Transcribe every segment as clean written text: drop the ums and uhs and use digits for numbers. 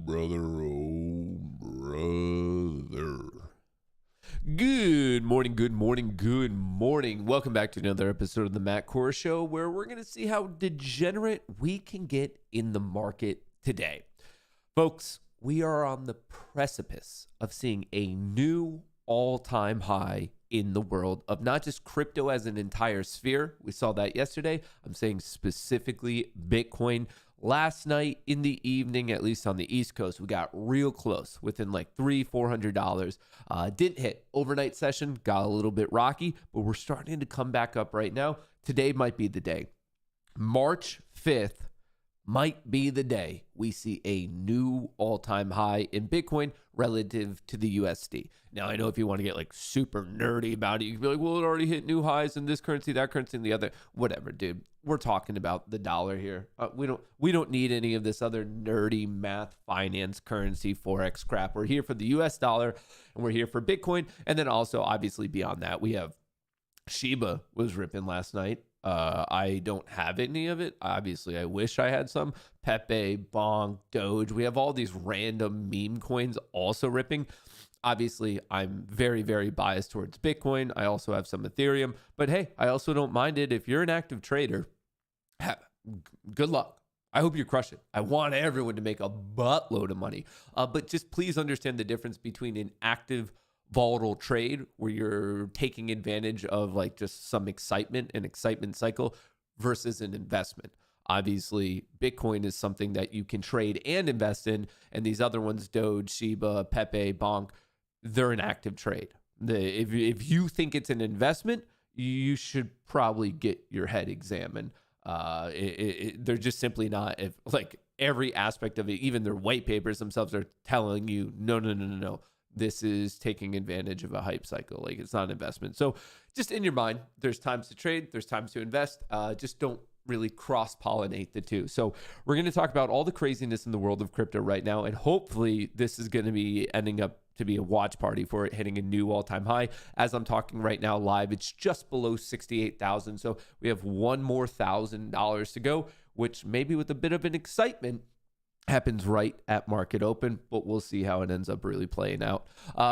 brother, oh, brother. Good morning, good morning, good morning. Welcome back to another episode of the Kohrs Show, where we're going to see how degenerate we can get in the market today. Folks, we are on the precipice of seeing a new all-time high in the world of not just crypto as an entire sphere. We saw that yesterday. I'm saying specifically Bitcoin. Last night in the evening, at least on the East Coast, we got real close, within like $300-400. Didn't hit. Overnight session got a little bit rocky, but we're starting to come back up right now. Today might be the day. March 5th might be the day we see a new all-time high in Bitcoin relative to the USD. Now, I know if you want to get like super nerdy about it, you can be like, well, it already hit new highs in this currency, that currency, and the other. Whatever, dude. We're talking about the dollar here. We don't need any of this other nerdy math, finance, currency, forex crap. We're here for the US dollar, and we're here for Bitcoin. And then also, obviously, beyond that, we have Shiba was ripping last night. I don't have any of it. Obviously, I wish I had some. Pepe, Bonk, Doge. We have all these random meme coins also ripping. Obviously, I'm very, very biased towards Bitcoin. I also have some Ethereum. But hey, I also don't mind it. If you're an active trader, good luck. I hope you crush it. I want everyone to make a buttload of money. But just please understand the difference between an active volatile trade where you're taking advantage of like just some excitement, an excitement cycle, versus an investment. Obviously, Bitcoin is something that you can trade and invest in, and these other ones, Doge, Shiba, Pepe, Bonk, they're an active trade. If you think it's an investment, you should probably get your head examined. They're just simply not. If like every aspect of it, even their white papers themselves are telling you, no. This is taking advantage of a hype cycle. Like, it's not an investment. So just in your mind, there's times to trade, there's times to invest. Just don't really cross-pollinate the two. So we're going to talk about all the craziness in the world of crypto right now. And hopefully this is going to be ending up to be a watch party for it hitting a new all-time high. As I'm talking right now live, it's just below 68,000. So we have one more $1,000 to go, which maybe with a bit of an excitement happens right at market open, but we'll see how it ends up really playing out.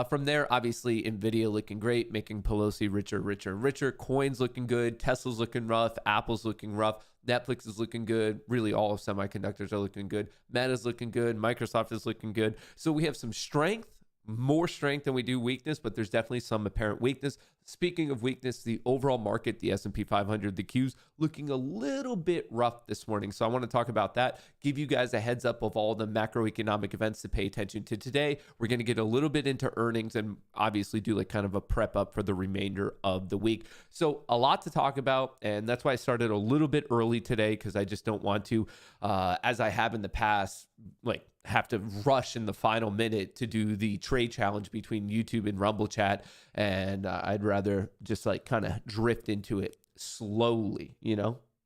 From there, obviously, NVIDIA looking great, making Pelosi richer. Coins looking good. Tesla's looking rough. Apple's looking rough. Netflix is looking good. Really, all of semiconductors are looking good. Meta's looking good. Microsoft is looking good. So we have some strength, more strength than we do weakness, but there's definitely some apparent weakness. Speaking of weakness, the overall market, the S&P 500, the Qs, looking a little bit rough this morning. So I want to talk about that, give you guys a heads up of all the macroeconomic events to pay attention to today. We're going to get a little bit into earnings and obviously do like kind of a prep up for the remainder of the week. So a lot to talk about, and that's why I started a little bit early today, because I just don't want to, as I have in the past, like have to rush in the final minute to do the trade challenge between YouTube and Rumble chat. And I'd rather just like kind of drift into it slowly,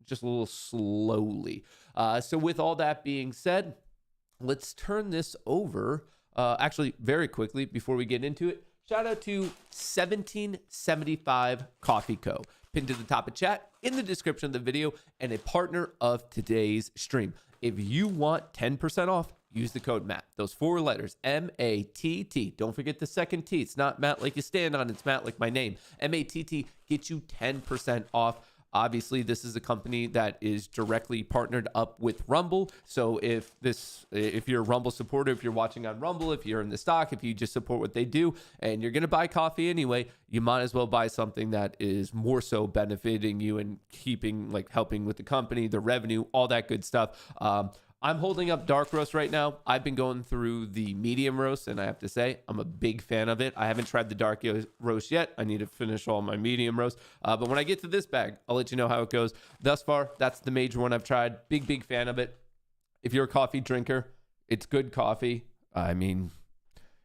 just a little slowly. So with all that being said, let's turn this over. Actually, very quickly before we get into it, shout out to 1775 Coffee Co. Pinned to the top of chat, in the description of the video, and a partner of today's stream. If you want 10% off, use the code MATT. Those four letters, M-A-T-T. Don't forget the second T. It's not Matt like you stand on. It's Matt like my name. M-A-T-T gets you 10% off. Obviously, this is a company that is directly partnered up with Rumble. So if you're a Rumble supporter, if you're watching on Rumble, if you're in the stock, if you just support what they do, and you're going to buy coffee anyway, you might as well buy something that is more so benefiting you and helping with the company, the revenue, all that good stuff. I'm holding up dark roast right now. I've been going through the medium roast, and I have to say, I'm a big fan of it. I haven't tried the dark roast yet. I need to finish all my medium roast. But when I get to this bag, I'll let you know how it goes. Thus far, that's the major one I've tried. Big fan of it. If you're a coffee drinker, it's good coffee. I mean,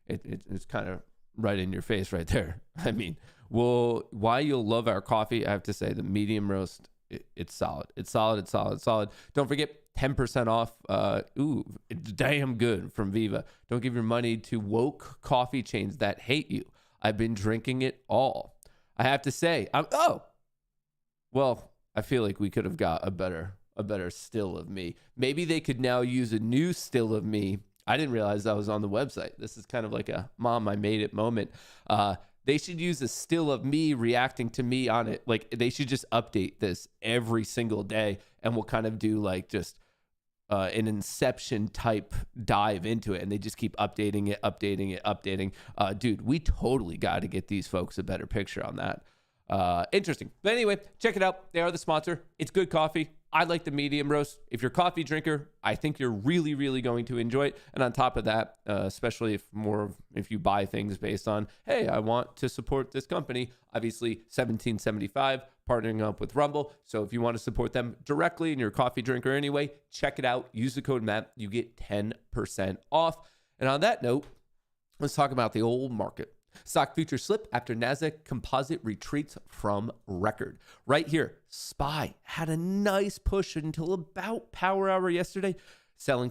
it's kind of right in your face right there. I mean, why you'll love our coffee, I have to say, the medium roast, it's solid. It's solid. Don't forget, 10% off. It's damn good from Viva. Don't give your money to woke coffee chains that hate you. I've been drinking it all. I have to say, I feel like we could have got a better still of me. Maybe they could now use a new still of me I didn't realize that was on the website. This is kind of like a mom, I made it moment. They should use a still of me reacting to me on it. Like they should just update this every single day, and we'll kind of do like just an Inception type dive into it, and they just keep updating it, updating. Dude, we totally got to get these folks a better picture on that. Interesting. But anyway, check it out. They are the sponsor. It's good coffee. I like the medium roast. If you're a coffee drinker, I think you're really, really going to enjoy it. And on top of that, especially if you buy things based on, hey, I want to support this company, obviously 1775 partnering up with Rumble. So if you want to support them directly and you're a coffee drinker anyway, check it out. Use the code MATT. You get 10% off. And on that note, let's talk about the old market. Stock futures slip after NASDAQ composite retreats from record. Right here, SPY had a nice push until about power hour yesterday. Selling,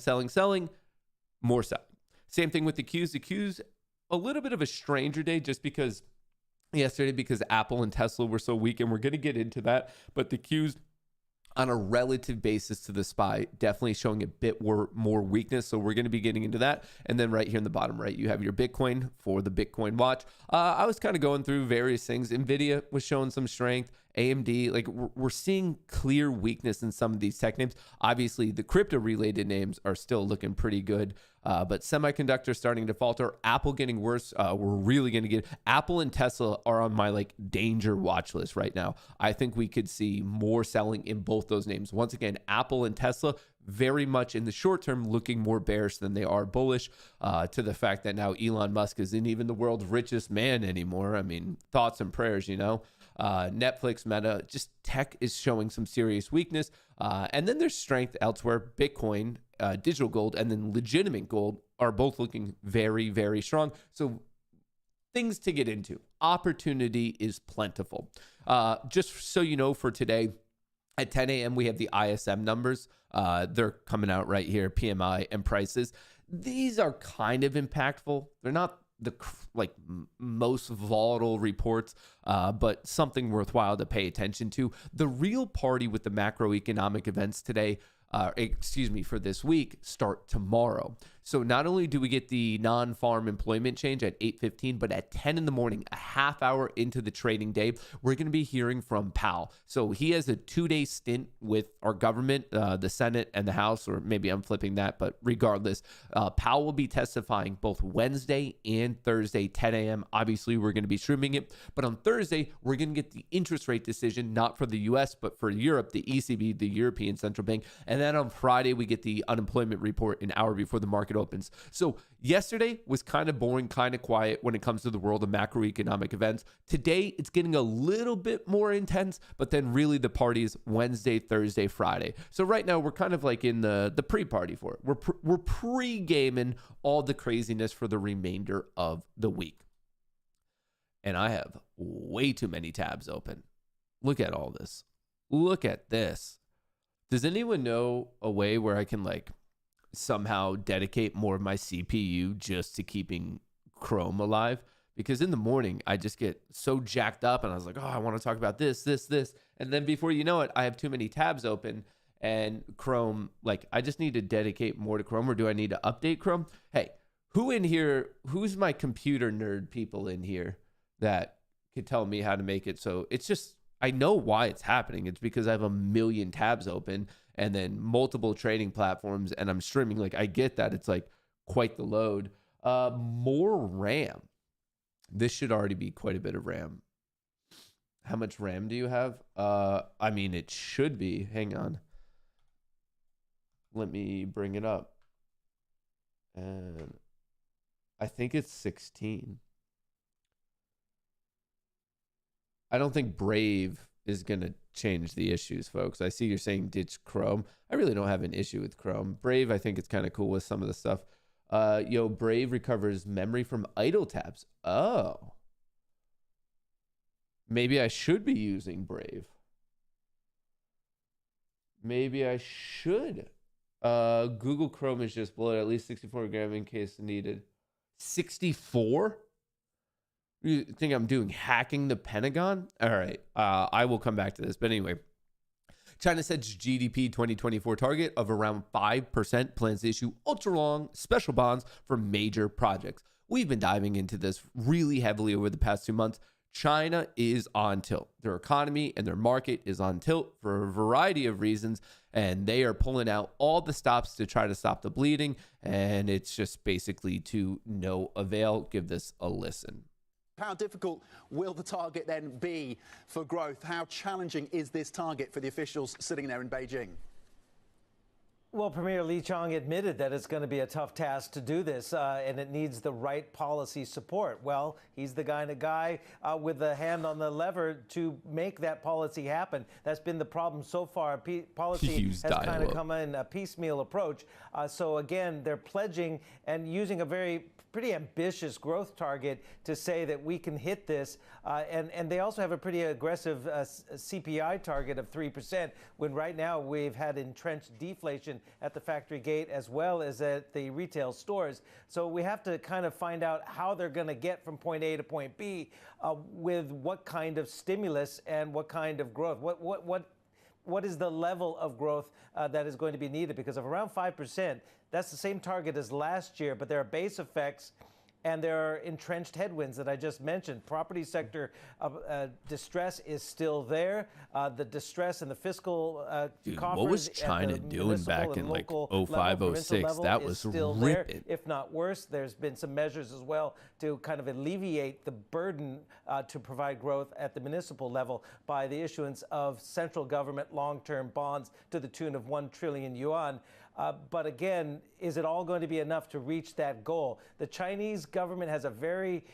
more selling. Same thing with the Qs. The Qs, a little bit of a stranger day just because yesterday, because Apple and Tesla were so weak, and we're going to get into that. But the Qs, on a relative basis to the SPY, definitely showing a bit more weakness. So we're going to be getting into that. And then right here in the bottom right, you have your Bitcoin for the Bitcoin watch. I was kind of going through various things. NVIDIA was showing some strength. AMD, like we're seeing clear weakness in some of these tech names. Obviously, the crypto related names are still looking pretty good, but semiconductors starting to falter. Apple getting worse. We're really going to get Apple and Tesla are on my like danger watch list right now. I think we could see more selling in both those names. Once again, Apple and Tesla very much in the short term looking more bearish than they are bullish, to the fact that now Elon Musk isn't even the world's richest man anymore. I mean, thoughts and prayers, you know. Netflix, Meta, just tech is showing some serious weakness. And then there's strength elsewhere. Bitcoin, digital gold, and then legitimate gold are both looking very, very strong. So things to get into. Opportunity is plentiful. Just so you know, for today, at 10 a.m., we have the ISM numbers. They're coming out right here, PMI and prices. These are kind of impactful. They're not the most volatile reports, but something worthwhile to pay attention to. The real party with the macroeconomic events today, for this week, start tomorrow. So not only do we get the non-farm employment change at 8:15, but at 10 in the morning, a half hour into the trading day, we're going to be hearing from Powell. So he has a 2-day stint with our government, the Senate and the House, or maybe I'm flipping that, but regardless, Powell will be testifying both Wednesday and Thursday, 10 a.m. Obviously, we're going to be streaming it, but on Thursday, we're going to get the interest rate decision, not for the U.S., but for Europe, the ECB, the European Central Bank. And then on Friday, we get the unemployment report an hour before the market opens. So yesterday was kind of boring, kind of quiet when it comes to the world of macroeconomic events. Today, it's getting a little bit more intense, but then really the party is Wednesday, Thursday, Friday. So right now, we're kind of like in the pre-party for it. We're pre-gaming all the craziness for the remainder of the week. And I have way too many tabs open. Look at all this. Look at this. Does anyone know a way where I can like somehow dedicate more of my CPU just to keeping Chrome alive? Because in the morning, I just get so jacked up and I was like, oh, I want to talk about this. And then before you know it, I have too many tabs open and Chrome, like I just need to dedicate more to Chrome, or do I need to update Chrome? Hey, who's my computer nerd people in here that could tell me how to make it so it's just, I know why it's happening. It's because I have a million tabs open and then multiple trading platforms and I'm streaming. Like I get that. It's like quite the load. More RAM. This should already be quite a bit of RAM. How much RAM do you have? I mean, it should be. Hang on. Let me bring it up. And I think it's 16. I don't think Brave is going to change the issues, folks. I see you're saying ditch Chrome. I really don't have an issue with Chrome. Brave, I think it's kind of cool with some of the stuff. Brave recovers memory from idle tabs. Oh. Maybe I should be using Brave. Maybe I should. Google Chrome is just below at least 64 gram in case needed. 64? You think I'm doing hacking the Pentagon? All right. I will come back to this. But anyway, China sets GDP 2024 target of around 5%, plans to issue ultra-long special bonds for major projects. We've been diving into this really heavily over the past 2 months. China is on tilt. Their economy and their market is on tilt for a variety of reasons, and they are pulling out all the stops to try to stop the bleeding, and it's just basically to no avail. Give this a listen. How difficult will the target then be for growth? How challenging is this target for the officials sitting there in Beijing? Well, Premier Li Qiang admitted that it's going to be a tough task to do this, and it needs the right policy support. Well, he's the kind of guy with the hand on the lever to make that policy happen. That's been the problem so far. Policy has kind of come in a piecemeal approach. So again, they're pledging and using a pretty ambitious growth target to say that we can hit this. And they also have a pretty aggressive CPI target of 3%, when right now we've had entrenched deflation at the factory gate as well as at the retail stores. So we have to kind of find out how they're going to get from point A to point B with what kind of stimulus and what kind of growth. What is the level of growth that is going to be needed? Because of around 5%, that's the same target as last year, but there are base effects and there are entrenched headwinds that I just mentioned. Property sector distress is still there. The distress in the fiscal coffers. What was China doing back in like 05, 06? That was ripping. If not worse, there's been some measures as well to kind of alleviate the burden to provide growth at the municipal level by the issuance of central government long-term bonds to the tune of 1 trillion yuan. But again, is it all going to be enough to reach that goal? The Chinese government has a very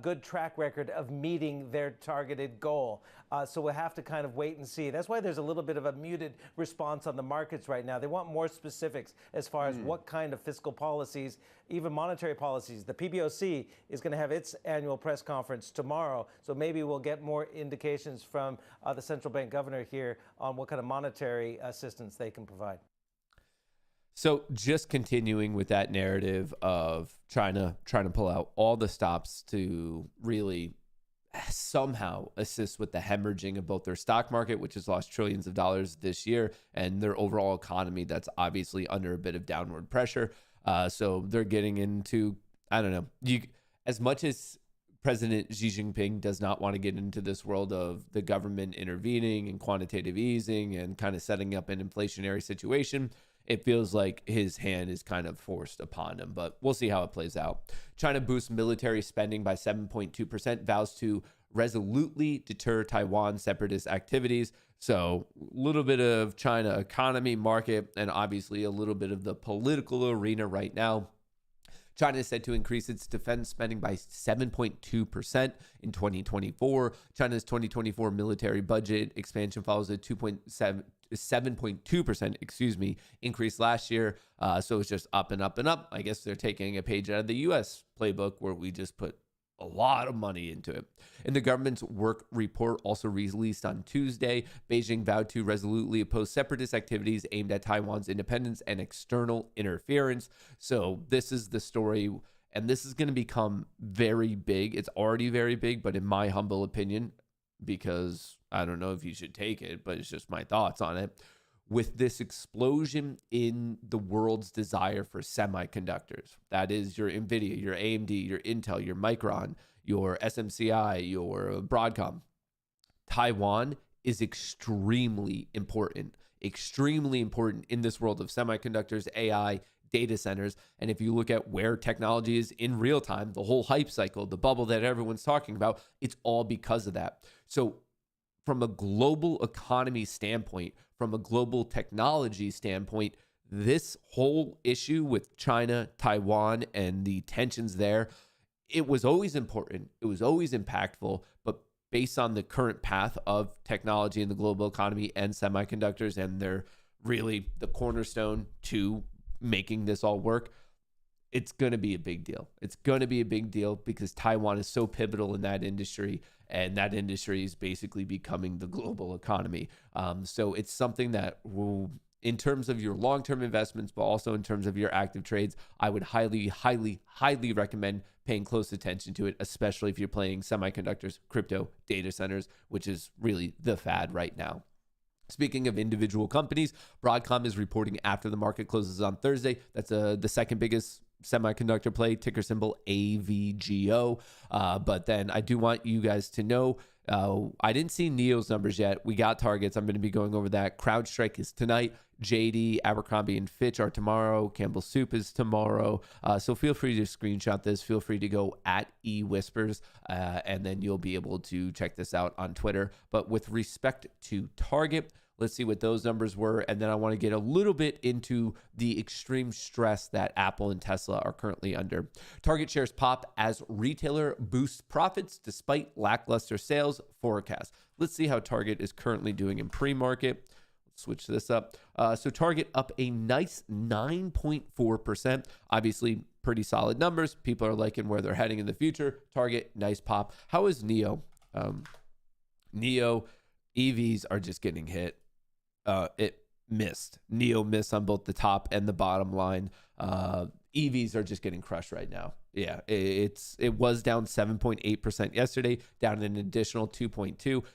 good track record of meeting their targeted goal. So we'll have to kind of wait and see. That's why there's a little bit of a muted response on the markets right now. They want more specifics as far as what kind of fiscal policies, even monetary policies. The PBOC is going to have its annual press conference tomorrow. So maybe we'll get more indications from the central bank governor here on what kind of monetary assistance they can provide. So just continuing with that narrative of China trying to pull out all the stops to really somehow assist with the hemorrhaging of both their stock market, which has lost trillions of dollars this year, and their overall economy that's obviously under a bit of downward pressure. So they're getting into, I don't know, as much as President Xi Jinping does not want to get into this world of the government intervening and quantitative easing and kind of setting up an inflationary situation, it feels like his hand is kind of forced upon him, but we'll see how it plays out. China boosts military spending by 7.2%, vows to resolutely deter Taiwan separatist activities. So a little bit of China economy, market, and obviously a little bit of the political arena right now. China is said to increase its defense spending by 7.2% in 2024. China's 2024 military budget expansion follows a 7.2% increase last year. So it's just up and up and up. I guess they're taking a page out of the U.S. playbook where we just put a lot of money into it. In the government's work report, also released on Tuesday, Beijing vowed to resolutely oppose separatist activities aimed at Taiwan's independence and external interference. So this is the story, and this is going to become very big. It's already very big, but in my humble opinion, because I don't know if you should take it, but it's just my thoughts on it. With this explosion in the world's desire for semiconductors, that is your NVIDIA, your AMD, your Intel, your Micron, your SMCI, your Broadcom, Taiwan is extremely important in this world of semiconductors, AI, data centers. And if you look at where technology is in real time, the whole hype cycle, the bubble that everyone's talking about, it's all because of that. So from a global economy standpoint, from a global technology standpoint, this whole issue with China, Taiwan, and the tensions there, it was always important. It was always impactful. But based on the current path of technology in the global economy and semiconductors, and they're really the cornerstone to making this all work, it's going to be a big deal. It's going to be a big deal because Taiwan is so pivotal in that industry, and that industry is basically becoming the global economy. So it's something that will, in terms of your long-term investments, but also in terms of your active trades, I would highly, highly, highly recommend paying close attention to it, especially if you're playing semiconductors, crypto, data centers, which is really the fad right now. Speaking of individual companies, Broadcom is reporting after the market closes on Thursday. That's the second biggest semiconductor play, ticker symbol AVGO. But then I do want you guys to know, I didn't see NEO's numbers yet. We got targets. I'm going to be going over that. CrowdStrike is tonight. JD, Abercrombie, and Fitch are tomorrow. Campbell Soup is tomorrow. So feel free to screenshot this. Feel free to go at eWhispers, and then you'll be able to check this out on Twitter. But with respect to Target, let's see what those numbers were. And then I want to get a little bit into the extreme stress that Apple and Tesla are currently under. Target shares pop as retailer boosts profits despite lackluster sales forecast. Let's see how Target is currently doing in pre-market. Switch this up. So Target up a nice 9.4%. Obviously, pretty solid numbers. People are liking where they're heading in the future. Target, nice pop. How is Neo? Neo EVs are just getting hit. It missed. Neo missed on both the top and the bottom line. EVs are just getting crushed right now. Yeah, it was down 7.8% yesterday, down an additional 2.2.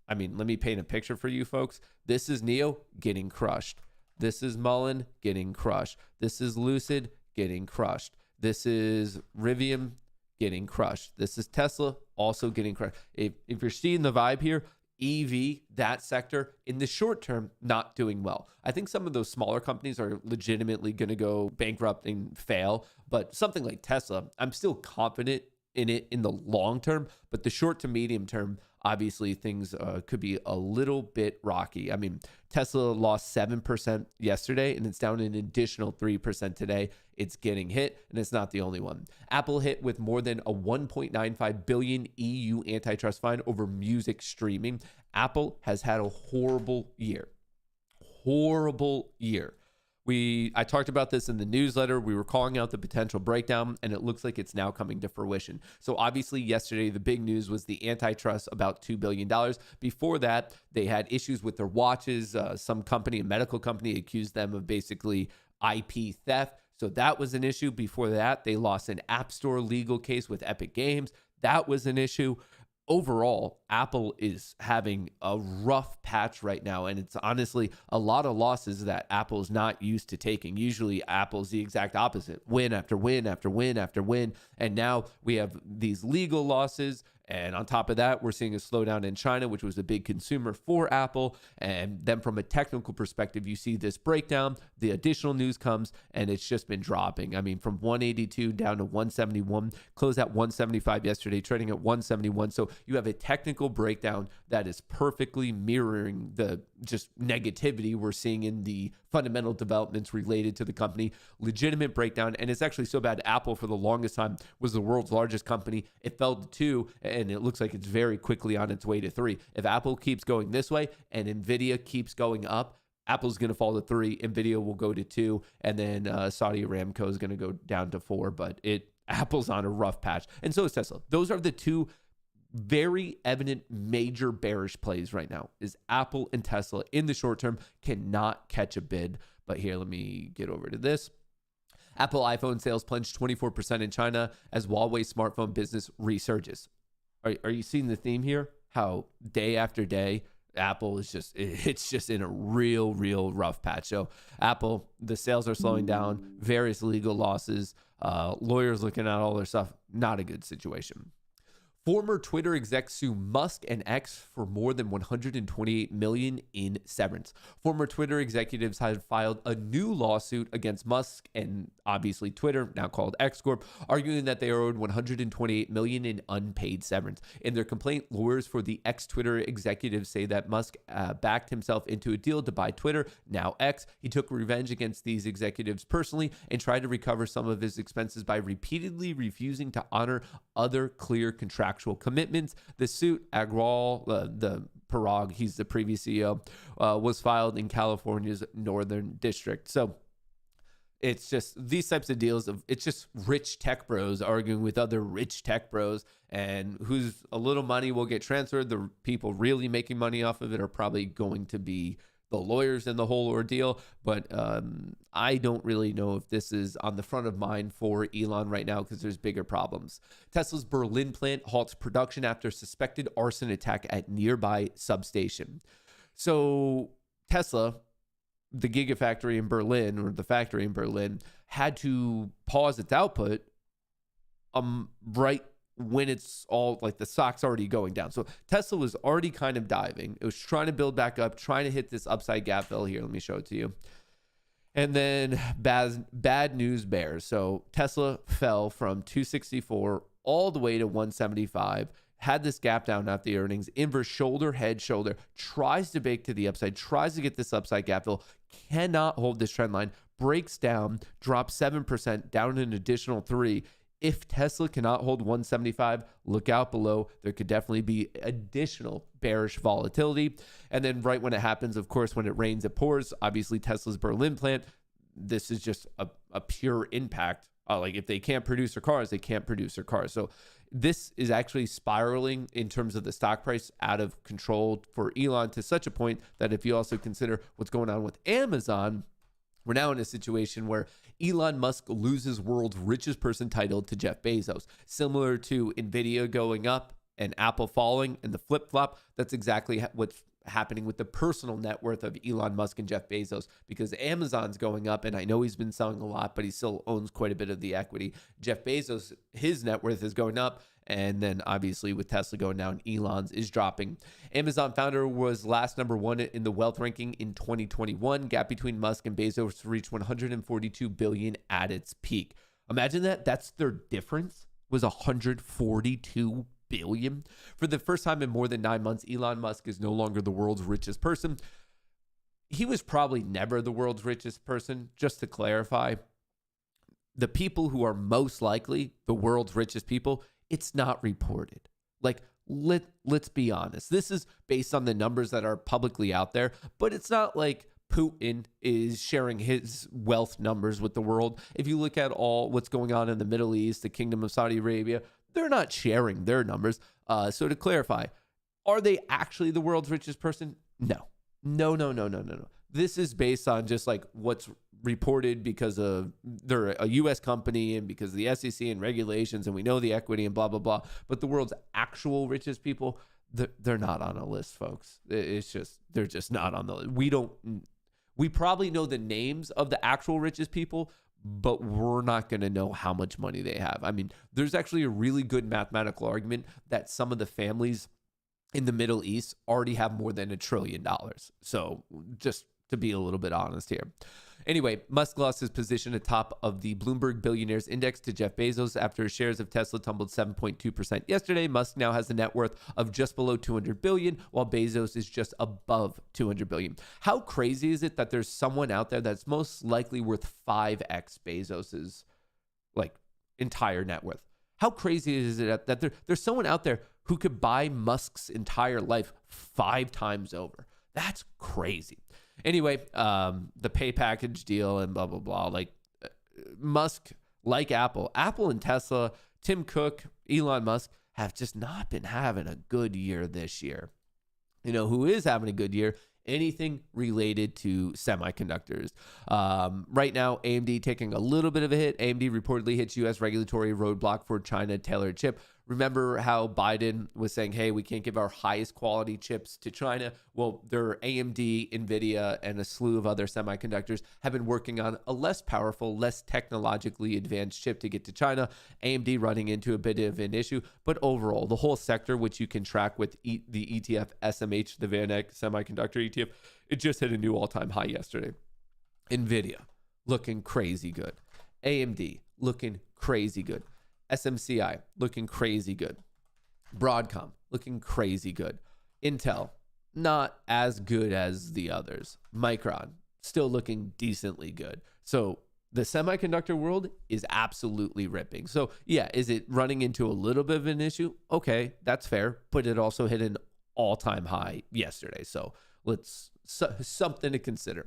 Let me paint a picture for you folks. This is Neo getting crushed. This is Mullen getting crushed. This is Lucid getting crushed. This is Rivian getting crushed. This is Tesla also getting crushed. If you're seeing the vibe here, EV, that sector, in the short term, not doing well. I think some of those smaller companies are legitimately going to go bankrupt and fail, but something like Tesla, I'm still confident in it in the long term, but the short to medium term, obviously things could be a little bit rocky. I mean, Tesla lost 7% yesterday, and it's down an additional 3% today. It's getting hit, and it's not the only one. Apple hit with more than a 1.95 billion EU antitrust fine over music streaming. Apple has had a horrible year. Horrible year. I talked about this in the newsletter. We were calling out the potential breakdown, and it looks like it's now coming to fruition. So obviously yesterday, the big news was the antitrust, about $2 billion. Before that, they had issues with their watches. Some company, a medical company, accused them of basically IP theft. So that was an issue. Before that, they lost an App Store legal case with Epic Games. That was an issue. Overall, Apple is having a rough patch right now, and it's honestly a lot of losses that Apple's not used to taking. Usually, Apple's the exact opposite, win after win after win after win, and now we have these legal losses. And on top of that, we're seeing a slowdown in China, which was a big consumer for Apple. And then from a technical perspective, you see this breakdown, the additional news comes, and it's just been dropping. I mean, from 182 down to 171, closed at 175 yesterday, trading at 171. So you have a technical breakdown that is perfectly mirroring the just negativity we're seeing in the fundamental developments related to the company. Legitimate breakdown. And it's actually so bad. Apple, for the longest time, was the world's largest company. It fell to 2, and it looks like it's very quickly on its way to 3. If Apple keeps going this way and NVIDIA keeps going up, Apple's going to fall to 3, NVIDIA will go to 2, and then Saudi Aramco is going to go down to 4. But Apple's on a rough patch, and so is Tesla. Those are the two very evident major bearish plays right now, is Apple and Tesla in the short term cannot catch a bid. But here, let me get over to this. Apple iPhone sales plunged 24% in China as Huawei smartphone business resurges. Are you seeing the theme here? How day after day, Apple is just in a real rough patch. So Apple, the sales are slowing down, various legal losses, lawyers looking at all their stuff. Not a good situation. Former Twitter execs sue Musk and X for more than $128 million in severance. Former Twitter executives have filed a new lawsuit against Musk and obviously Twitter, now called X Corp, arguing that they are owed $128 million in unpaid severance. In their complaint, lawyers for the ex-Twitter executives say that Musk backed himself into a deal to buy Twitter, now X. He took revenge against these executives personally and tried to recover some of his expenses by repeatedly refusing to honor other clear contractual commitments. The suit, Agrawal, the Parag, he's the previous CEO, was filed in California's Northern District. So it's just these types of deals it's just rich tech bros arguing with other rich tech bros, and who's a little money will get transferred. The people really making money off of it are probably going to be the lawyers in the whole ordeal. But I don't really know if this is on the front of mind for Elon right now, because there's bigger problems. Tesla's Berlin plant halts production after suspected arson attack at nearby substation. So Tesla, the gigafactory in Berlin, or the factory in Berlin, had to pause its output right when it's all like the stock's already going down. So Tesla was already kind of diving. It was trying to build back up, trying to hit this upside gap fill here. Let me show it to you. And then bad news bears. So Tesla fell from 264 all the way to 175. Had this gap down after the earnings, inverse shoulder, head, shoulder, tries to bake to the upside, tries to get this upside gap fill, cannot hold this trend line, breaks down, drops 7%, down an additional 3%. If Tesla cannot hold 175, look out below. There could definitely be additional bearish volatility. And then right when it happens, of course, when it rains, it pours. Obviously, Tesla's Berlin plant, this is just a pure impact. Like if they can't produce their cars, they can't produce their cars. So this is actually spiraling in terms of the stock price out of control for Elon to such a point that if you also consider what's going on with Amazon, we're now in a situation where Elon Musk loses world's richest person title to Jeff Bezos. Similar to Nvidia going up and Apple falling and the flip-flop, that's exactly what's happening with the personal net worth of Elon Musk and Jeff Bezos, because Amazon's going up, and I know he's been selling a lot, but he still owns quite a bit of the equity. Jeff Bezos, his net worth is going up, and then obviously with Tesla going down, Elon's is dropping. Amazon founder was last number 1 in the wealth ranking in 2021. Gap between Musk and Bezos reached 142 billion at its peak. Imagine that. That's their difference, was 142 billion. For the first time in more than 9 months, Elon Musk is no longer the world's richest person. He was probably never the world's richest person. Just to clarify, the people who are most likely the world's richest people, it's not reported. Like, let's be honest. This is based on the numbers that are publicly out there, but it's not like Putin is sharing his wealth numbers with the world. If you look at all what's going on in the Middle East, the Kingdom of Saudi Arabia, they're not sharing their numbers. So to clarify, are they actually the world's richest person? No. This is based on just like what's reported because of they're a U.S. company and because of the SEC and regulations, and we know the equity and blah, blah, blah. But the world's actual richest people, they're not on a list, folks. It's just, they're just not on the list. We probably know the names of the actual richest people, but we're not going to know how much money they have. I mean, there's actually a really good mathematical argument that some of the families in the Middle East already have more than $1 trillion. So just to be a little bit honest here. Anyway, Musk lost his position atop of the Bloomberg Billionaires Index to Jeff Bezos after shares of Tesla tumbled 7.2% yesterday. Musk now has a net worth of just below $200 billion, while Bezos is just above $200 billion. How crazy is it that there's someone out there that's most likely worth 5x Bezos's like entire net worth? How crazy is it that there's someone out there who could buy Musk's entire life 5 times over? That's crazy. Anyway, the pay package deal and blah, blah, blah. Like Musk, like Apple and Tesla, Tim Cook, Elon Musk have just not been having a good year this year. You know, who is having a good year? Anything related to semiconductors. Right now, AMD taking a little bit of a hit. AMD reportedly hits U.S. regulatory roadblock for China tailored chip. Remember how Biden was saying, hey, we can't give our highest quality chips to China? Well, their AMD, NVIDIA, and a slew of other semiconductors have been working on a less powerful, less technologically advanced chip to get to China. AMD running into a bit of an issue. But overall, the whole sector, which you can track with the ETF SMH, the VanEck Semiconductor ETF, it just hit a new all-time high yesterday. NVIDIA looking crazy good. AMD looking crazy good. SMCI looking crazy good. Broadcom looking crazy good. Intel not as good as the others. Micron still looking decently good. So the semiconductor world is absolutely ripping. So yeah, is it running into a little bit of an issue? Okay, that's fair, but it also hit an all-time high yesterday. So something to consider.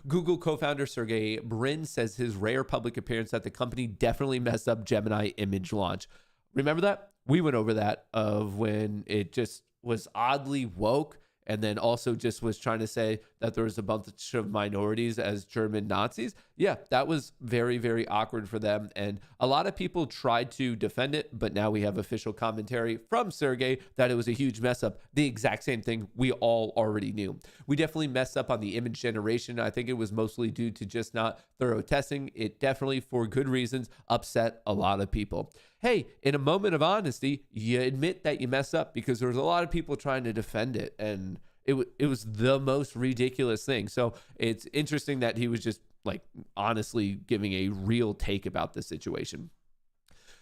Google co-founder Sergey Brin says his rare public appearance at the company definitely messed up Gemini image launch. Remember that? We went over that of when it just was oddly woke and then also just was trying to say that there was a bunch of minorities as German Nazis. Yeah, that was very, very awkward for them. And a lot of people tried to defend it, but now we have official commentary from Sergey that it was a huge mess up. The exact same thing we all already knew. We definitely messed up on the image generation. I think it was mostly due to just not thorough testing. It definitely, for good reasons, upset a lot of people. Hey, in a moment of honesty, you admit that you mess up because there was a lot of people trying to defend it, and it was the most ridiculous thing. So it's interesting that he was just like honestly giving a real take about this situation.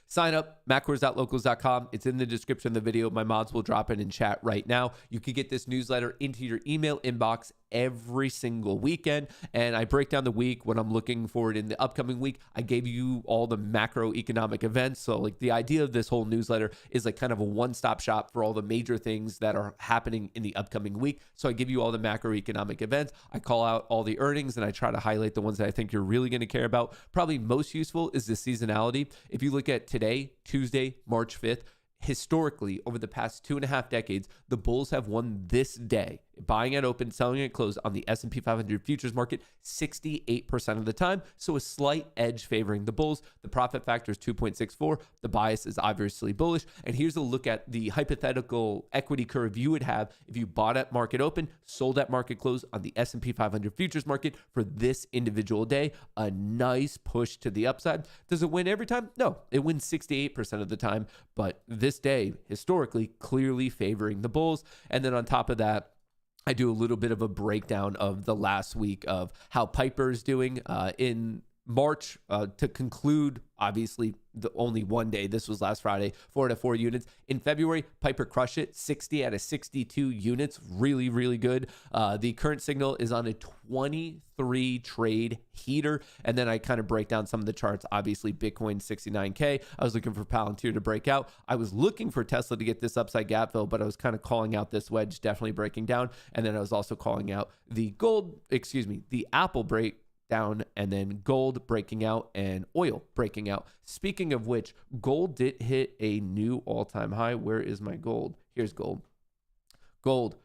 Sign up, mattkohrs.locals.com. It's in the description of the video. My mods will drop it in chat right now. You can get this newsletter into your email inbox every single weekend. And I break down the week, what I'm looking forward in the upcoming week. I gave you all the macroeconomic events. So like the idea of this whole newsletter is like kind of a one-stop shop for all the major things that are happening in the upcoming week. So I give you all the macroeconomic events. I call out all the earnings and I try to highlight the ones that I think you're really going to care about. Probably most useful is the seasonality. If you look at today, Tuesday, March 5th, historically, over the past 2.5 decades, the bulls have won this day, buying at open, selling at close on the S&P 500 futures market 68% of the time. So a slight edge favoring the bulls. The profit factor is 2.64. The bias is obviously bullish. And here's a look at the hypothetical equity curve you would have if you bought at market open, sold at market close on the S&P 500 futures market for this individual day. A nice push to the upside. Does it win every time? No, it wins 68% of the time. But this day, historically, clearly favoring the bulls. And then on top of that, I do a little bit of a breakdown of the last week of how Piper is doing in March to conclude, obviously, the only one day. This was last Friday, 4 out of 4 units. In February, Piper crushed it, 60 out of 62 units. Really, really good. The current signal is on a 23 trade heater. And then I kind of break down some of the charts. Obviously, Bitcoin 69K. I was looking for Palantir to break out. I was looking for Tesla to get this upside gap fill, but I was kind of calling out this wedge, definitely breaking down. And then I was also calling out the Apple break down, and then gold breaking out and oil breaking out. Speaking of which, gold did hit a new all-time high. Where is my gold? Here's gold. Gold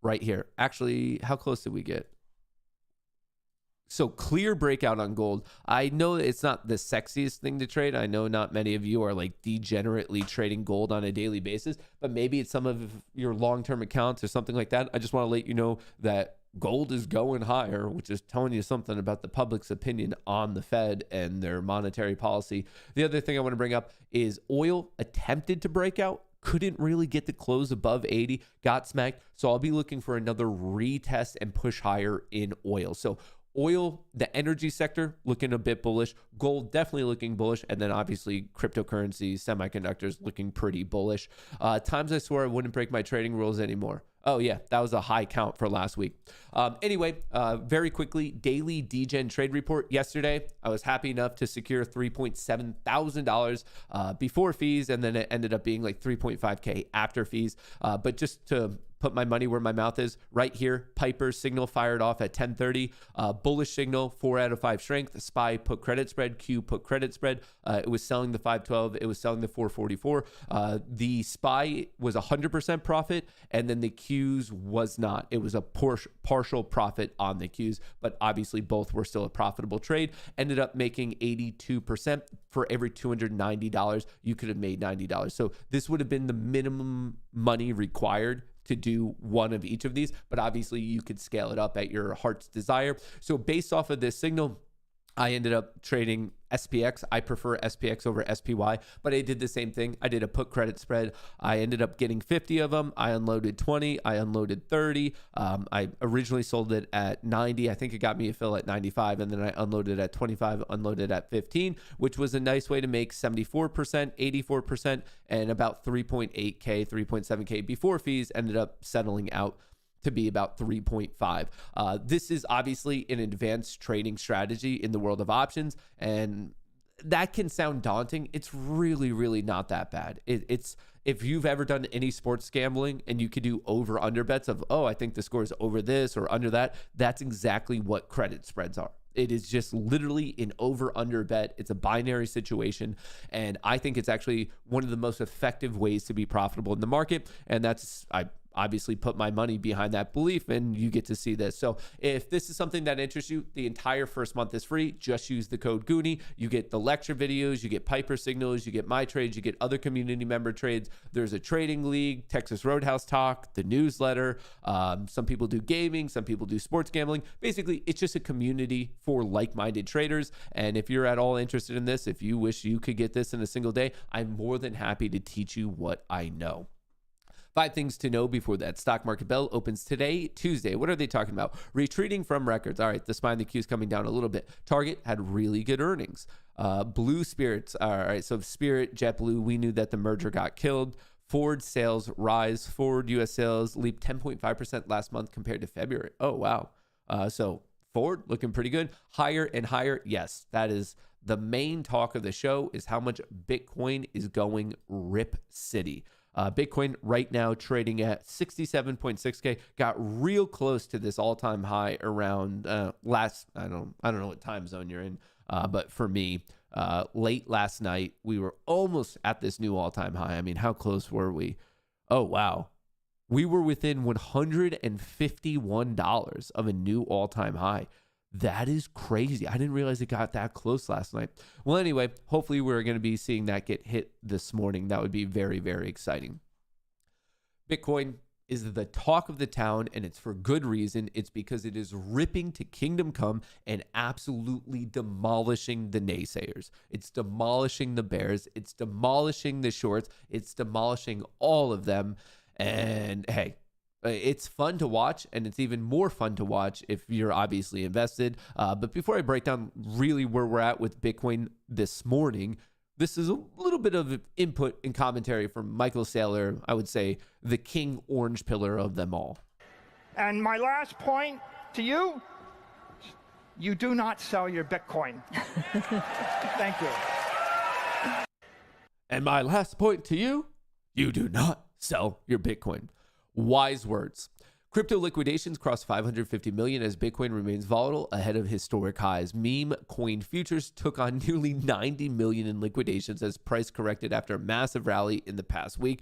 right here. Actually, how close did we get? So clear breakout on gold. I know it's not the sexiest thing to trade. I know not many of you are like degenerately trading gold on a daily basis, but maybe it's some of your long-term accounts or something like that. I just want to let you know that gold is going higher, which is telling you something about the public's opinion on the Fed and their monetary policy. The other thing I want to bring up is oil attempted to break out, couldn't really get the close above 80, got smacked. So I'll be looking for another retest and push higher in oil. So oil, the energy sector, looking a bit bullish. Gold, definitely looking bullish. And then obviously cryptocurrencies, semiconductors, looking pretty bullish. Times I swore I wouldn't break my trading rules anymore. Oh, yeah, that was a high count for last week. Anyway, very quickly, daily DGen trade report yesterday. I was happy enough to secure $3.7 thousand before fees, and then it ended up being like $3.5K after fees. But just to put my money where my mouth is, right here, Piper signal fired off at 10:30. Bullish signal, 4 out of 5 strength. SPY put credit spread, Q put credit spread. It was selling the 512. It was selling the 444. The SPY was 100% profit, and then the Qs was not. It was a partial profit on the Qs, but obviously both were still a profitable trade. Ended up making 82%. For every $290, you could have made $90. So this would have been the minimum money required to do one of each of these, but obviously you could scale it up at your heart's desire. So based off of this signal, I ended up trading SPX. I prefer SPX over SPY, but I did the same thing. I did a put credit spread. I ended up getting 50 of them. I unloaded 20. I unloaded 30. I originally sold it at 90. I think it got me a fill at 95, and then I unloaded at 25, unloaded at 15, which was a nice way to make 74%, 84%, and about 3.8K, 3.7K before fees. Ended up settling out to be about 3.5. This is obviously an advanced trading strategy in the world of options, and that can sound daunting. It's really, really not that bad. It's if you've ever done any sports gambling and you could do over under bets of, oh, I think the score is over this or under that, that's exactly what credit spreads are. It is just literally an over-under bet. It's a binary situation. And I think it's actually one of the most effective ways to be profitable in the market. And that's, I obviously put my money behind that belief, and you get to see this. So if this is something that interests you, the entire first month is free. Just use the code Goonie. You get the lecture videos, you get Piper signals, you get my trades, you get other community member trades. There's a trading league, Texas Roadhouse Talk, the newsletter. Some people do gaming, some people do sports gambling. Basically, it's just a community for like-minded traders. And if you're at all interested in this, if you wish you could get this in a single day, I'm more than happy to teach you what I know. 5 things to know before that stock market bell opens today, Tuesday. What are they talking about? Retreating from records. All right, the spine of the Q is coming down a little bit. Target had really good earnings. Blue Spirits. All right, so Spirit, JetBlue, we knew that the merger got killed. Ford sales rise. Ford U.S. sales leaped 10.5% last month compared to February. Oh, wow. So Ford looking pretty good. Higher and higher. Yes, that is the main talk of the show, is how much Bitcoin is going rip city. Bitcoin right now trading at 67.6K, got real close to this all-time high around I don't know what time zone you're in, but for me, late last night, we were almost at this new all-time high. I mean, how close were we? Oh, wow. We were within $151 of a new all-time high. That is crazy. I didn't realize it got that close last night. Well, anyway, hopefully we're going to be seeing that get hit this morning. That would be very, very exciting. Bitcoin is the talk of the town, and it's for good reason. It's because it is ripping to kingdom come and absolutely demolishing the naysayers. It's demolishing the bears. It's demolishing the shorts. It's demolishing all of them. And hey, it's fun to watch, and it's even more fun to watch if you're obviously invested. But before I break down really where we're at with Bitcoin this morning, this is a little bit of input and commentary from Michael Saylor, I would say the king orange pillar of them all. And my last point to you, you do not sell your Bitcoin. Thank you. And my last point to you, you do not sell your Bitcoin. Wise words. Crypto liquidations crossed 550 million as Bitcoin remains volatile ahead of historic highs. Meme coin futures took on nearly 90 million in liquidations as price corrected after a massive rally in the past week.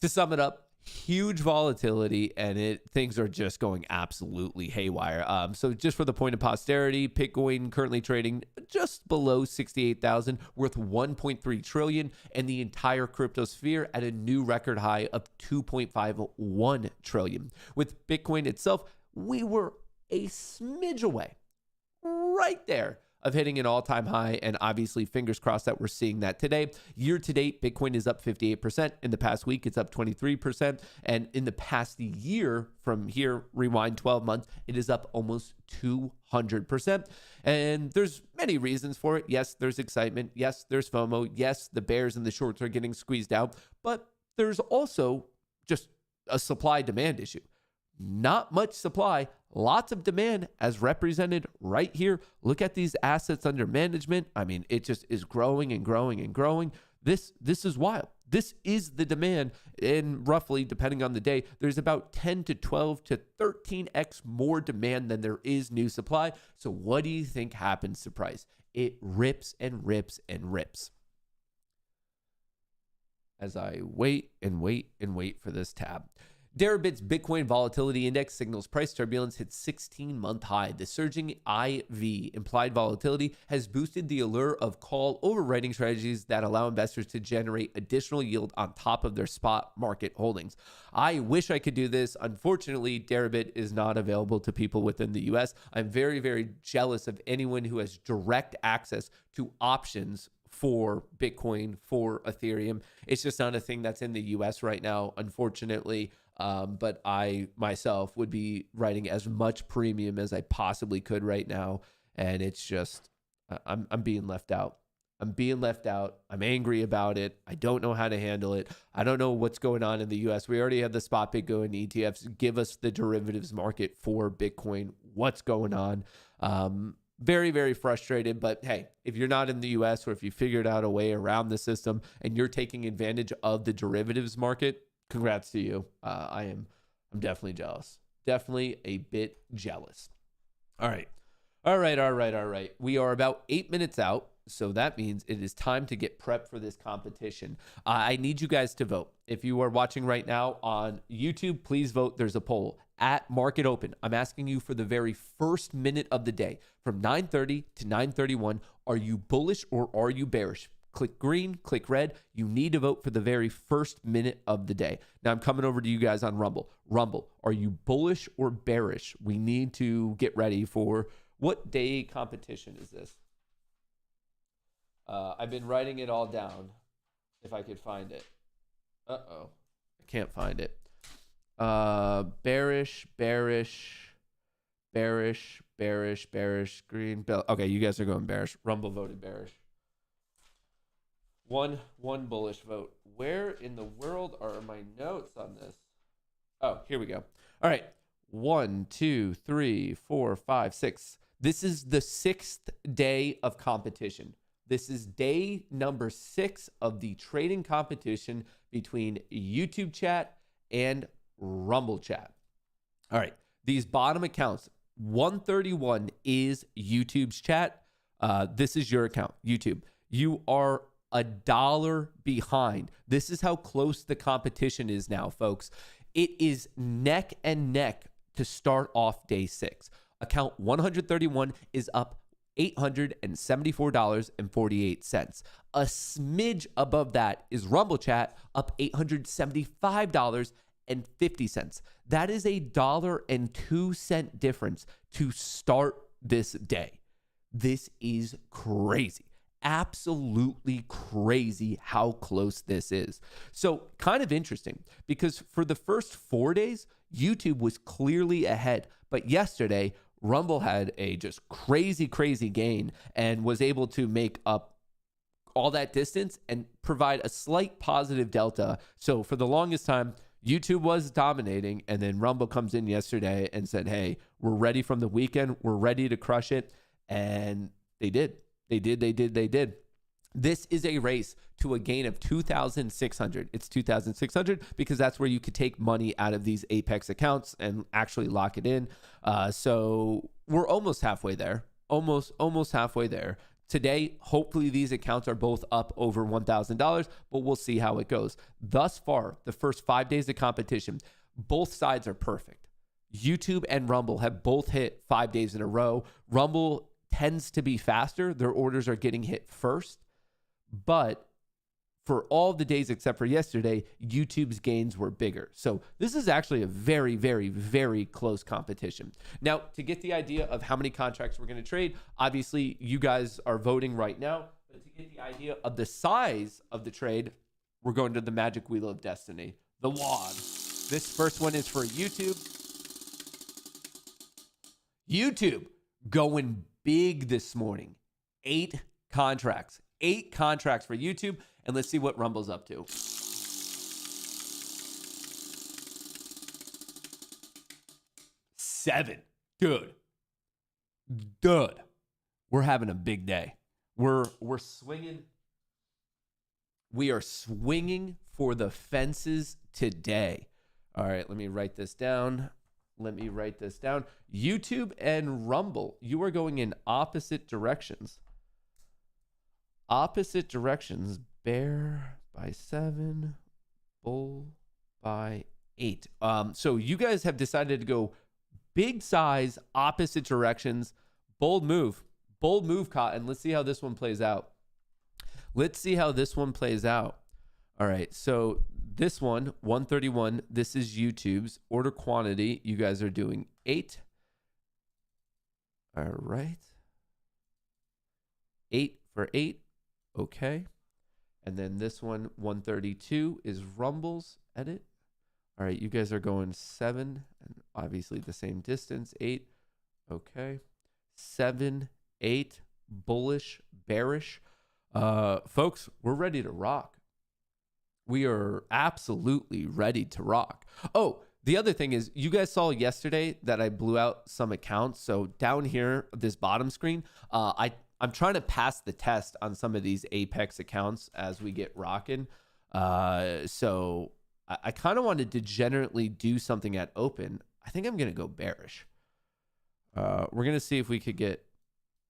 To sum it up, huge volatility, and things are just going absolutely haywire. So just for the point of posterity, Bitcoin currently trading just below 68,000, worth 1.3 trillion, and the entire crypto sphere at a new record high of 2.51 trillion. With Bitcoin itself, we were a smidge away, right there, of hitting an all-time high, and obviously fingers crossed that we're seeing that today. Year to date, Bitcoin is up 58%. In the past week, it's up 23%. And in the past year, from here, rewind 12 months, it is up almost 200%. And there's many reasons for it. Yes, there's excitement. Yes, there's FOMO. Yes, the bears and the shorts are getting squeezed out. But there's also just a supply-demand issue. Not much supply, lots of demand as represented right here. Look at these assets under management. I mean, it just is growing and growing and growing. This is wild. This is the demand. And roughly, depending on the day, there's about 10 to 12 to 13x more demand than there is new supply. So what do you think happens to price? It rips and rips and rips. As I wait and wait and wait for this tab. Deribit's Bitcoin Volatility Index signals price turbulence hit 16-month high. The surging IV, implied volatility, has boosted the allure of call overwriting strategies that allow investors to generate additional yield on top of their spot market holdings. I wish I could do this. Unfortunately, Deribit is not available to people within the US. I'm very, very jealous of anyone who has direct access to options for Bitcoin, for Ethereum. It's just not a thing that's in the US right now, unfortunately. But I myself would be writing as much premium as I possibly could right now. And it's just, I'm being left out. I'm being left out. I'm angry about it. I don't know how to handle it. I don't know what's going on in the US. We already have the spot Bitcoin ETFs. Give us the derivatives market for Bitcoin. What's going on? Very, very frustrated. But hey, if you're not in the US, or if you figured out a way around the system and you're taking advantage of the derivatives market, congrats to you. I'm definitely jealous. Definitely a bit jealous. All right. We are about 8 minutes out So that means it is time to get prepped for this competition. I need you guys to vote. If you are watching right now on YouTube, please vote. There's a poll at Market Open. I'm asking you for the very first minute of the day from 9:30 to 9:31. Are you bullish or are you bearish? Click green, click red. You need to vote for the very first minute of the day. Now I'm coming over to you guys on Rumble. Rumble, are you bullish or bearish? We need to get ready for what day competition is this? I've been writing it all down if I could find it. Uh-oh. I can't find it. Bearish, green, bell. Okay, you guys are going bearish. Rumble voted bearish. One bullish vote. Where in the world are my notes on this? Oh, here we go. All right. 1, 2, 3, 4, 5, 6. This is the 6th day of competition. This is day number 6 of the trading competition between YouTube chat and Rumble chat. All right. These bottom accounts, 131 is YouTube's chat. This is your account, YouTube. You are $1 behind. This is how close the competition is now, folks. It is neck and neck to start off day 6. Account 131 is up $874.48. A smidge above that is Rumble Chat, up $875.50. That is $1.02 difference to start this day. This is crazy. Absolutely crazy how close this is. So kind of interesting because for the first 4 days, YouTube was clearly ahead. But yesterday, Rumble had a just crazy gain and was able to make up all that distance and provide a slight positive delta. So for the longest time, YouTube was dominating. And then Rumble comes in yesterday and said, hey, we're ready from the weekend. We're ready to crush it. And they did. They did. This is a race to a gain of 2,600. It's 2,600 because that's where you could take money out of these Apex accounts and actually lock it in. So we're almost halfway there. Almost halfway there. Today, hopefully these accounts are both up over $1,000, but we'll see how it goes. Thus far, the first 5 days of competition, both sides are perfect. YouTube and Rumble have both hit 5 days in a row. Rumble tends to be faster. Their orders are getting hit first. But for all the days except for yesterday, YouTube's gains were bigger. So this is actually a very close competition. Now, to get the idea of how many contracts we're going to trade, obviously you guys are voting right now. But to get the idea of the size of the trade, we're going to the Magic Wheel of Destiny, the WAD. This first one is for YouTube. YouTube going big this morning. 8 contracts. 8 contracts for YouTube. And let's see what Rumble's up to. 7. Dude. We're having a big day. We're swinging. We are swinging for the fences today. All right, let me write this down. YouTube and Rumble, you are going in opposite directions. Bear by 7, bull by 8. So you guys have decided to go big size, opposite directions. Bold move, Cotton. Let's see how this one plays out. All right, so this one, 131, this is YouTube's order quantity. You guys are doing 8. All right. 8 for 8. Okay. And then this one, 132, is Rumble's edit. All right, you guys are going 7, and obviously the same distance, 8. Okay. 7, 8, bullish, bearish. Folks, we're ready to rock. We are absolutely ready to rock. Oh, the other thing is you guys saw yesterday that I blew out some accounts. So down here, this bottom screen, I'm trying to pass the test on some of these Apex accounts as we get rocking. So I kind of wanted to generally do something at open. I think I'm going to go bearish. We're going to see if we could get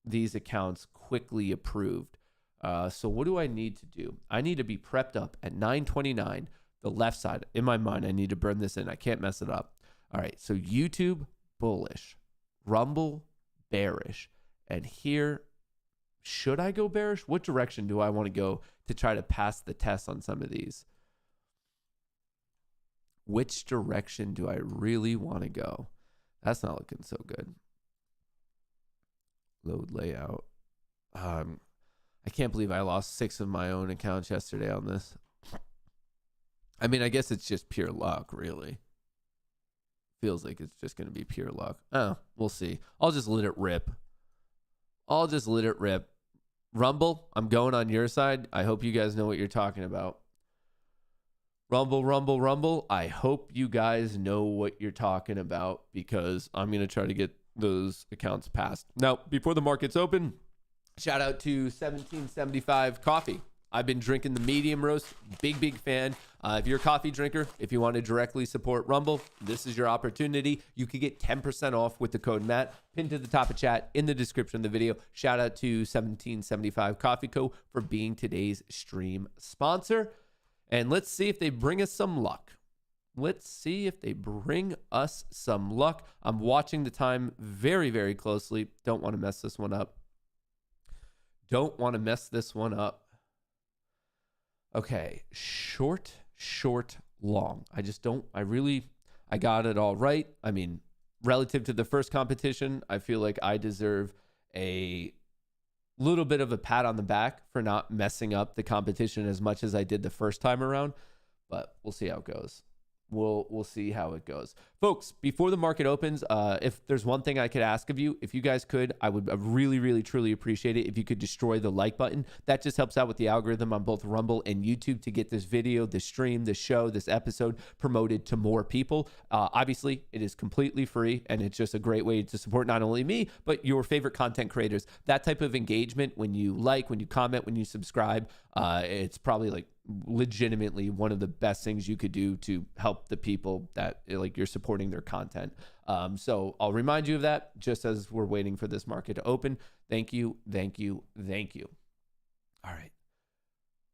these accounts quickly approved. So what do I need to do? I need to be prepped up at 9:29, the left side. In my mind, I need to burn this in. I can't mess it up. All right, so YouTube, bullish. Rumble, bearish. And here, should I go bearish? What direction do I want to go to try to pass the test on some of these? Which direction do I really want to go? That's not looking so good. Load layout. I can't believe I lost 6 of my own accounts yesterday on this. I mean, I guess it's just pure luck, really. Feels like it's just going to be pure luck. Oh, we'll see. I'll just let it rip. Rumble, I'm going on your side. I hope you guys know what you're talking about. Rumble. I hope you guys know what you're talking about because I'm going to try to get those accounts passed. Now, before the markets open, shout out to 1775 Coffee. I've been drinking the medium roast. Big fan. If you're a coffee drinker, if you want to directly support Rumble, this is your opportunity. You could get 10% off with the code Matt. Pinned to the top of chat in the description of the video. Shout out to 1775 Coffee Co. for being today's stream sponsor. And let's see if they bring us some luck. I'm watching the time very, very closely. Don't want to mess this one up. Okay, short, long. I got it all right. I mean, relative to the first competition, I feel like I deserve a little bit of a pat on the back for not messing up the competition as much as I did the first time around, but we'll see how it goes. We'll see how it goes. Folks, before the market opens, if there's one thing I could ask of you, if you guys could, I would really, truly appreciate it if you could destroy the like button. That just helps out with the algorithm on both Rumble and YouTube to get this video, this stream, this show, this episode promoted to more people. Obviously, it is completely free, and it's just a great way to support not only me, but your favorite content creators. That type of engagement, when you like, when you comment, when you subscribe, it's probably like legitimately one of the best things you could do to help the people that like you're supporting their content. So I'll remind you of that just as we're waiting for this market to open. Thank you. All right.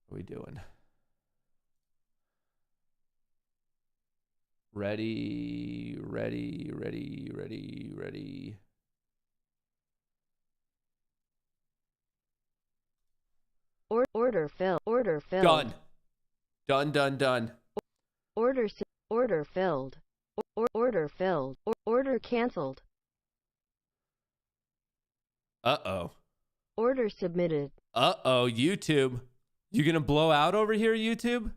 What are we doing? Ready. Order filled. Done. Order filled. Order canceled. Uh-oh. Order submitted. Uh-oh, YouTube. You gonna blow out over here, YouTube?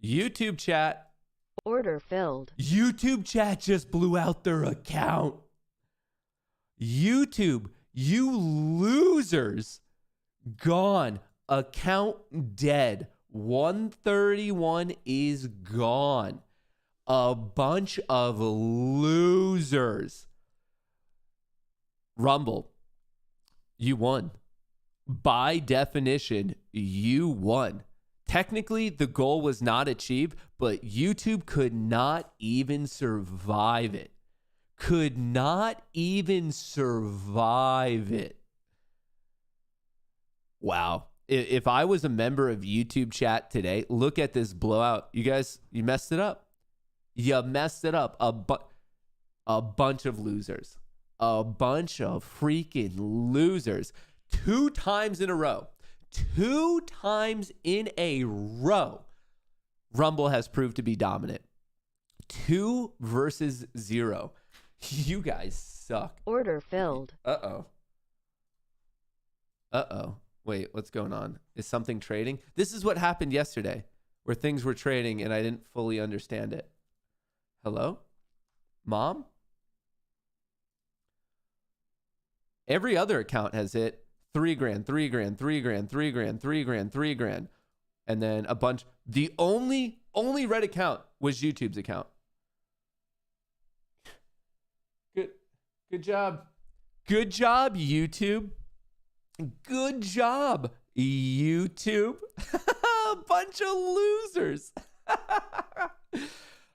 YouTube chat. Order filled. YouTube chat just blew out their account. YouTube, you losers. Gone. Account dead. 131 is gone. A bunch of losers. Rumble, you won. By definition, you won. Technically, the goal was not achieved, but YouTube could not even survive it. Wow. If I was a member of YouTube chat today, look at this blowout. You guys, you messed it up. You messed it up. A bunch of losers. A bunch of freaking losers. 2 times in a row. 2 times in a row. Rumble has proved to be dominant. 2 versus 0. You guys suck. Order filled. Uh-oh. Wait, what's going on? Is something trading? This is what happened yesterday, where things were trading and I didn't fully understand it. Hello? Mom? Every other account has hit $3,000, $3,000, $3,000. And then a bunch. The only red account was YouTube's account. Good job. Good job, YouTube. Good job, YouTube. A bunch of losers.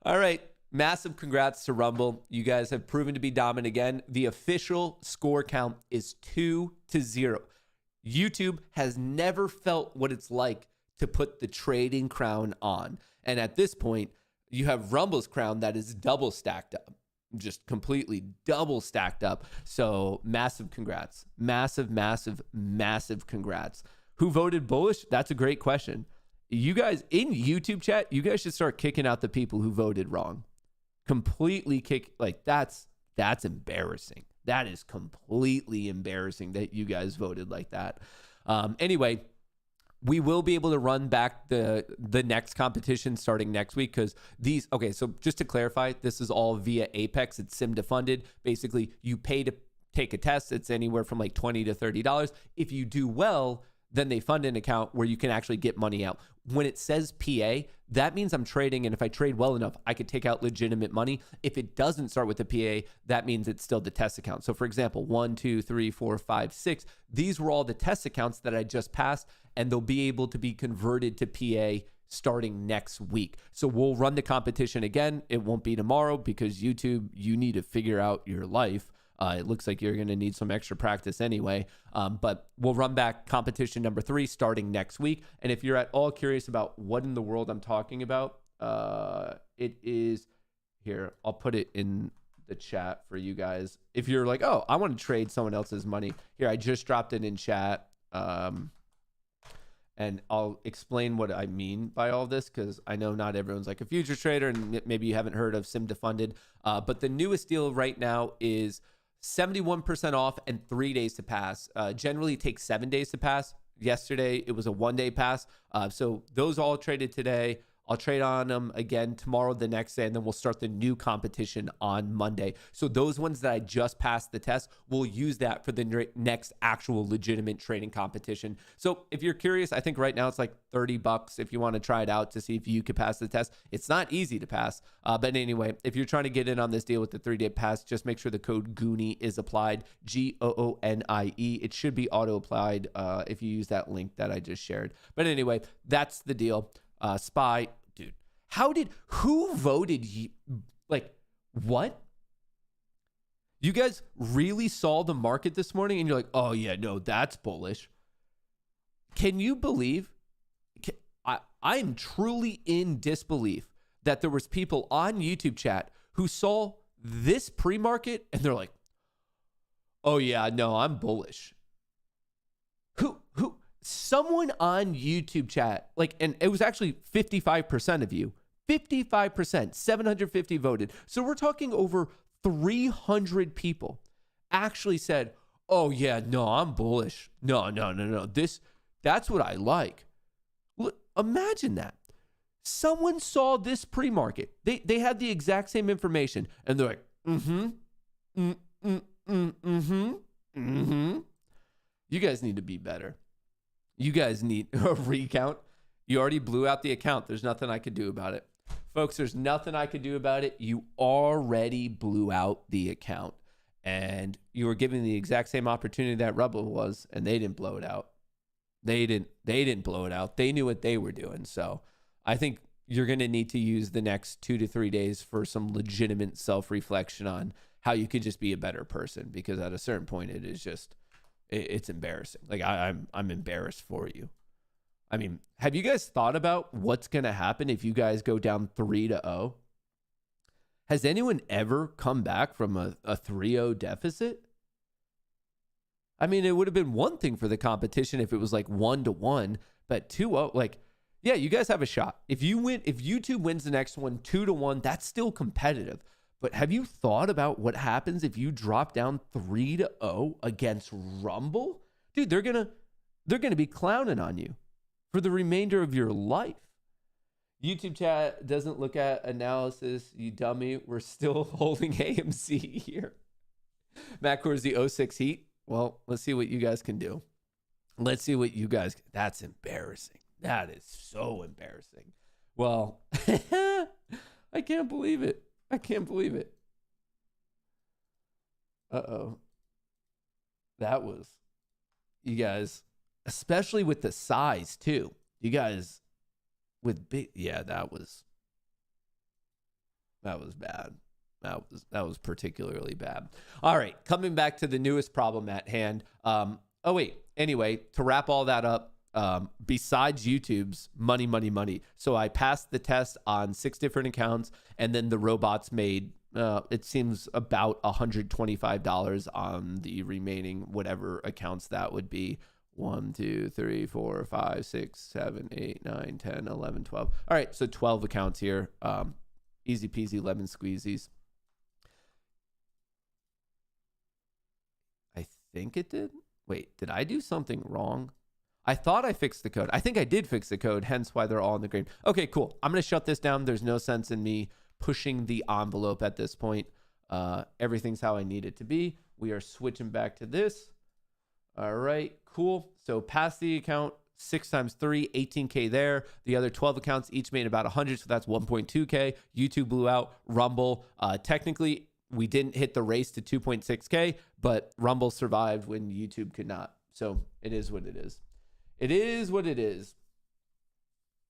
All right. Massive congrats to Rumble. You guys have proven to be dominant again. The official score count is 2-0. YouTube has never felt what it's like to put the trading crown on. And at this point, you have Rumble's crown that is double stacked up, just completely double stacked up. So massive congrats. Massive, massive, massive congrats. Who voted bullish? That's a great question. You guys in YouTube chat, you guys should start kicking out the people who voted wrong. Completely kick, like that's embarrassing. That is completely embarrassing that you guys voted like that. Anyway, we will be able to run back the next competition starting next week because these, okay, so just to clarify, this is all via Apex. It's sim defunded. Basically, you pay to take a test. It's anywhere from like $20 to $30. If you do well, then they fund an account where you can actually get money out. When it says PA, that means I'm trading, and if I trade well enough, I could take out legitimate money. If it doesn't start with the PA, that means it's still the test account. So for example, 1, 2, 3, 4, 5, 6, these were all the test accounts that I just passed, and they'll be able to be converted to PA starting next week. So we'll run the competition again. It won't be tomorrow because YouTube, you need to figure out your life. It looks like you're going to need some extra practice anyway. But we'll run back competition number 3 starting next week. And if you're at all curious about what in the world I'm talking about, it is here. I'll put it in the chat for you guys. If you're like, oh, I want to trade someone else's money. Here, I just dropped it in chat. And I'll explain what I mean by all this because I know not everyone's like a futures trader and maybe you haven't heard of sim defunded. But the newest deal right now is 71% off and 3 days to pass. Generally it takes 7 days to pass. Yesterday it was a 1 day pass. So those all traded today. I'll trade on them again tomorrow, the next day, and then we'll start the new competition on Monday. So those ones that I just passed the test, we'll use that for the next actual legitimate trading competition. So if you're curious, I think right now it's like $30 if you want to try it out to see if you could pass the test. It's not easy to pass. But anyway, if you're trying to get in on this deal with the 3-day pass, just make sure the code GOONIE is applied, GOONIE. It should be auto-applied if you use that link that I just shared. But anyway, that's the deal. SPY, dude, who voted like, what? You guys really saw the market this morning and you're like, oh yeah, no, that's bullish. Can you believe, I'm truly in disbelief that there was people on YouTube chat who saw this pre-market and they're like, oh yeah, no, I'm bullish. Who? Someone on YouTube chat, like, and it was actually 55% of you, 55%, 750 voted. So we're talking over 300 people actually said, oh yeah, no, I'm bullish. No. That's what I like. Look, imagine that. Someone saw this pre-market. They had the exact same information and they're like, You guys need to be better. You guys need a recount. You already blew out the account. There's nothing I could do about it. Folks, there's nothing I could do about it. You already blew out the account. And you were given the exact same opportunity that Rumble was, and they didn't blow it out. They didn't blow it out. They knew what they were doing. So I think you're going to need to use the next 2 to 3 days for some legitimate self-reflection on how you could just be a better person. Because at a certain point, it is just... it's embarrassing. Like I'm embarrassed for you. I mean, have you guys thought about what's going to happen if you guys go down 3-0? Has anyone ever come back from a 3-0 deficit? I mean, it would have been one thing for the competition if it was like 1-1, but 2-0, like, yeah, you guys have a shot. If YouTube wins the next one 2-1, that's still competitive. But have you thought about what happens if you drop down 3-0 against Rumble? Dude, they're gonna be clowning on you for the remainder of your life. YouTube chat doesn't look at analysis, you dummy. We're still holding AMC here. Matt Kohrs, the 06 Heat. Well, let's see what you guys can do. That's embarrassing. That is so embarrassing. Well, I can't believe it. Uh-oh. That was, you guys, especially with the size too. You guys with big, yeah, that was bad. That was particularly bad. All right, coming back to the newest problem at hand. Oh, wait. Anyway, to wrap all that up, besides YouTube's money. So I passed the test on 6 different accounts, and then the robots made, it seems about $125 on the remaining whatever accounts that would be. 1, 2, 3, 4, 5, 6, 7, 8, 9, 10, 11, 12. All right, so 12 accounts here. Easy peasy lemon squeezies. I think it did. Wait, did I do something wrong? I thought I fixed the code. I think I did fix the code, hence why they're all in the green. Okay, cool. I'm going to shut this down. There's no sense in me pushing the envelope at this point. Everything's how I need it to be. We are switching back to this. All right, cool. So pass the account, 6 times 3, 18K there. The other 12 accounts each made about 100, so that's 1.2K. YouTube blew out. Rumble, technically, we didn't hit the race to 2.6K, but Rumble survived when YouTube could not. So it is what it is. It is what it is.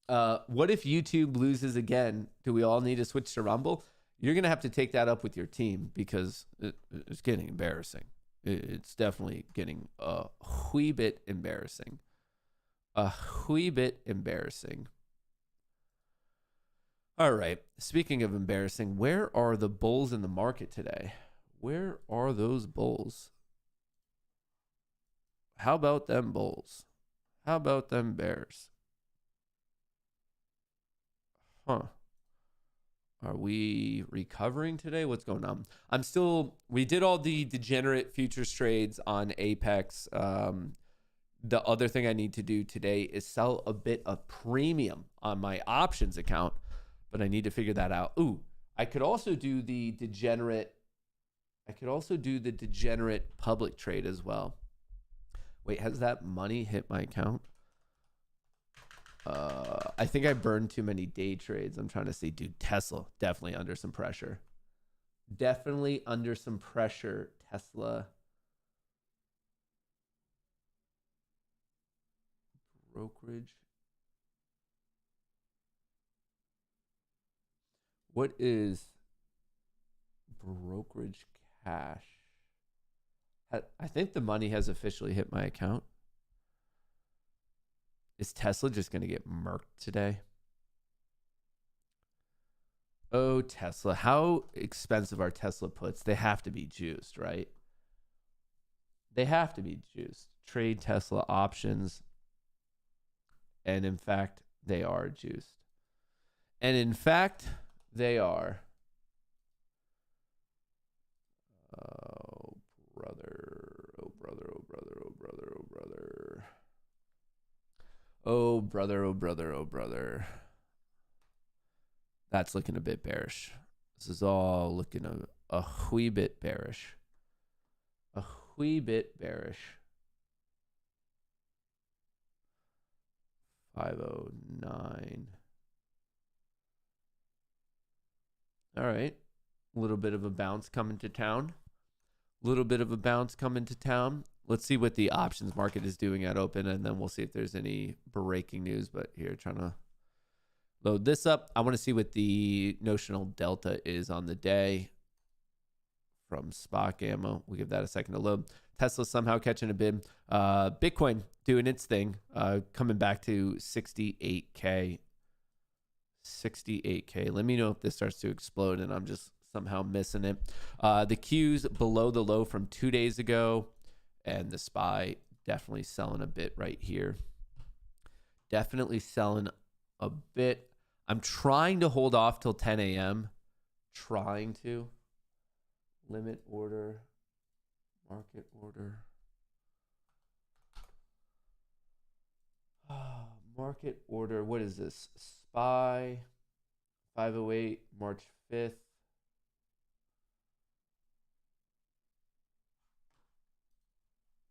What if YouTube loses again? Do we all need to switch to Rumble? You're going to have to take that up with your team because it's getting embarrassing. It's definitely getting a wee bit embarrassing. A wee bit embarrassing. All right. Speaking of embarrassing, where are the bulls in the market today? Where are those bulls? How about them bulls? How about them bears? Huh. Are we recovering today? What's going on? We did all the degenerate futures trades on Apex. The other thing I need to do today is sell a bit of premium on my options account, but I need to figure that out. Ooh, I could also do the degenerate public trade as well. Wait, has that money hit my account? I think I burned too many day trades. I'm trying to see. Dude, Tesla, definitely under some pressure. Definitely under some pressure, Tesla. Brokerage. What is brokerage cash? I think the money has officially hit my account. Is Tesla just going to get murked today? Oh, Tesla. How expensive are Tesla puts? They have to be juiced, right? They have to be juiced. Trade Tesla options. And in fact, they are juiced. And in fact, they are. Oh, brother. Oh, brother. Oh, brother. Oh, brother. Oh, brother. Oh, brother, oh, brother, oh, brother. That's looking a bit bearish. This is all looking a wee bit bearish. A wee bit bearish. 509. All right. A little bit of a bounce coming to town. Let's see what the options market is doing at open, and then we'll see if there's any breaking news. But here, trying to load this up. I want to see what the notional delta is on the day from Spock Ammo. We'll give that a second to load. Tesla somehow catching a bid. Bitcoin doing its thing, coming back to 68K. 68K. Let me know if this starts to explode and I'm just somehow missing it. The Q's below the low from 2 days ago. And the SPY definitely selling a bit right here. Definitely selling a bit. I'm trying to hold off till 10 a.m. Trying to. Limit order. Market order. Market order. What is this? SPY 508 March 5th.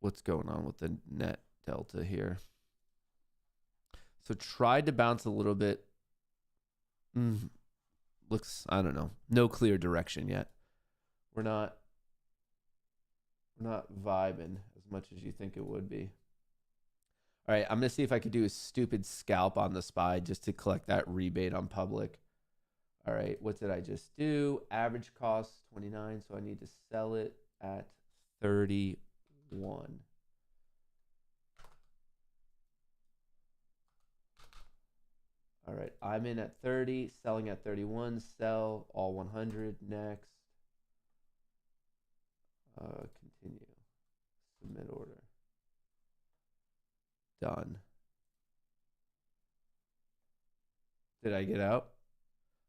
What's going on with the net delta here? So tried to bounce a little bit. Looks, I don't know. No clear direction yet. We're not vibing as much as you think it would be. All right, I'm going to see if I could do a stupid scalp on the SPY just to collect that rebate on public. All right, what did I just do? Average cost 29, so I need to sell it at 31. All right, I'm in at 30, selling at 31, sell all 100 next. Continue. Submit order. Done. Did I get out?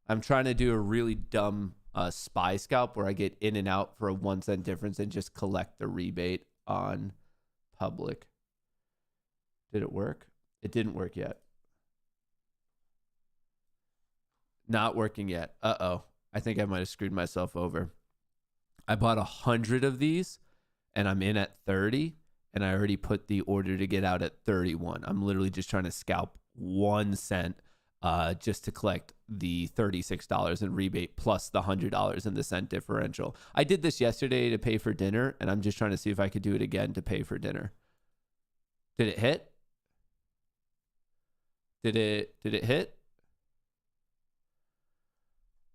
I'm trying to do a really dumb spy scalp where I get in and out for a 1 cent difference and just collect the rebate on public. Did it work? It didn't work yet. Not working yet. Uh-oh. I think I might have screwed myself over. I bought 100 of these and I'm in at 30 and I already put the order to get out at 31. I'm literally just trying to scalp 1 cent just to collect the $36 in rebate plus the $100 in the cent differential. I did this yesterday to pay for dinner and I'm just trying to see if I could do it again to pay for dinner. Did it hit? Did it hit?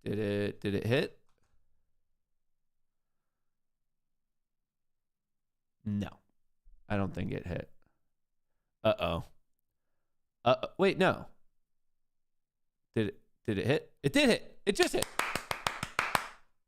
Did it hit? No, I don't think it hit. Uh-oh. Wait, no. Did it hit? It did hit. It just hit.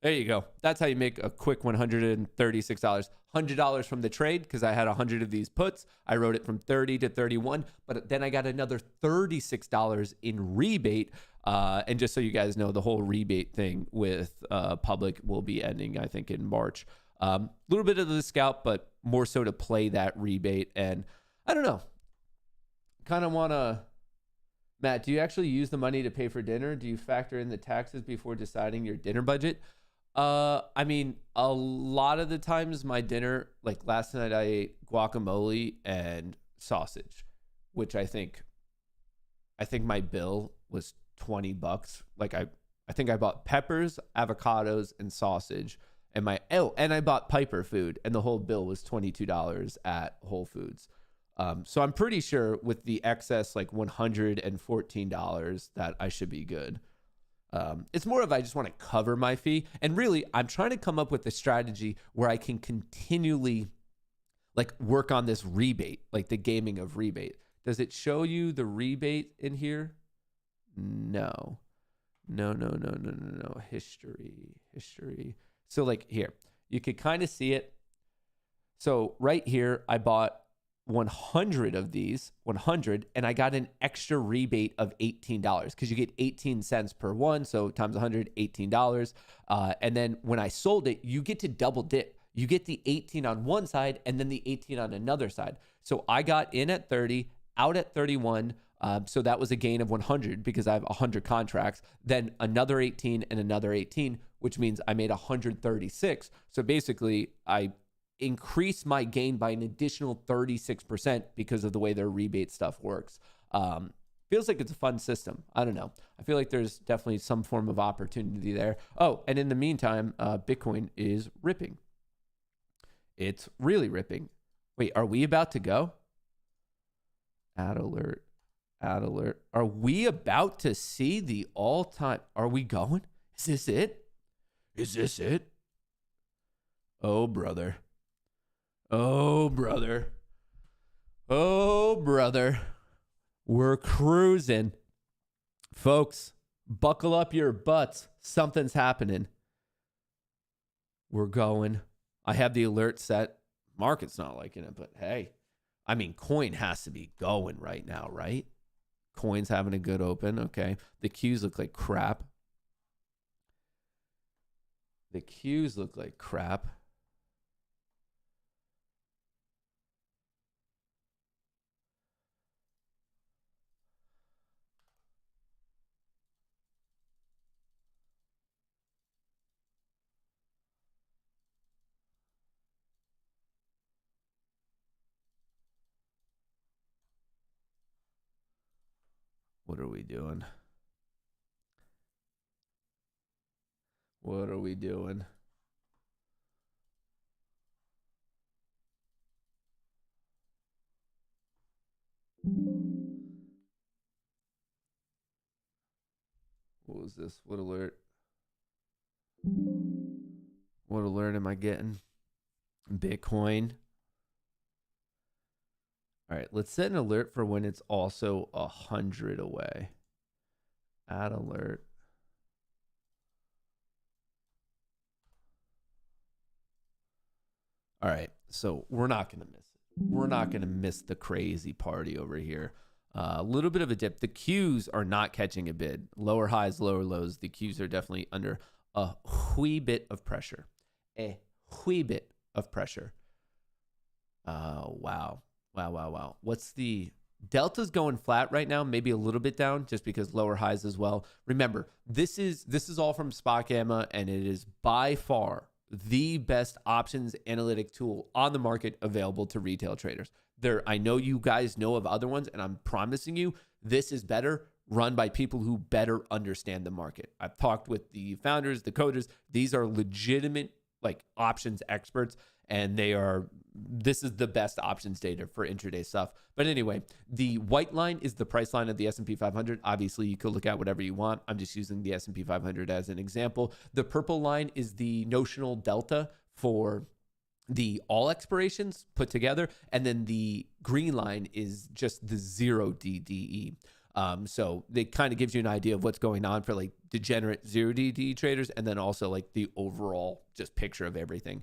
There you go. That's how you make a quick $136. $100 from the trade because I had 100 of these puts. I wrote it from 30 to 31, but then I got another $36 in rebate. And just so you guys know, the whole rebate thing with public will be ending, I think, in March. A little bit of the scalp, but more so to play that rebate. And I don't know. Kind of want to... Matt, do you actually use the money to pay for dinner? Do you factor in the taxes before deciding your dinner budget? I mean, a lot of the times my dinner, like last night I ate guacamole and sausage, which I think my bill was $20. Like I think I bought peppers, avocados, and sausage. And I bought Piper food, and the whole bill was $22 at Whole Foods. So I'm pretty sure with the excess, like $114, that I should be good. It's more of I just want to cover my fee. And really, I'm trying to come up with a strategy where I can continually like work on this rebate, like the gaming of rebate. Does it show you the rebate in here? No. History. So like here, you could kind of see it. So right here, I bought 100 of these, 100, and I got an extra rebate of $18 because you get 18 cents per one. So times 100, $18. And then when I sold it, you get to double dip. You get the 18 on one side and then the 18 on another side. So I got in at 30, out at 31. So that was a gain of 100 because I have 100 contracts, then another 18 and another 18, which means I made 136. So basically I increase my gain by an additional 36% because of the way their rebate stuff works. Feels like it's a fun system. I don't know. I feel like there's definitely some form of opportunity there. Oh, and in the meantime, Bitcoin is ripping. It's really ripping. Wait, are we about to go? Add alert. Are we about to see the all-time? Are we going? Is this it? Oh, brother. We're cruising. Folks, buckle up your butts. Something's happening. We're going. I have the alert set. Market's not liking it, but hey, I mean, coin has to be going right now, right? Coin's having a good open. Okay. The Qs look like crap. What are we doing? What was this? What alert? What alert am I getting? Bitcoin. All right, let's set an alert for when it's also 100 away. Add alert. All right, so we're not going to miss it. We're not going to miss the crazy party over here. A little bit of a dip. The Qs are not catching a bid. Lower highs, lower lows. The Qs are definitely under a wee bit of pressure. A wee bit of pressure. Wow. What's the Delta's going flat right now, maybe a little bit down just because lower highs as well. Remember, this is all from Spot Gamma, and it is by far the best options analytic tool on the market available to retail traders. I know you guys know of other ones, and I'm promising you this is better, run by people who better understand the market. I've talked with the founders, the coders. These are legitimate options experts, and this is the best options data for intraday stuff. But anyway, the white line is the price line of the S&P 500. Obviously, you could look at whatever you want. I'm just using the S&P 500 as an example. The purple line is the notional delta for the all expirations put together. And then the green line is just the 0 DDE. So it kind of gives you an idea of what's going on for degenerate 0 DDE traders, and then also the overall just picture of everything.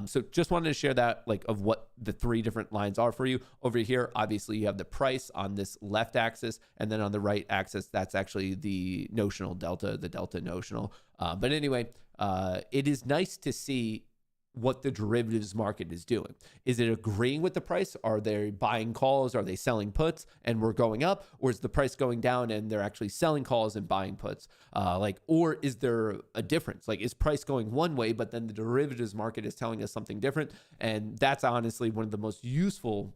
So just wanted to share that of what the three different lines are for you. Over here, obviously you have the price on this left axis, and then on the right axis, that's actually the notional delta, the delta notional. But anyway, it is nice to see what the derivatives market is doing. Is it agreeing with the price? Are they buying calls? Are they selling puts and we're going up? Or is the price going down and they're actually selling calls and buying puts? Or is there a difference? Is price going one way, but then the derivatives market is telling us something different? And that's honestly one of the most useful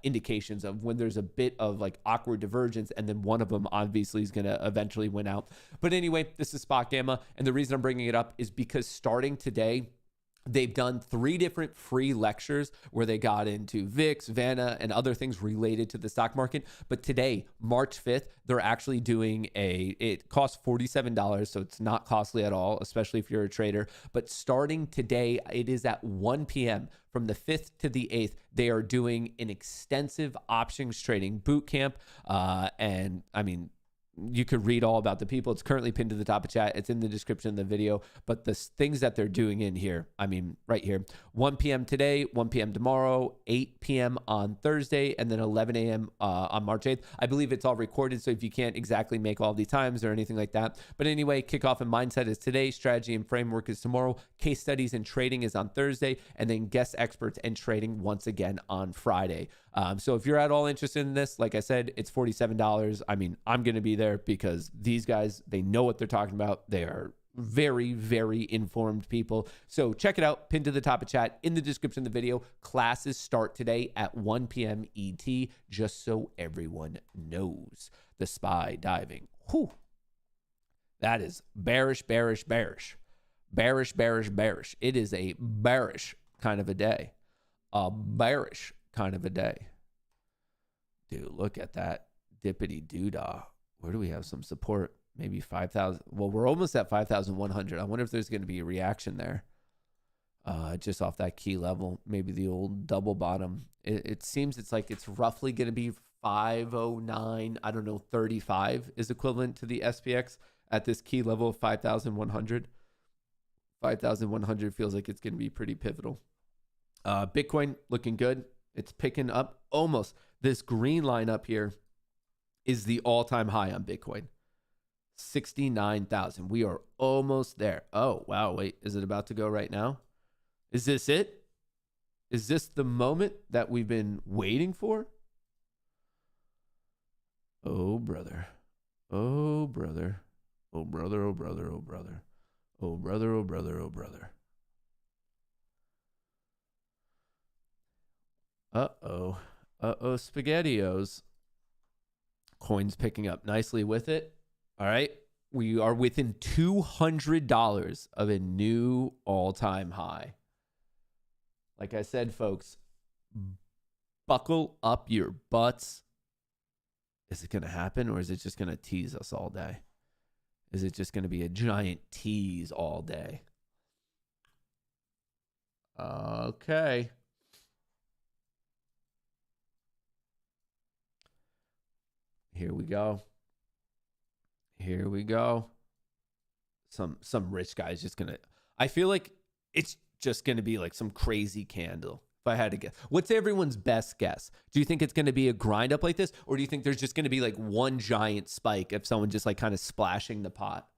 indications of when there's a bit of awkward divergence, and then one of them obviously is going to eventually win out. But anyway, this is Spot Gamma. And the reason I'm bringing it up is because starting today, they've done 3 different free lectures where they got into VIX, Vanna, and other things related to the stock market. But today, March 5th, they're actually doing it costs $47, so it's not costly at all, especially if you're a trader. But starting today, it is at 1 p.m. From the 5th to the 8th, they are doing an extensive options trading boot camp. And I mean, you could read all about the people. It's currently pinned to the top of chat. It's in the description of the video. But the things that they're doing in here, I mean, right here, 1 p.m. today, 1 p.m. tomorrow, 8 p.m. on Thursday, and then 11 a.m. On March 8th. I believe it's all recorded, so if you can't exactly make all these times or anything like that. But anyway, kickoff and mindset is today. Strategy and framework is tomorrow. Case studies and trading is on Thursday. And then guest experts and trading once again on Friday. So if you're at all interested in this, like I said, it's $47. I mean, I'm going to be there because these guys, they know what they're talking about. They are very, very informed people. So check it out. Pinned to the top of chat in the description of the video. Classes start today at 1 p.m. ET, just so everyone knows. The SPY diving. Whew. That is bearish, bearish, bearish. Bearish, bearish, bearish. It is a bearish kind of a day. A bearish kind of a day. Dude, look at that dippity doodah. Where do we have some support? Maybe 5,000. Well, we're almost at 5,100. I wonder if there's going to be a reaction there. Just off that key level. Maybe the old double bottom. It seems it's roughly going to be 509. I don't know, 35 is equivalent to the SPX at this key level of 5,100. 5,100 feels like it's going to be pretty pivotal. Bitcoin looking good. It's picking up almost. This green line up here is the all-time high on Bitcoin. 69,000. We are almost there. Oh, wow. Wait, is it about to go right now? Is this it? Is this the moment that we've been waiting for? Oh, brother. Oh, brother. Oh, brother, oh, brother, oh, brother. Oh, brother, oh, brother, oh, brother. Uh-oh. Uh-oh, SpaghettiOs. Coin's picking up nicely with it. All right. We are within $200 of a new all-time high. Like I said, folks, buckle up your butts. Is it going to happen, or is it just going to tease us all day? Is it just going to be a giant tease all day? Okay. Here we go. Here we go. Some rich guy's just gonna. I feel like it's just gonna be like some crazy candle. If I had to guess, what's everyone's best guess? Do you think it's gonna be a grind up like this, or do you think there's just gonna be like one giant spike of someone just like kind of splashing the pot,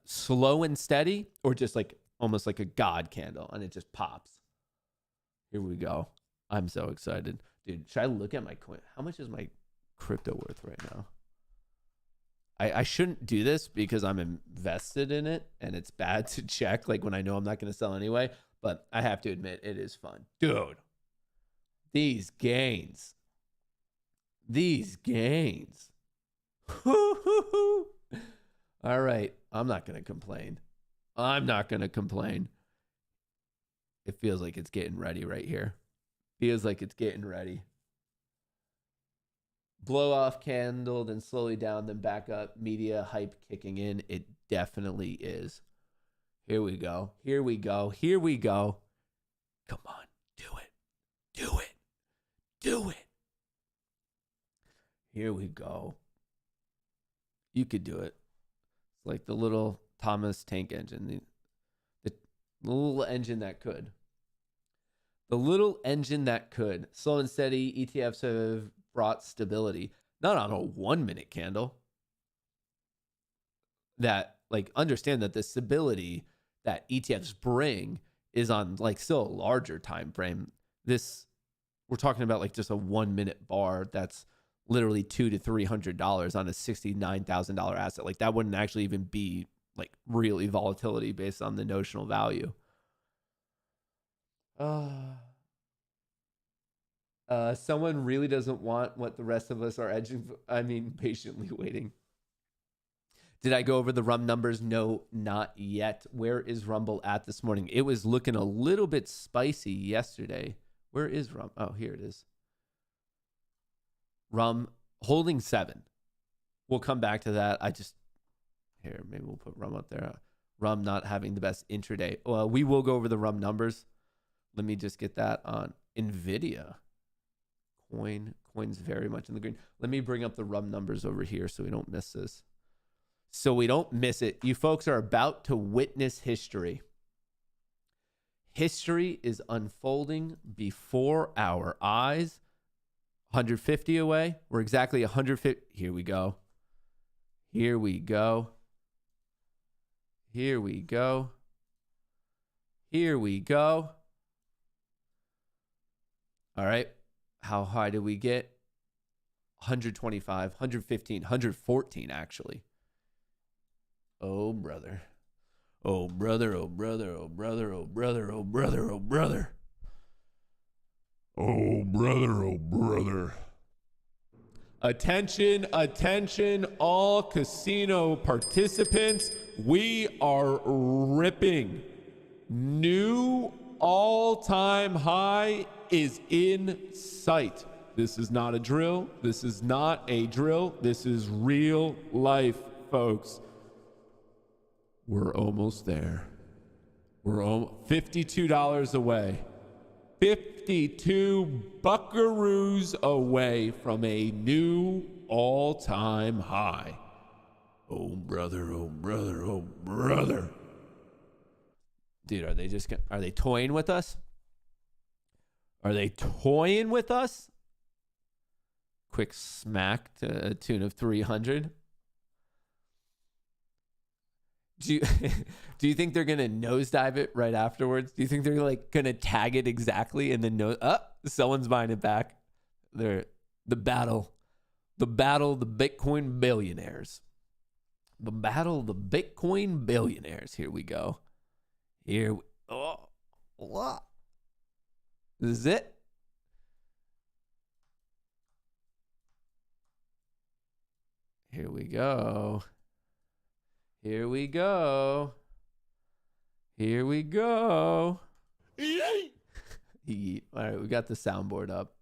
slow and steady, or just like almost like a god candle and it just pops? Here we go. I'm so excited, dude. Should I look at my coin? How much is my crypto worth right now? I shouldn't do this because I'm invested in it and it's bad to check like when I know I'm not going to sell anyway, but I have to admit it is fun. Dude, these gains. All right, I'm not going to complain. It feels like it's getting ready right here. Feels like it's getting ready. Blow off candle, then slowly down, then back up. Media hype kicking in. It definitely is. Here we go. Come on. Do it. Here we go. You could do it. It's like the little Thomas tank engine. The little engine that could. Slow and steady. ETFs have brought stability, not on a 1 minute candle. That like understand that the stability that ETFs bring is on like still a larger time frame. This we're talking about like just a 1 minute bar that's literally $200 to $300 on a $69,000 asset. Like that wouldn't actually even be like really volatility based on the notional value. Someone really doesn't want what the rest of us are patiently waiting. Did I go over the rum numbers? No, not yet. Where is Rumble at this morning? It was looking a little bit spicy yesterday. Where is rum? Oh, here it is. Rum holding 7. We'll come back to that. Maybe we'll put rum up there. Rum not having the best intraday. Well, we will go over the rum numbers. Let me just get that on NVIDIA. Coin's very much in the green. Let me bring up the rum numbers over here so we don't miss this. So we don't miss it. You folks are about to witness history. History is unfolding before our eyes. 150 away. We're exactly 150. Here we go. All right. How high did we get? 125, 115, 114 actually. Oh, brother. Oh, brother, oh, brother, oh, brother, oh, brother, oh, brother, oh, brother. Oh, brother, oh, brother. Attention, attention, all casino participants. We are ripping. New all-time high is in sight. This is not a drill. This is real life, folks. We're almost there. We're $52 away. 52 buckaroos away from a new all-time high. Oh, brother, oh, brother, oh, brother. Dude, are they toying with us? Quick smack to a tune of 300. Do you think they're gonna nosedive it right afterwards? Do you think they're like gonna tag it exactly and then someone's buying it back? The battle of the Bitcoin billionaires. The battle of the Bitcoin billionaires. Here we go. This is it. Here we go. Yeet. All right, we got the soundboard up.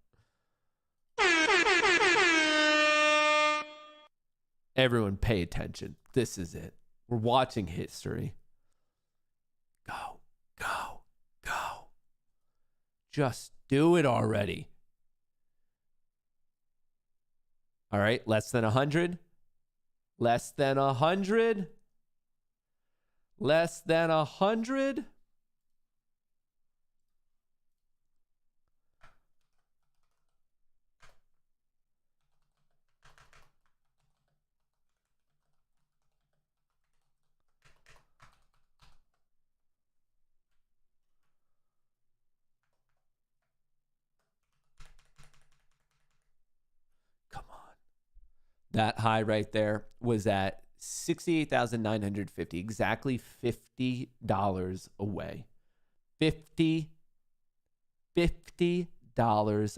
Everyone pay attention. This is it. We're watching history. Go. Just do it already. All right, less than 100. Less than 100. Less than 100. Come on. That high right there was at 68,950, exactly $50 away. $50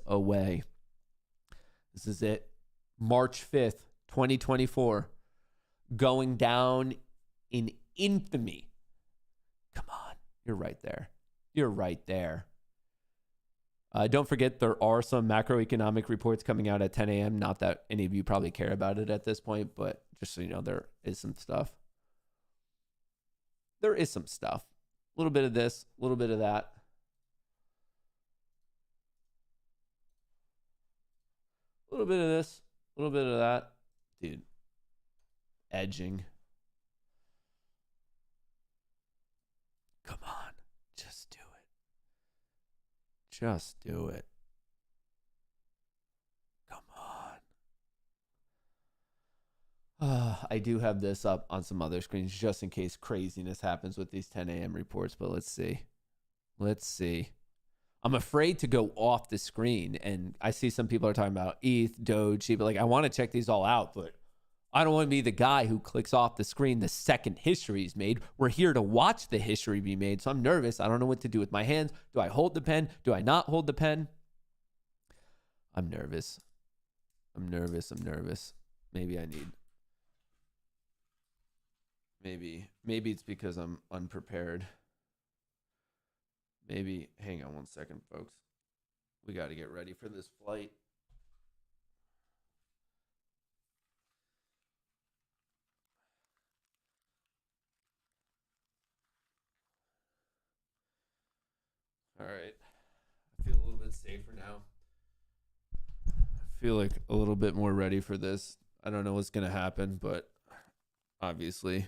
away. This is it. March 5th, 2024. Going down in infamy. Come on. You're right there. You're right there. Don't forget, there are some macroeconomic reports coming out at 10 a.m. Not that any of you probably care about it at this point, but just so you know, there is some stuff. There is some stuff. A little bit of this, a little bit of that. A little bit of this, a little bit of that. Dude, edging. Come on. Just do it. Just do it. Come on. I do have this up on some other screens just in case craziness happens with these 10 a.m. reports, but let's see. Let's see. I'm afraid to go off the screen, and I see some people are talking about ETH, Doge, but like I want to check these all out, but I don't want to be the guy who clicks off the screen the second history is made. We're here to watch the history be made, so I'm nervous. I don't know what to do with my hands. Do I hold the pen? Do I not hold the pen? I'm nervous. I'm nervous. I'm nervous. Maybe I need... Maybe it's because I'm unprepared. Maybe... Hang on one second, folks. We got to get ready for this flight. All right. I feel a little bit safer now. I feel like a little bit more ready for this. I don't know what's going to happen, but obviously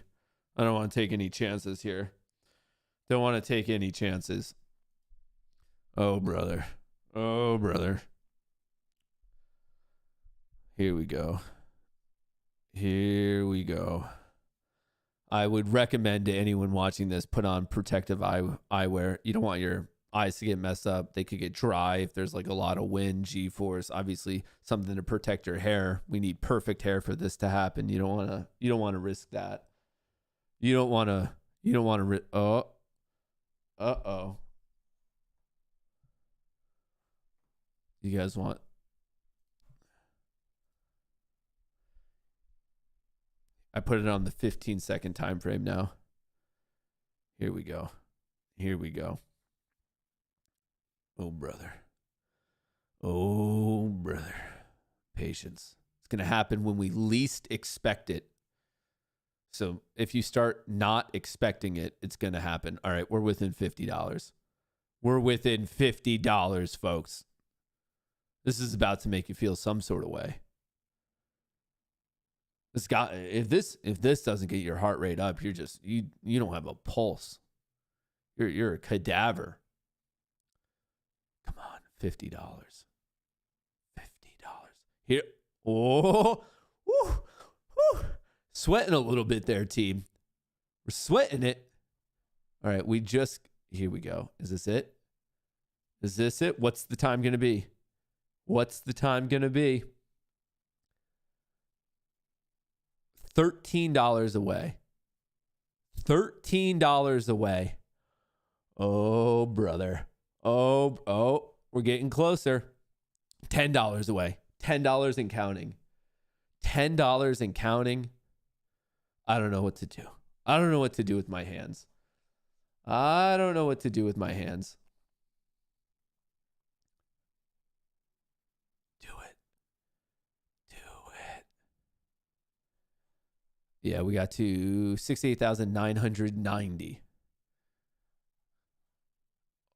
I don't want to take any chances here. Don't want to take any chances. Oh, brother. Oh, brother. Here we go. Here we go. I would recommend to anyone watching this, put on protective eyewear. You don't want your eyes to get messed up. They could get dry if there's like a lot of wind, G-force. Obviously, something to protect your hair. We need perfect hair for this to happen. You don't want to risk that. You don't want to oh. Uh-oh. You guys want... I put it on the 15-second time frame now. Here we go. Here we go. Oh, brother. Oh, brother. Patience. It's going to happen when we least expect it. So if you start not expecting it, it's going to happen. All right, we're within $50. We're within $50, folks. This is about to make you feel some sort of way. If this doesn't get your heart rate up, you're just you don't have a pulse. You're a cadaver. Come on, $50. $50. Here. Oh, woo, woo. Sweating a little bit there, team. We're sweating it. All right, here we go. Is this it? Is this it? What's the time going to be? What's the time going to be? $13 away. $13 away. Oh, brother. Oh, we're getting closer. $10 away. $10 and counting. $10 and counting. I don't know what to do. I don't know what to do with my hands. I don't know what to do with my hands. Do it. Do it. Yeah, we got to 68,990.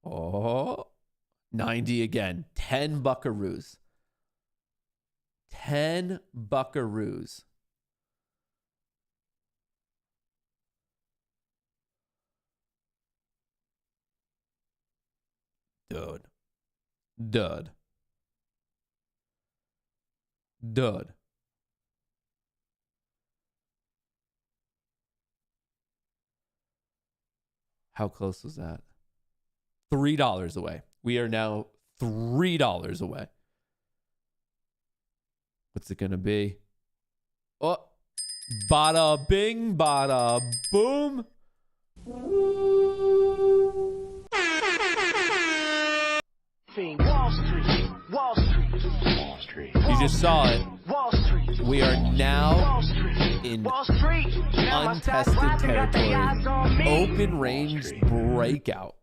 Oh, 90 again. 10 buckaroos. 10 buckaroos. Dude. Dude. Dude. How close was that? $3 away. We are now $3 away. What's it going to be? Oh, bada bing, bada boom. Wall Street, Wall Street, Wall Street. You just saw it. Wall Street. We are now Wall Street. in Wall Street. untested territory. Open range breakout.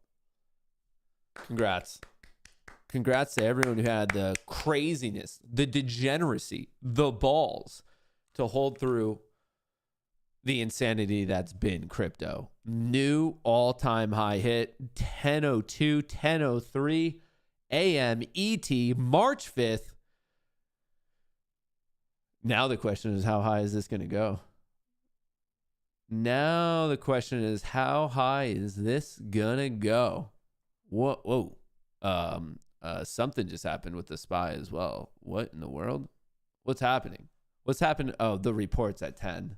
Congrats. Congrats to everyone who had the craziness, the degeneracy, the balls to hold through the insanity that's been crypto. New all-time high hit, 10:02, 10:03 a.m. ET, March 5th. Now the question is, how high is this going to go? Now the question is, how high is this going to go? Whoa. Something just happened with the SPY as well. What in the world? What's happening? What's happened? Oh, the reports at 10.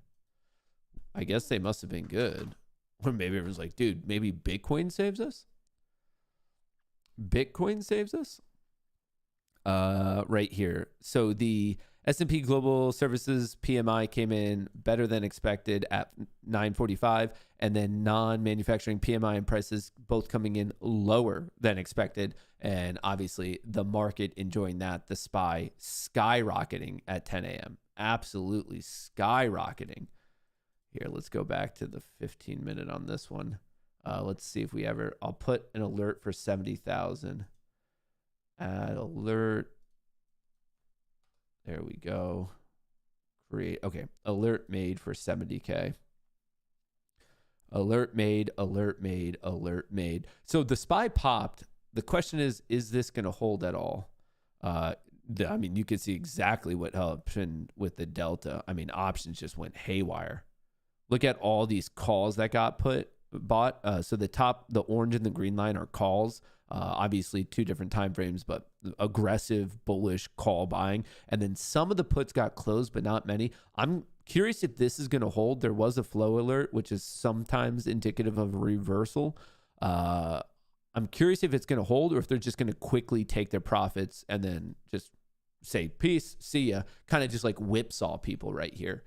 I guess they must have been good. Or maybe everyone's like, dude, maybe Bitcoin saves us? Bitcoin saves us? Right here. So the S&P Global Services PMI came in better than expected at 945, and then non-manufacturing PMI and prices both coming in lower than expected. And obviously the market enjoying that, the SPY skyrocketing at 10 a.m. Absolutely skyrocketing. Here, let's go back to the 15-minute on this one. Let's see if we ever, I'll put an alert for 70,000. Add alert. There we go. Create. Okay. Alert made for 70K. Alert made, alert made, alert made. So the SPY popped. The question is this going to hold at all? I mean, you can see exactly what happened with the Delta. I mean, options just went haywire. Look at all these calls that got bought. So the orange and the green line are calls. Obviously two different time frames, but aggressive bullish call buying. And then some of the puts got closed, but not many. I'm curious if this is going to hold. There was a flow alert, which is sometimes indicative of a reversal. I'm curious if it's going to hold or if they're just going to quickly take their profits and then just say, peace, see ya. Kind of just like whipsaw people right here.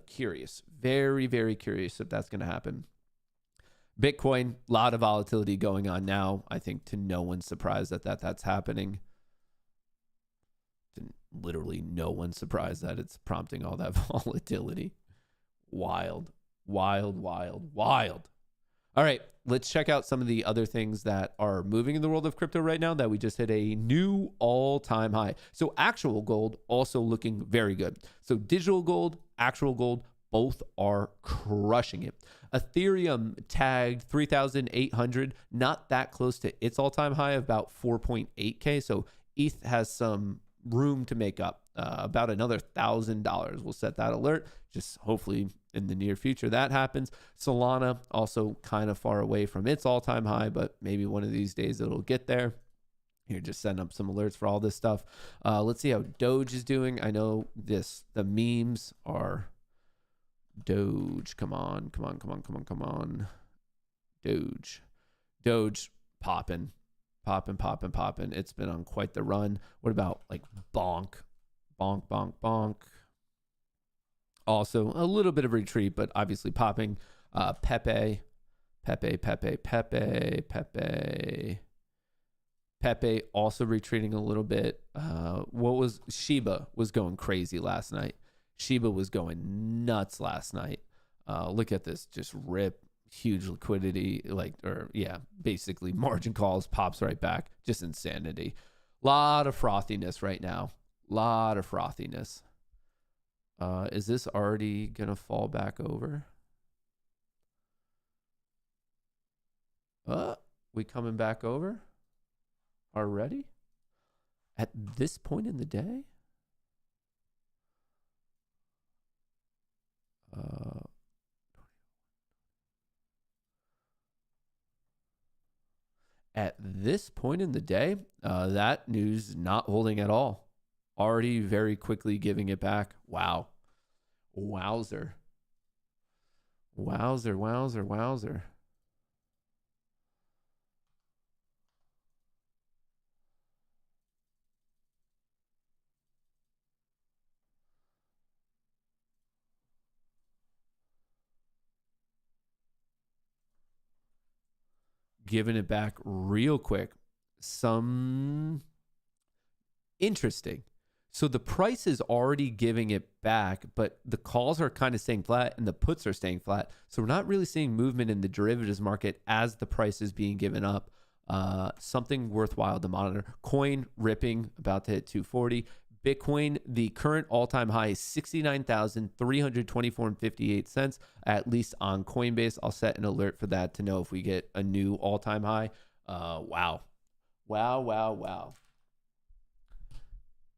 Curious. Very, very curious if that's going to happen. Bitcoin, a lot of volatility going on now. I think to no one's surprise that's happening. To literally no one's surprised that it's prompting all that volatility. Wild, wild, wild, wild. All right, let's check out some of the other things that are moving in the world of crypto right now that we just hit a new all-time high. So actual gold also looking very good. So digital gold, actual gold, both are crushing it. Ethereum tagged 3,800, not that close to its all-time high of about 4.8K. So ETH has some room to make up, about another $1,000. We'll set that alert. Just hopefully in the near future that happens. Solana also kind of far away from its all-time high, but maybe one of these days it'll get there. Here, just setting up some alerts for all this stuff. Let's see how Doge is doing. I know the memes are Doge. Come on. Doge popping. It's been on quite the run. What about like bonk? Also a little bit of retreat, but obviously popping. Pepe also retreating a little bit. Shiba was going crazy last night. Shiba was going nuts last night. Look at this, just rip, huge liquidity, basically margin calls, pops right back, just insanity. Lot of frothiness right now. Is this already gonna fall back over? We coming back over already at this point in the day? at this point in the day, that news not holding at all. Already very quickly giving it back. Wow. Wowzer. Wowzer, wowzer, wowzer. Giving it back real quick. Some interesting. So the price is already giving it back, but the calls are kind of staying flat and the puts are staying flat. So we're not really seeing movement in the derivatives market as the price is being given up. Something worthwhile to monitor. Coin ripping, about to hit 240. Bitcoin, the current all-time high is 69,324.58, at least on Coinbase. I'll set an alert for that to know if we get a new all-time high. Wow. Wow, wow, wow.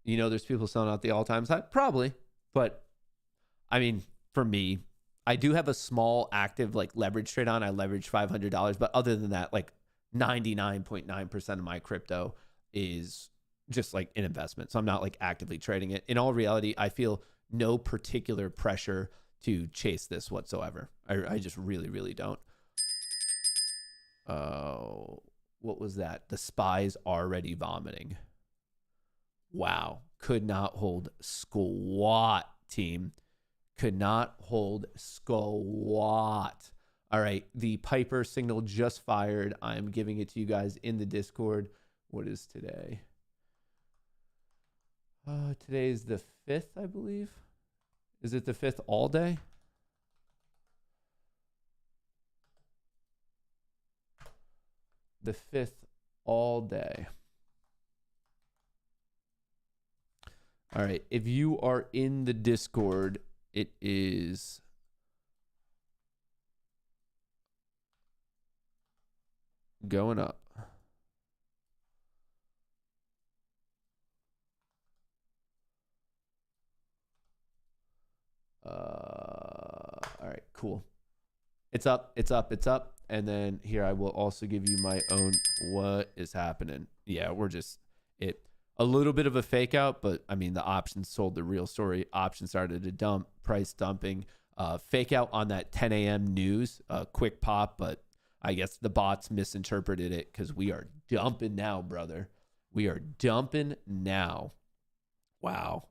You know, there's people selling out the all-time high? Probably. But, I mean, for me, I do have a small active like leverage trade on. I leverage $500. But other than that, like 99.9% of my crypto is just like an investment. So I'm not like actively trading it. In all reality, I feel no particular pressure to chase this whatsoever. I just really, really don't. What was that? The spy's already vomiting. Wow. Could not hold squat, team. Could not hold squat. All right. The Piper signal just fired. I'm giving it to you guys in the Discord. What is today? Today is the 5th, I believe. Is it the 5th all day? The 5th all day. All right. If you are in the Discord, it is going up. All right, cool. It's up, it's up, it's up. And then here I will also give you my own what is happening. Yeah, we're just a little bit of a fake out, but I mean the options told the real story. Options started to dump, price dumping, fake out on that 10 a.m. news, quick pop, but I guess the bots misinterpreted it because we are dumping now, brother. We are dumping now. Wow.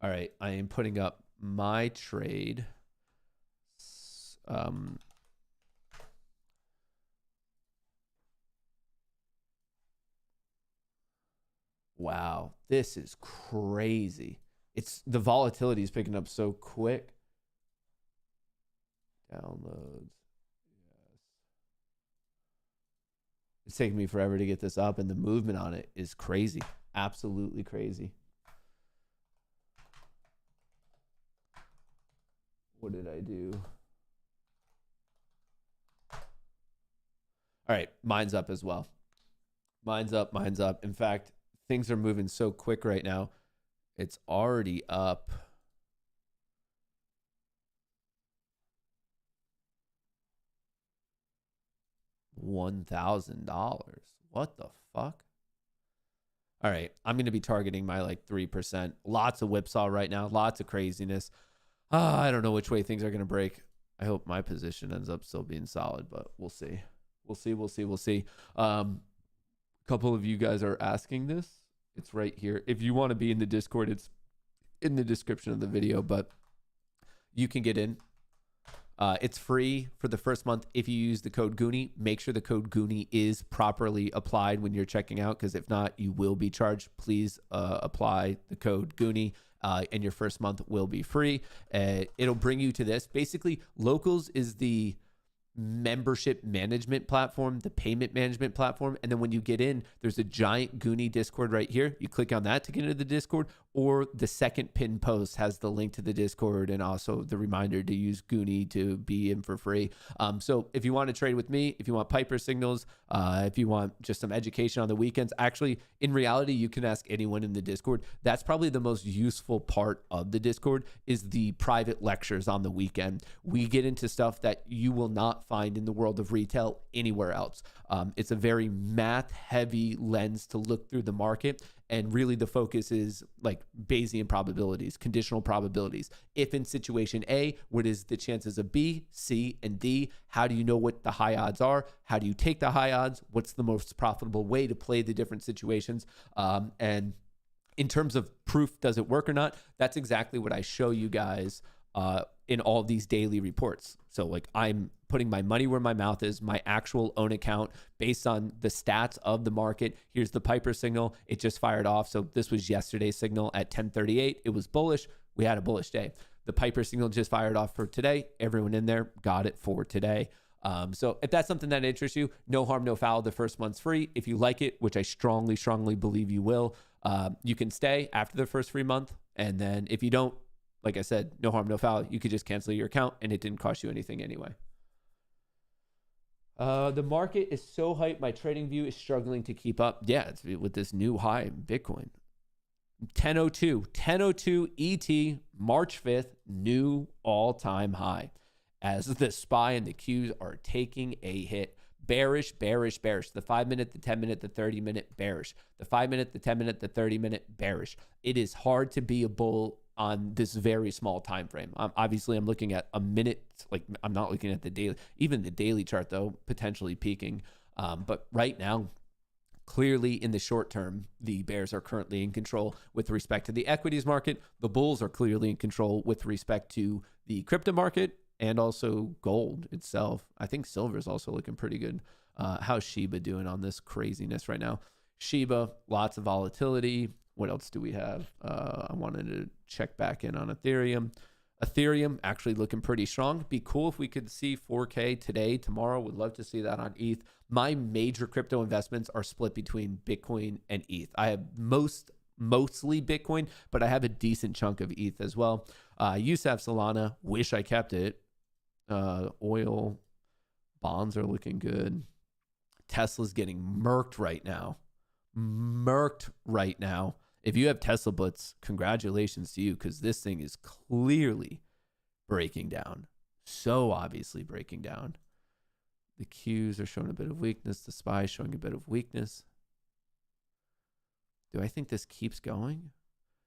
All right, I am putting up my trade. Wow, this is crazy. It's the volatility is picking up so quick. Downloads. Yes. It's taking me forever to get this up, and the movement on it is crazy. Absolutely crazy. What did I do? All right, mine's up as well. Mine's up, mine's up. In fact, things are moving so quick right now. It's already up. $1,000. What the fuck? All right, I'm going to be targeting my like 3%. Lots of whipsaw right now. Lots of craziness. I don't know which way things are going to break. I hope my position ends up still being solid, but we'll see. We'll see. We'll see. We'll see. A couple of you guys are asking this. It's right here. If you want to be in the Discord, it's in the description of the video, but you can get in. It's free for the first month. If you use the code Goonie, make sure the code Goonie is properly applied when you're checking out, because if not, you will be charged. Please apply the code Goonie, and your first month will be free. It'll bring you to this. Basically, Locals is the membership management platform, the payment management platform. And then when you get in, there's a giant Goonie Discord right here. You click on that to get into the Discord, or the second pinned post has the link to the Discord and also the reminder to use Goonie to be in for free. So if you want to trade with me, if you want Piper signals, if you want just some education on the weekends, actually, in reality, you can ask anyone in the Discord. That's probably the most useful part of the Discord is the private lectures on the weekend. We get into stuff that you will not find in the world of retail anywhere else. It's a very math heavy lens to look through the market. And really the focus is like Bayesian probabilities, conditional probabilities. If in situation A, what is the chances of B, C, and D? How do you know what the high odds are? How do you take the high odds? What's the most profitable way to play the different situations? And in terms of proof, does it work or not? That's exactly what I show you guys in all these daily reports. So like I'm putting my money where my mouth is, my actual own account based on the stats of the market. Here's the Piper signal. It just fired off. So this was yesterday's signal at 10:38. It was bullish. We had a bullish day. The Piper signal just fired off for today. Everyone in there got it for today. So if that's something that interests you, no harm, no foul. The first month's free. If you like it, which I strongly, strongly believe you will, you can stay after the first free month. And then if you don't, like I said, no harm, no foul. You could just cancel your account and it didn't cost you anything anyway. The market is so hyped. My trading view is struggling to keep up. Yeah, it's with this new high in Bitcoin. 10:02 ET, March 5th, new all-time high. As the SPY and the Qs are taking a hit. Bearish, bearish, bearish. The 5-minute, the 10-minute, the 30-minute, bearish. The 5-minute, the 10-minute, the 30-minute, bearish. It is hard to be a bull on this very small time frame. Obviously, I'm looking at a minute. Like I'm not looking at the daily, even the daily chart though, potentially peaking. But right now, clearly in the short term, the bears are currently in control with respect to the equities market. The bulls are clearly in control with respect to the crypto market and also gold itself. I think silver is also looking pretty good. How's Shiba doing on this craziness right now? Shiba, lots of volatility. What else do we have? I wanted to check back in on Ethereum. Ethereum actually looking pretty strong. Be cool if we could see 4K today, tomorrow. Would love to see that on ETH. My major crypto investments are split between Bitcoin and ETH. I have mostly Bitcoin, but I have a decent chunk of ETH as well. Used to have Solana. Wish I kept it. Oil bonds are looking good. Tesla's getting murked right now. If you have Tesla Blitz, congratulations to you because this thing is clearly breaking down. So obviously breaking down. The Qs are showing a bit of weakness. The SPY is showing a bit of weakness. Do I think this keeps going?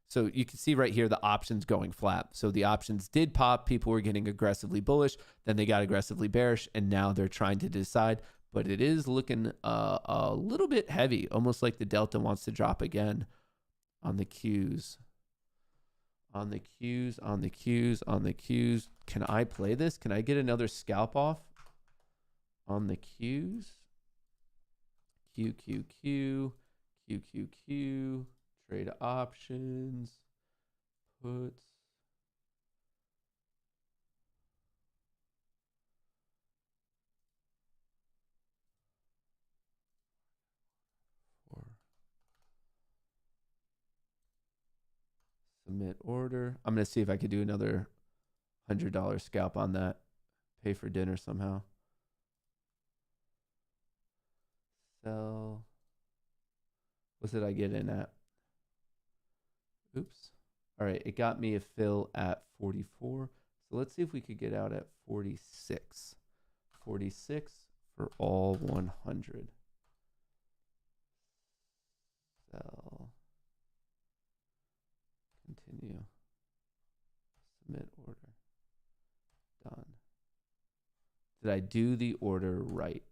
So you can see right here the options going flat. So the options did pop. People were getting aggressively bullish. Then they got aggressively bearish. And now they're trying to decide. But it is looking a little bit heavy. Almost like the delta wants to drop again. On the Qs. On the Qs. Can I play this? Can I get another scalp off on the Qs? QQQ. Trade options. Puts. Submit order. I'm going to see if I could do another $100 scalp on that. Pay for dinner somehow. Sell. What did I get in at? Oops. All right. It got me a fill at 44. So let's see if we could get out at 46. 46 for all 100. Sell. Continue. Submit order. Done. Did I do the order right?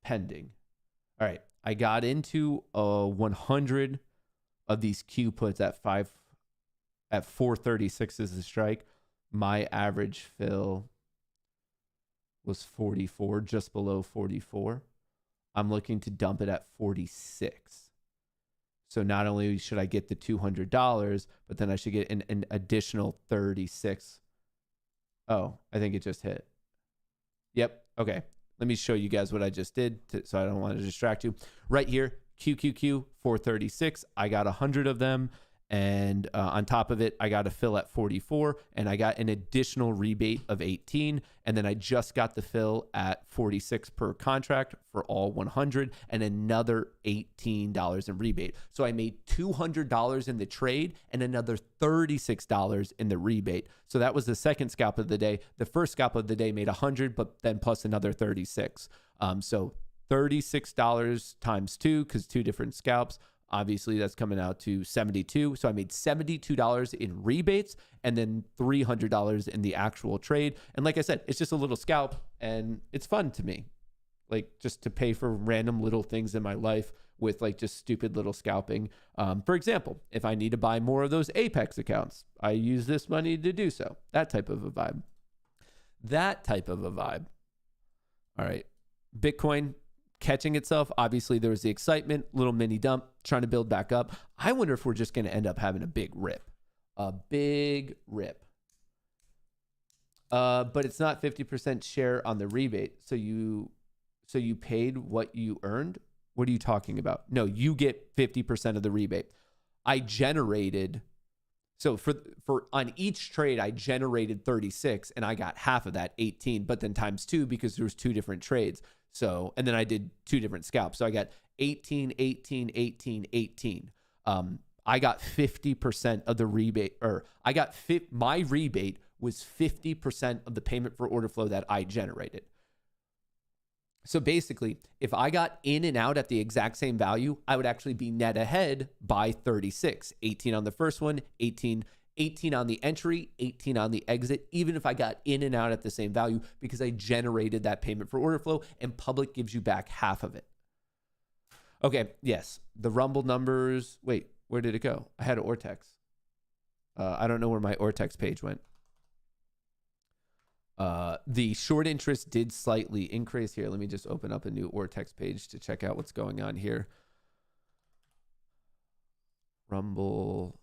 Pending. All right. I got into 100 of these Q puts at 436 as a strike. My average fill was 44, just below 44. I'm looking to dump it at 46. So not only should I get the $200, but then I should get an additional 36. Oh, I think it just hit. Yep. Okay. Let me show you guys what I just did so I don't want to distract you. Right here, QQQ 436. I got 100 of them And on top of it, I got a fill at 44, and I got an additional rebate of 18. And then I just got the fill at 46 per contract for all 100 and another $18 in rebate. So I made $200 in the trade and another $36 in the rebate. So that was the second scalp of the day. The first scalp of the day made 100, but then plus another 36. So $36 times 2, because 2 different scalps. Obviously, that's coming out to 72. So I made $72 in rebates and then $300 in the actual trade. And like I said, it's just a little scalp and it's fun to me. Like just to pay for random little things in my life with like just stupid little scalping. For example, if I need to buy more of those Apex accounts, I use this money to do so. That type of a vibe. All right. Bitcoin catching itself. Obviously, there was the excitement, little mini dump, trying to build back up. I wonder if we're just going to end up having a big rip. But it's not 50% share on the rebate. So you paid what you earned. What are you talking about? No, you get 50% of the rebate. I generated. So for on each trade, I generated 36 and I got half of that, 18, but then times 2 because there was 2 different trades. So, and then I did 2 different scalps. So I got 18, 18, 18, 18. I got 50% of the rebate, or my rebate was 50% of the payment for order flow that I generated. So basically, if I got in and out at the exact same value, I would actually be net ahead by 36. 18 on the first one, 18 on the entry, 18 on the exit, even if I got in and out at the same value because I generated that payment for order flow and public gives you back half of it. Okay, yes, the Rumble numbers. Wait, where did it go? I had an Ortex. I don't know where my Ortex page went. The short interest did slightly increase here. Let me just open up a new Ortex page to check out what's going on here. Rumble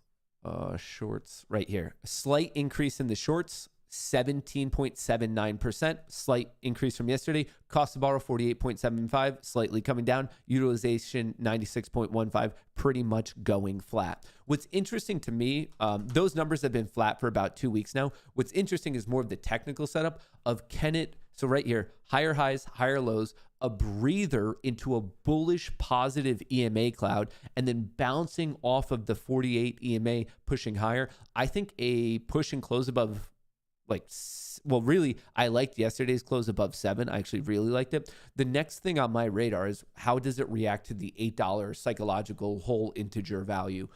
shorts right here. A slight increase in the shorts, 17.79%. Slight increase from yesterday. Cost to borrow 48.75, slightly coming down. Utilization 96.15, pretty much going flat. What's interesting to me, those numbers have been flat for about 2 weeks now. What's interesting is more of the technical setup of can it, so right here, higher highs, higher lows, a breather into a bullish positive EMA cloud, and then bouncing off of the 48 EMA pushing higher. I think a push and close above really, I liked yesterday's close above 7. I actually really liked it. The next thing on my radar is how does it react to the $8 psychological whole integer value?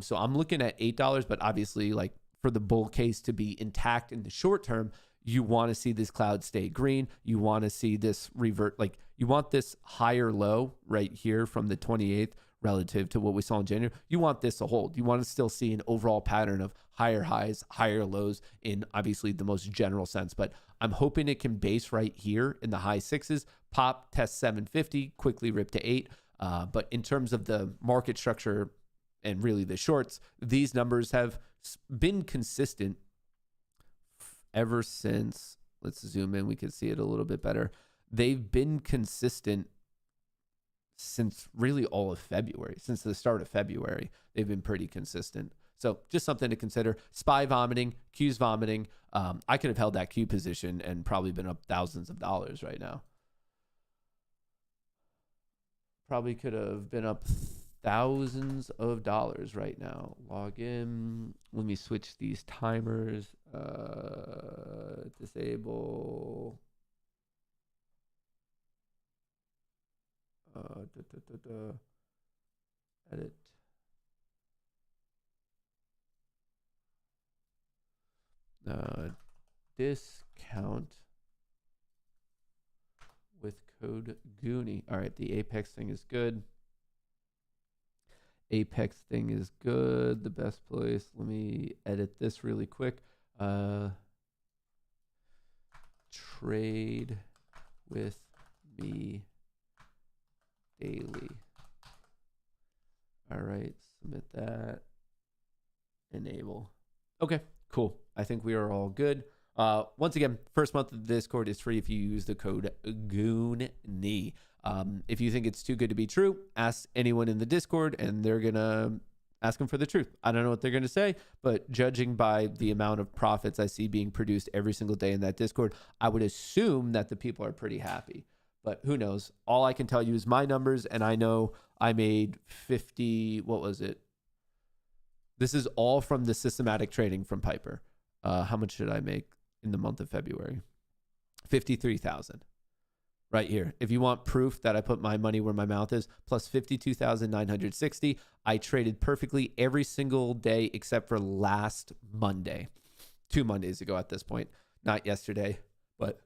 So I'm looking at $8, but obviously like for the bull case to be intact in the short term, you want to see this cloud stay green. You want to see this revert, like you want this higher low right here from the 28th relative to what we saw in January. You want this to hold. You want to still see an overall pattern of higher highs, higher lows in obviously the most general sense, but I'm hoping it can base right here in the high 6s, pop, test 750, quickly rip to 8. But in terms of the market structure and really the shorts, these numbers have been consistent ever since, let's zoom in, we can see it a little bit better. They've been consistent since really all of February, since the start of February. They've been pretty consistent. So just something to consider. SPY vomiting, Q's vomiting. I could have held that Q position and probably been up thousands of dollars right now. Probably could have been up thousands of dollars right now. Log in. Let me switch these timers. Disable. Edit. Discount with code Goonie. All right, the Apex thing is good. Apex thing is good. The best place. Let me edit this really quick. Trade with me daily. All right, submit that. Enable. Okay, cool. I think we are all good. Once again, first month of the Discord is free if you use the code GOONY. If you think it's too good to be true, ask anyone in the Discord and they're going to Ask them for the truth. I don't know what they're going to say, but judging by the amount of profits I see being produced every single day in that Discord, I would assume that the people are pretty happy. But who knows? All I can tell you is my numbers, and I know I made 50, what was it? This is all from the systematic trading from Piper. How much did I make in the month of February? 53,000. Right here. If you want proof that I put my money where my mouth is, plus 52,960. I traded perfectly every single day except for last Monday. 2 Mondays ago at this point. Not yesterday, but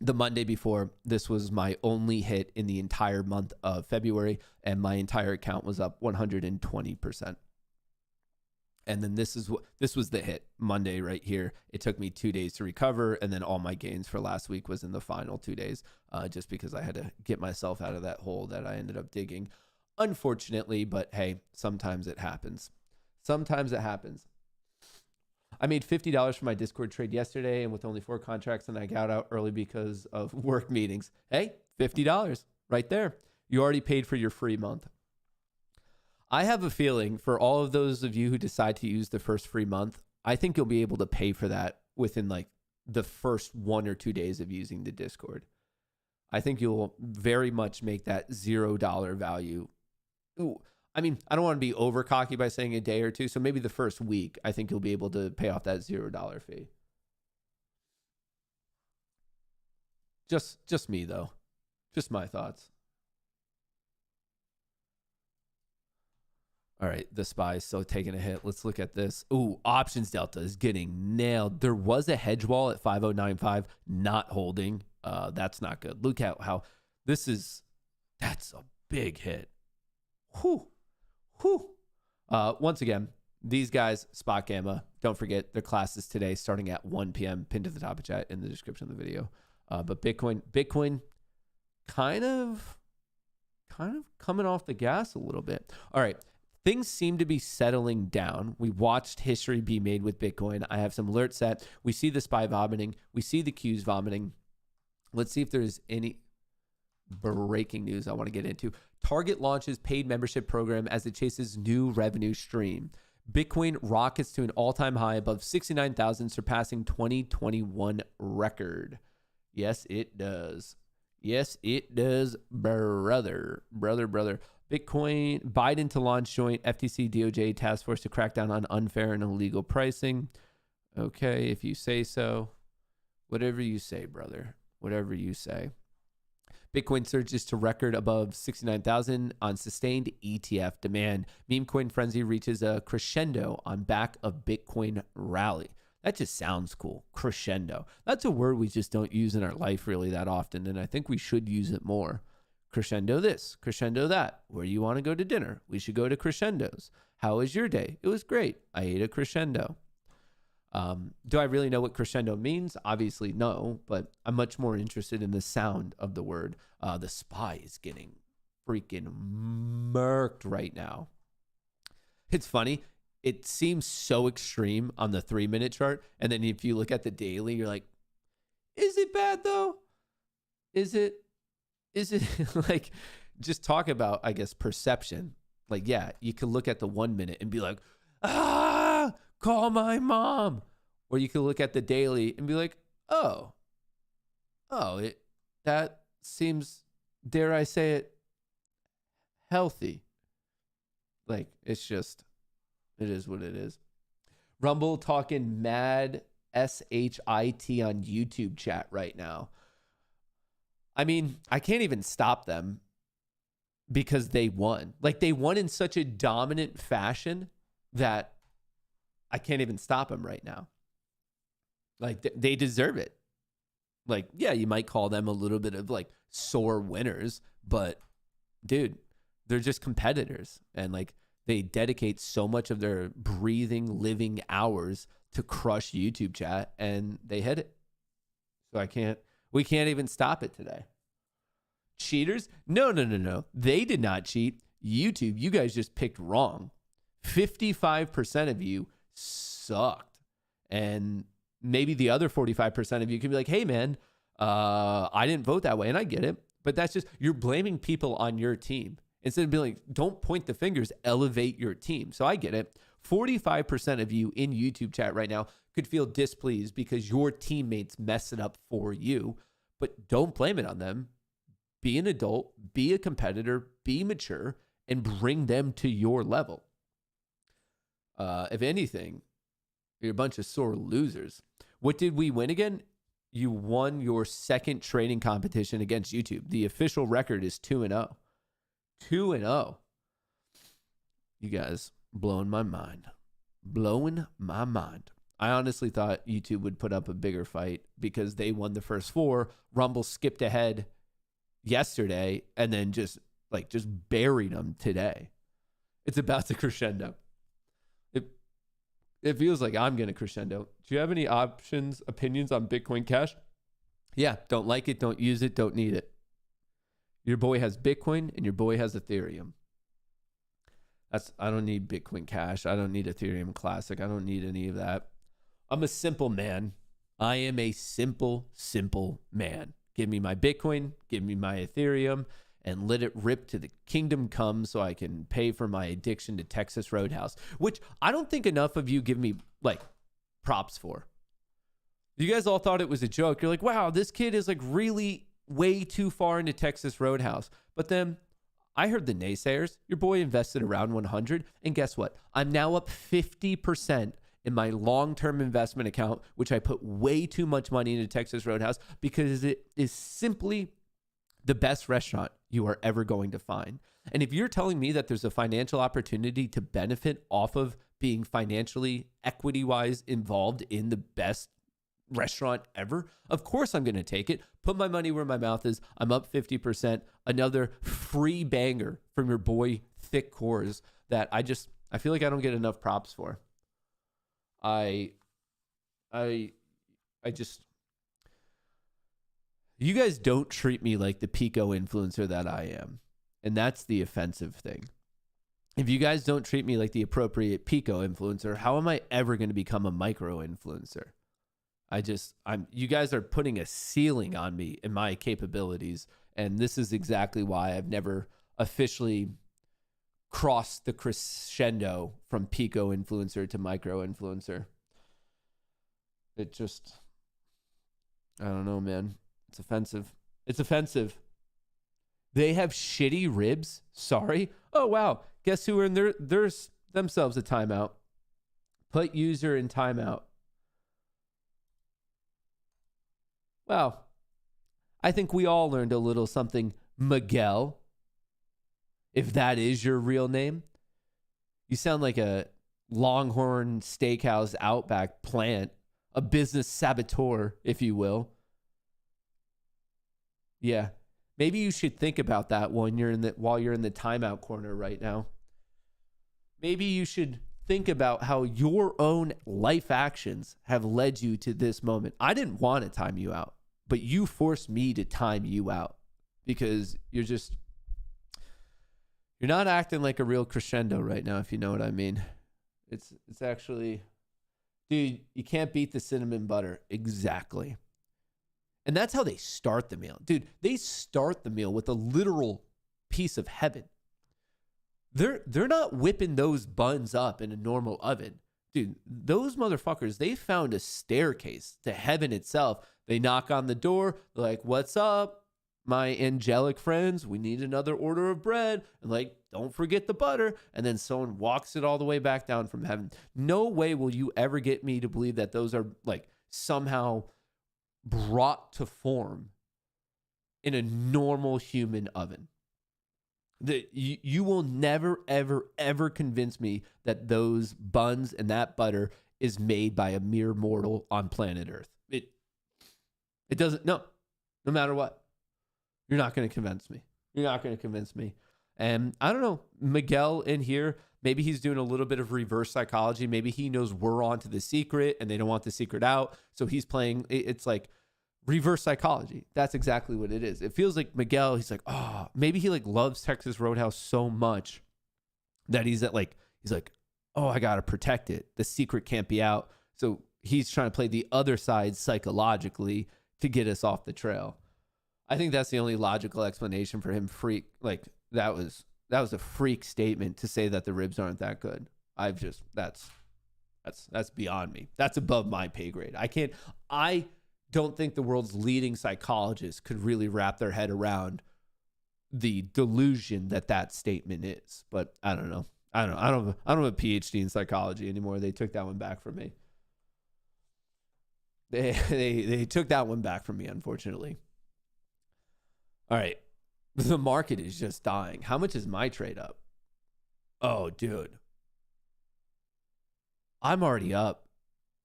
the Monday before. This was my only hit in the entire month of February, and my entire account was up 120%. And then this was the hit Monday right here. It took me 2 days to recover. And then all my gains for last week was in the final 2 days, just because I had to get myself out of that hole that I ended up digging. Unfortunately, but hey, sometimes it happens. Sometimes it happens. I made $50 for my Discord trade yesterday, and with only 4 contracts, and I got out early because of work meetings. Hey, $50 right there. You already paid for your free month. I have a feeling for all of those of you who decide to use the first free month, I think you'll be able to pay for that within like the first 1 or 2 days of using the Discord. I think you'll very much make that $0 value. Ooh, I mean, I don't want to be over cocky by saying a day or two. So maybe the first week, I think you'll be able to pay off that $0 fee. Just me though. Just my thoughts. All right, the SPY is still taking a hit. Let's look at this. Ooh, options delta is getting nailed. There was a hedge wall at 5095, not holding. That's not good. Look at how that's a big hit. Whew. Once again, these guys, Spot Gamma, don't forget their classes today starting at 1 p.m. Pinned to the top of chat in the description of the video. But Bitcoin kind of coming off the gas a little bit. All right. Things seem to be settling down. We watched history be made with Bitcoin. I have some alerts set. We see the SPY vomiting. We see the Qs vomiting. Let's see if there's any breaking news I want to get into. Target launches paid membership program as it chases new revenue stream. Bitcoin rockets to an all-time high above 69,000, surpassing 2021 record. Yes, it does. Yes, it does, brother. Bitcoin, Biden to launch joint FTC DOJ task force to crack down on unfair and illegal pricing. Okay, if you say so. Whatever you say, brother. Whatever you say. Bitcoin surges to record above 69,000 on sustained ETF demand. Meme coin frenzy reaches a crescendo on back of Bitcoin rally. That just sounds cool. Crescendo. That's a word we just don't use in our life really that often, and I think we should use it more. Crescendo this, crescendo that. Where do you want to go to dinner? We should go to Crescendos. How was your day? It was great. I ate a crescendo. Do I really know what crescendo means? Obviously, no, but I'm much more interested in the sound of the word. The SPY is getting freaking murked right now. It's funny. It seems so extreme on the 3-minute chart. And then if you look at the daily, you're like, is it bad though? Is it like, just talk about, I guess, perception. Like, yeah, you can look at the 1 minute and be like, call my mom. Or you can look at the daily and be like, that seems, dare I say it, healthy. Like, it's just, it is what it is. Rumble talking mad SHIT on YouTube chat right now. I mean, I can't even stop them because they won. Like, they won in such a dominant fashion that I can't even stop them right now. Like, they deserve it. Like, yeah, you might call them a little bit of like sore winners, but dude, they're just competitors. And like, they dedicate so much of their breathing, living hours to crush YouTube chat, and they hit it. So we can't even stop it today. Cheaters? No. They did not cheat. YouTube, you guys just picked wrong. 55% of you sucked. And maybe the other 45% of you can be like, hey man, I didn't vote that way, and I get it. But that's just, you're blaming people on your team. Instead of being like, don't point the fingers, elevate your team. So I get it. 45% of you in YouTube chat right now could feel displeased because your teammates mess it up for you, but don't blame it on them. Be an adult, be a competitor, be mature, and bring them to your level. If anything, you're a bunch of sore losers. What did we win again? You won your second trading competition against YouTube. The official record is 2-0. 2-0. You guys blowing my mind. Blowing my mind. I honestly thought YouTube would put up a bigger fight because they won the first 4. Rumble skipped ahead yesterday and then just buried them today. It's about to crescendo. It feels like I'm going to crescendo. Do you have any opinions on Bitcoin Cash? Yeah, don't like it, don't use it, don't need it. Your boy has Bitcoin and your boy has Ethereum. I don't need Bitcoin Cash. I don't need Ethereum Classic. I don't need any of that. I'm a simple man. I am a simple man. Give me my Bitcoin, give me my Ethereum, and let it rip to the kingdom come so I can pay for my addiction to Texas Roadhouse, which I don't think enough of you give me props for. You guys all thought it was a joke. You're like, wow, this kid is really way too far into Texas Roadhouse. But then I heard the naysayers. Your boy invested around 100. And guess what? I'm now up 50% in my long-term investment account, which I put way too much money into Texas Roadhouse because it is simply the best restaurant you are ever going to find. And if you're telling me that there's a financial opportunity to benefit off of being financially, equity-wise involved in the best restaurant ever, of course I'm going to take it. Put my money where my mouth is. I'm up 50%. Another free banger from your boy Thick Kohrs that I feel like I don't get enough props for. You guys don't treat me like the Pico influencer that I am. And that's the offensive thing. If you guys don't treat me like the appropriate Pico influencer, how am I ever going to become a micro influencer? You guys are putting a ceiling on me and my capabilities. And this is exactly why I've never officially crossed the crescendo from Pico influencer to micro influencer. I don't know, man. It's offensive. It's offensive. They have shitty ribs. Sorry. Oh, wow. Guess who are in themselves a timeout? Put user in timeout. Wow. I think we all learned a little something. Miguel, if that is your real name. You sound like a Longhorn Steakhouse Outback plant, a business saboteur, if you will. Yeah, maybe you should think about that while you're in the timeout corner right now. Maybe you should think about how your own life actions have led you to this moment. I didn't want to time you out, but you forced me to time you out because you're not acting like a real crescendo right now, if you know what I mean. It's actually, dude, you can't beat the cinnamon butter. Exactly. And that's how they start the meal. Dude, they start the meal with a literal piece of heaven. They're not whipping those buns up in a normal oven. Dude, those motherfuckers, they found a staircase to heaven itself. They knock on the door. They're like, what's up, my angelic friends? We need another order of bread. And don't forget the butter. And then someone walks it all the way back down from heaven. No way will you ever get me to believe that those are somehow brought to form in a normal human oven. You will never, ever, ever convince me that those buns and that butter is made by a mere mortal on planet Earth. It doesn't, no matter what. You're not going to convince me. You're not going to convince me. And I don't know, Miguel in here, maybe he's doing a little bit of reverse psychology. Maybe he knows we're onto the secret and they don't want the secret out. So he's playing, it's like reverse psychology. That's exactly what it is. It feels like Miguel, he's like, oh, maybe he loves Texas Roadhouse so much that he's like, oh, I got to protect it. The secret can't be out. So he's trying to play the other side psychologically to get us off the trail. I think that's the only logical explanation for him that a freak statement to say that the ribs aren't that good. That's beyond me. That's above my pay grade. I don't think the world's leading psychologists could really wrap their head around the delusion that statement is. But I don't know. I don't have a PhD in psychology anymore. They took that one back from me. They took that one back from me, unfortunately. All right. The market is just dying. How much is my trade up? Oh, dude. I'm already up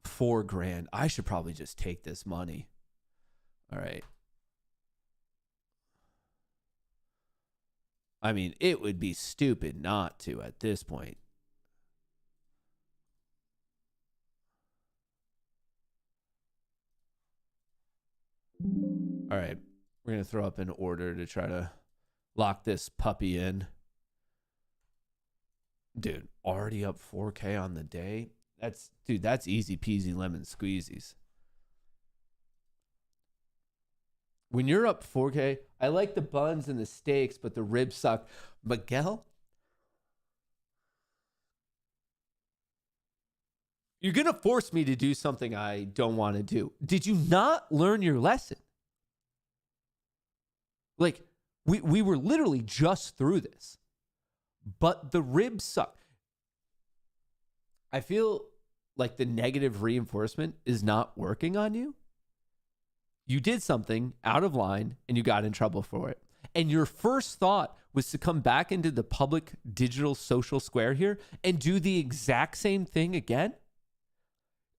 $4,000. I should probably just take this money. All right. I mean, it would be stupid not to at this point. All right. We're going to throw up an order to try to lock this puppy in. Dude, already up $4,000 on the day. That's easy peasy lemon squeezies. When you're up $4,000, I like the buns and the steaks, but the ribs suck. Miguel, you're going to force me to do something I don't want to do. Did you not learn your lesson? Like, we were literally just through this, but the ribs suck. I feel like the negative reinforcement is not working on you. You did something out of line and you got in trouble for it. And your first thought was to come back into the public digital social square here and do the exact same thing again.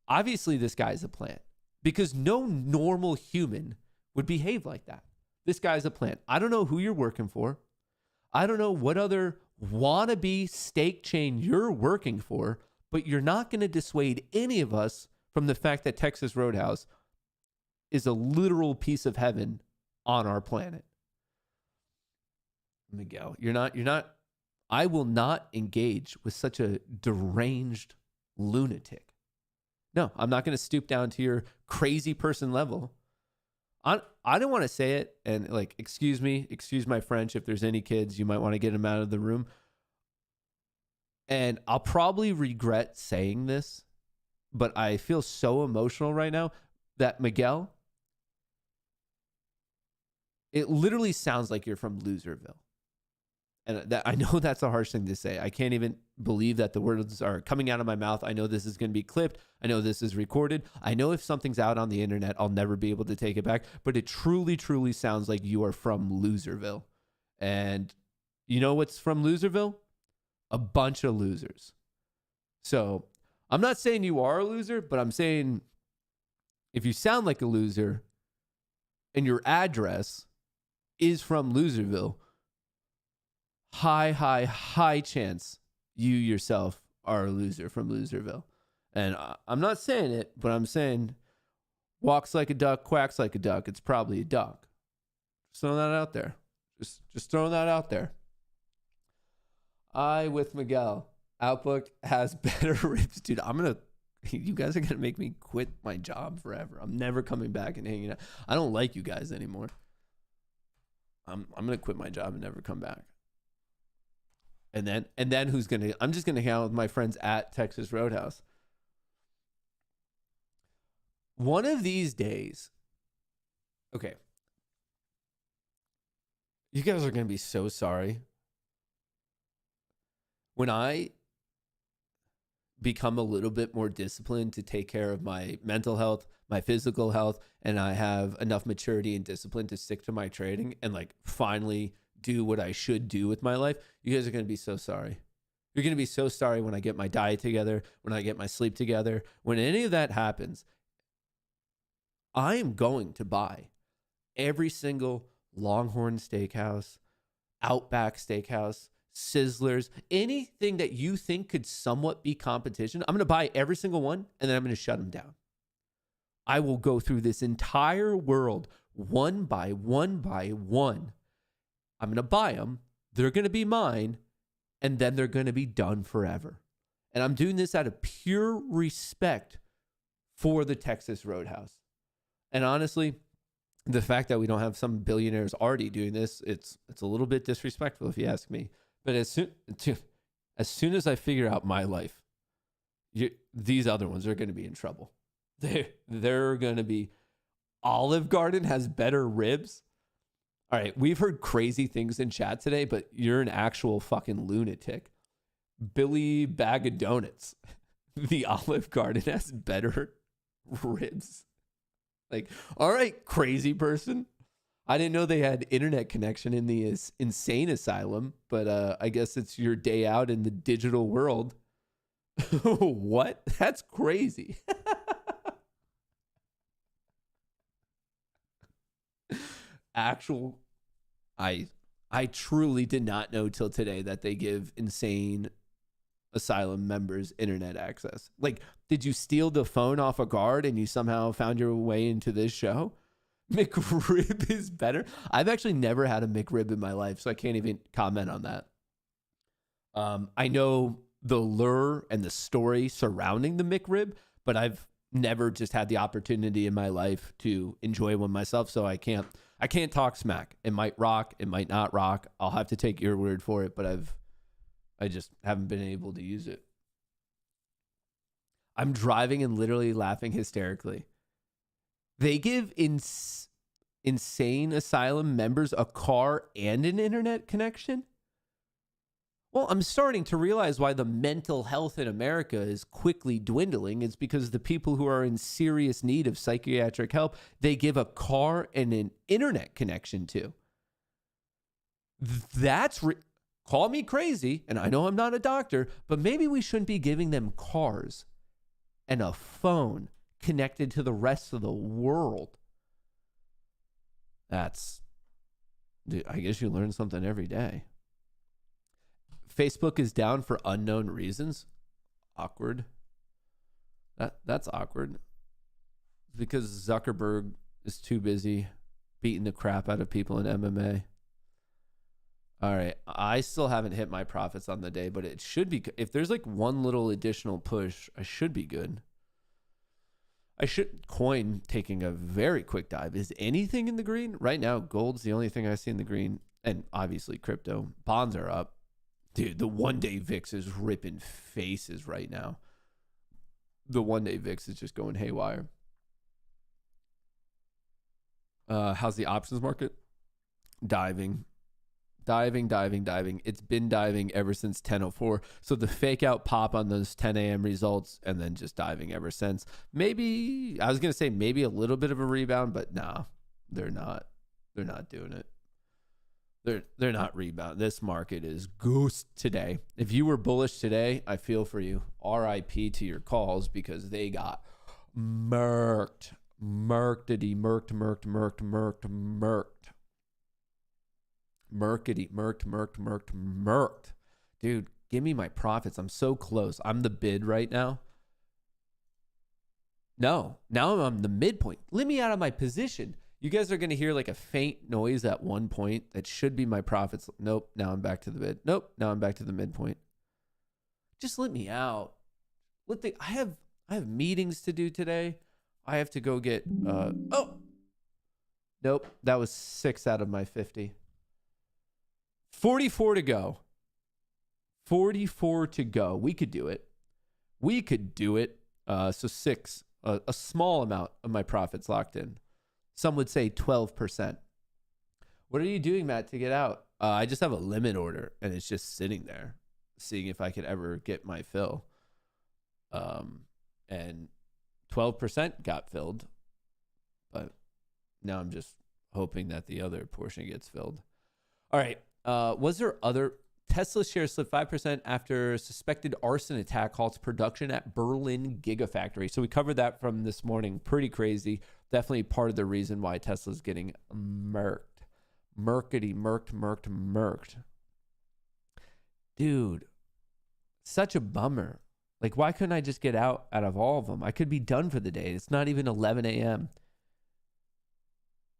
Obviously, this guy's a plant because no normal human would behave like that. This guy's a plant. I don't know who you're working for. I don't know what other wannabe steak chain you're working for, but you're not going to dissuade any of us from the fact that Texas Roadhouse is a literal piece of heaven on our planet. Miguel, you're not, I will not engage with such a deranged lunatic. No, I'm not going to stoop down to your crazy person level. I don't want to say it, and like, excuse my French. If there's any kids, you might want to get them out of the room. And I'll probably regret saying this, but I feel so emotional right now that Miguel, it literally sounds like you're from Loserville. And that, I know that's a harsh thing to say. I can't even believe that the words are coming out of my mouth. I know this is going to be clipped. I know this is recorded. I know if something's out on the internet, I'll never be able to take it back. But it truly, truly sounds like you are from Loserville. And you know what's from Loserville? A bunch of losers. So I'm not saying you are a loser, but I'm saying if you sound like a loser and your address is from Loserville, high chance you yourself are a loser from Loserville. And I'm not saying it, but I'm saying walks like a duck, quacks like a duck. It's probably a duck. Just throwing that out there. Just throwing that out there. I, with Miguel, Outlook has better ribs. Dude, you guys are going to make me quit my job forever. I'm never coming back and hanging out. I don't like you guys anymore. I'm going to quit my job and never come back. And then I'm just going to hang out with my friends at Texas Roadhouse. One of these days, okay, you guys are going to be so sorry. When I become a little bit more disciplined to take care of my mental health, my physical health, and I have enough maturity and discipline to stick to my trading and like finally do what I should do with my life, you guys are going to be so sorry. You're going to be so sorry when I get my diet together, when I get my sleep together, when any of that happens. I am going to buy every single Longhorn Steakhouse, Outback Steakhouse, Sizzlers, anything that you think could somewhat be competition. I'm going to buy every single one and then I'm going to shut them down. I will go through this entire world one by one. I'm going to buy them. They're going to be mine. And then they're going to be done forever. And I'm doing this out of pure respect for the Texas Roadhouse. And honestly, the fact that we don't have some billionaires already doing this, it's a little bit disrespectful if you ask me. But as soon as I figure out my life, these other ones are going to be in trouble. They're going to be. Olive Garden has better ribs. All right, we've heard crazy things in chat today, but you're an actual fucking lunatic. Billy Bag of Donuts. The Olive Garden has better ribs. Like, all right, crazy person. I didn't know they had internet connection in the insane asylum, but I guess it's your day out in the digital world. What? That's crazy. I truly did not know till today that they give insane asylum members internet access. Like, did you steal the phone off a guard and you somehow found your way into this show? McRib is better. I've actually never had a McRib in my life, so I can't even comment on that. I know the lure and the story surrounding the McRib, but I've never just had the opportunity in my life to enjoy one myself, so I can't talk smack. It might rock, it might not rock. I'll have to take your word for it, but I just haven't been able to use it. I'm driving and literally laughing hysterically. They give insane asylum members a car and an internet connection? Well, I'm starting to realize why the mental health in America is quickly dwindling. It's because the people who are in serious need of psychiatric help, they give a car and an internet connection to. Call me crazy, and I know I'm not a doctor, but maybe we shouldn't be giving them cars and a phone connected to the rest of the world. Dude, I guess you learn something every day. Facebook is down for unknown reasons. Awkward. That's awkward. It's because Zuckerberg is too busy beating the crap out of people in MMA. All right. I still haven't hit my profits on the day, but it should be. If there's like one little additional push, I should be good. Coin taking a very quick dive. Is anything in the green? Right now, gold's the only thing I see in the green. And obviously crypto. Bonds are up. Dude, the one-day VIX is ripping faces right now. The one-day VIX is just going haywire. How's the options market? Diving. It's been diving ever since 10:04. So the fake out pop on those 10 a.m. results and then just diving ever since. Maybe, I was going to say maybe a little bit of a rebound, but nah, they're not. They're not doing it. They're not rebound. This market is ghost today. If you were bullish today, I feel for you. RIP to your calls because they got murked. Murkety, murked. Murkety, murked. Dude, give me my profits. I'm so close. I'm the bid right now. No, now I'm on the midpoint. Let me out of my position. You guys are going to hear like a faint noise at one point. That should be my profits. Nope. Now I'm back to the bid. Nope. Now I'm back to the midpoint. Just let me out. I have meetings to do today. I have to go get, nope. That was 6 out of my 50. 44 to go. 44 to go. We could do it. So 6, a small amount of my profits locked in. Some would say 12%. What are you doing, Matt, to get out? I just have a limit order, and it's just sitting there, seeing if I could ever get my fill. And 12% got filled, but now I'm just hoping that the other portion gets filled. All right. Was there other? Tesla shares slipped 5% after suspected arson attack halts production at Berlin Gigafactory. So we covered that from this morning. Pretty crazy. Definitely part of the reason why Tesla's getting murked. Murked. Dude, such a bummer. Like, why couldn't I just get out of all of them? I could be done for the day. It's not even 11 a.m.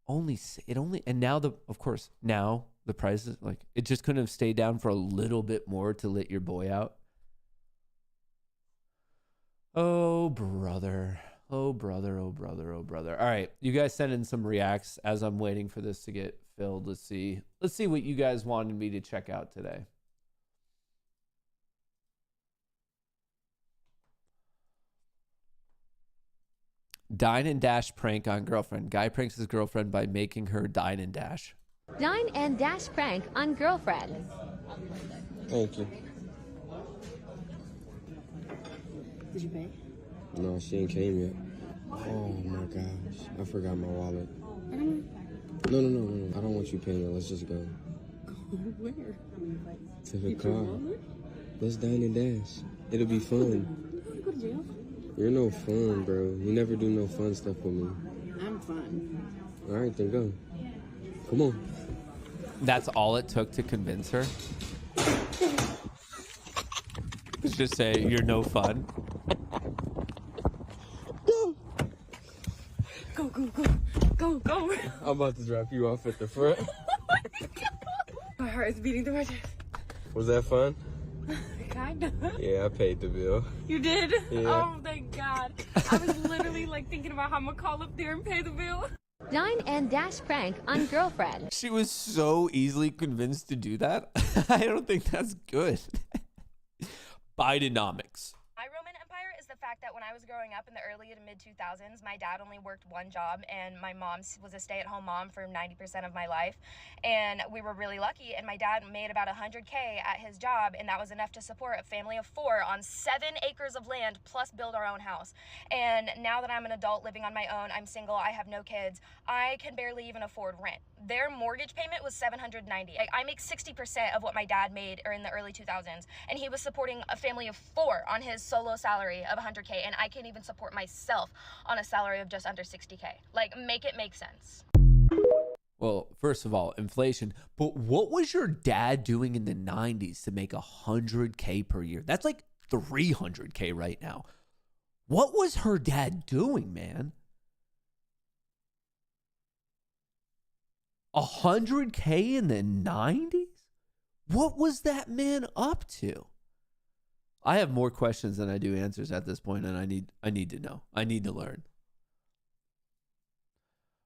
And now the price is like, it just couldn't have stayed down for a little bit more to let your boy out. Oh, brother. All right. You guys send in some reacts as I'm waiting for this to get filled. Let's see what you guys wanted me to check out today. Dine and dash prank on girlfriend. Guy pranks his girlfriend by making her dine and dash. Dine and dash prank on girlfriend. Thank you. Did you pay? No, she ain't came yet. Oh my gosh, I forgot my wallet. No. I don't want you paying it. Let's just go. Where? To the car. Let's dine and dash. It'll be fun. You go to jail? You're no fun, bro. You never do no fun stuff with me. I'm fun. All right, then go. Come on. That's all it took to convince her? Just say, you're no fun. Go. I'm about to drop you off at the front. My heart is beating through my chest. Was that fun? Kinda. Yeah, I paid the bill. You did? Yeah. Oh, thank God. I was literally like thinking about how I'm gonna call up there and pay the bill. Dine and dash prank on girlfriend. She was so easily convinced to do that. I don't think that's good. Bidenomics. My Roman Empire is the fact that when I was growing up in the early to mid 2000s, my dad only worked one job and my mom was a stay-at-home mom for 90% of my life. And we were really lucky, and my dad made about $100K at his job, and that was enough to support a family of 4 on 7 acres of land plus build our own house. And now that I'm an adult living on my own, I'm single, I have no kids, I can barely even afford rent. Their mortgage payment was $790. Like, I make 60% of what my dad made in the early 2000s, and he was supporting a family of 4 on his solo salary of $100K, and I can't even support myself on a salary of just under $60K. Like, make it make sense. Well, first of all, inflation. But what was your dad doing in the 90s to make $100K per year? That's like $300K right now. What was her dad doing, man? $100K in the 90s? What was that man up to? I have more questions than I do answers at this point, and I need to know. I need to learn.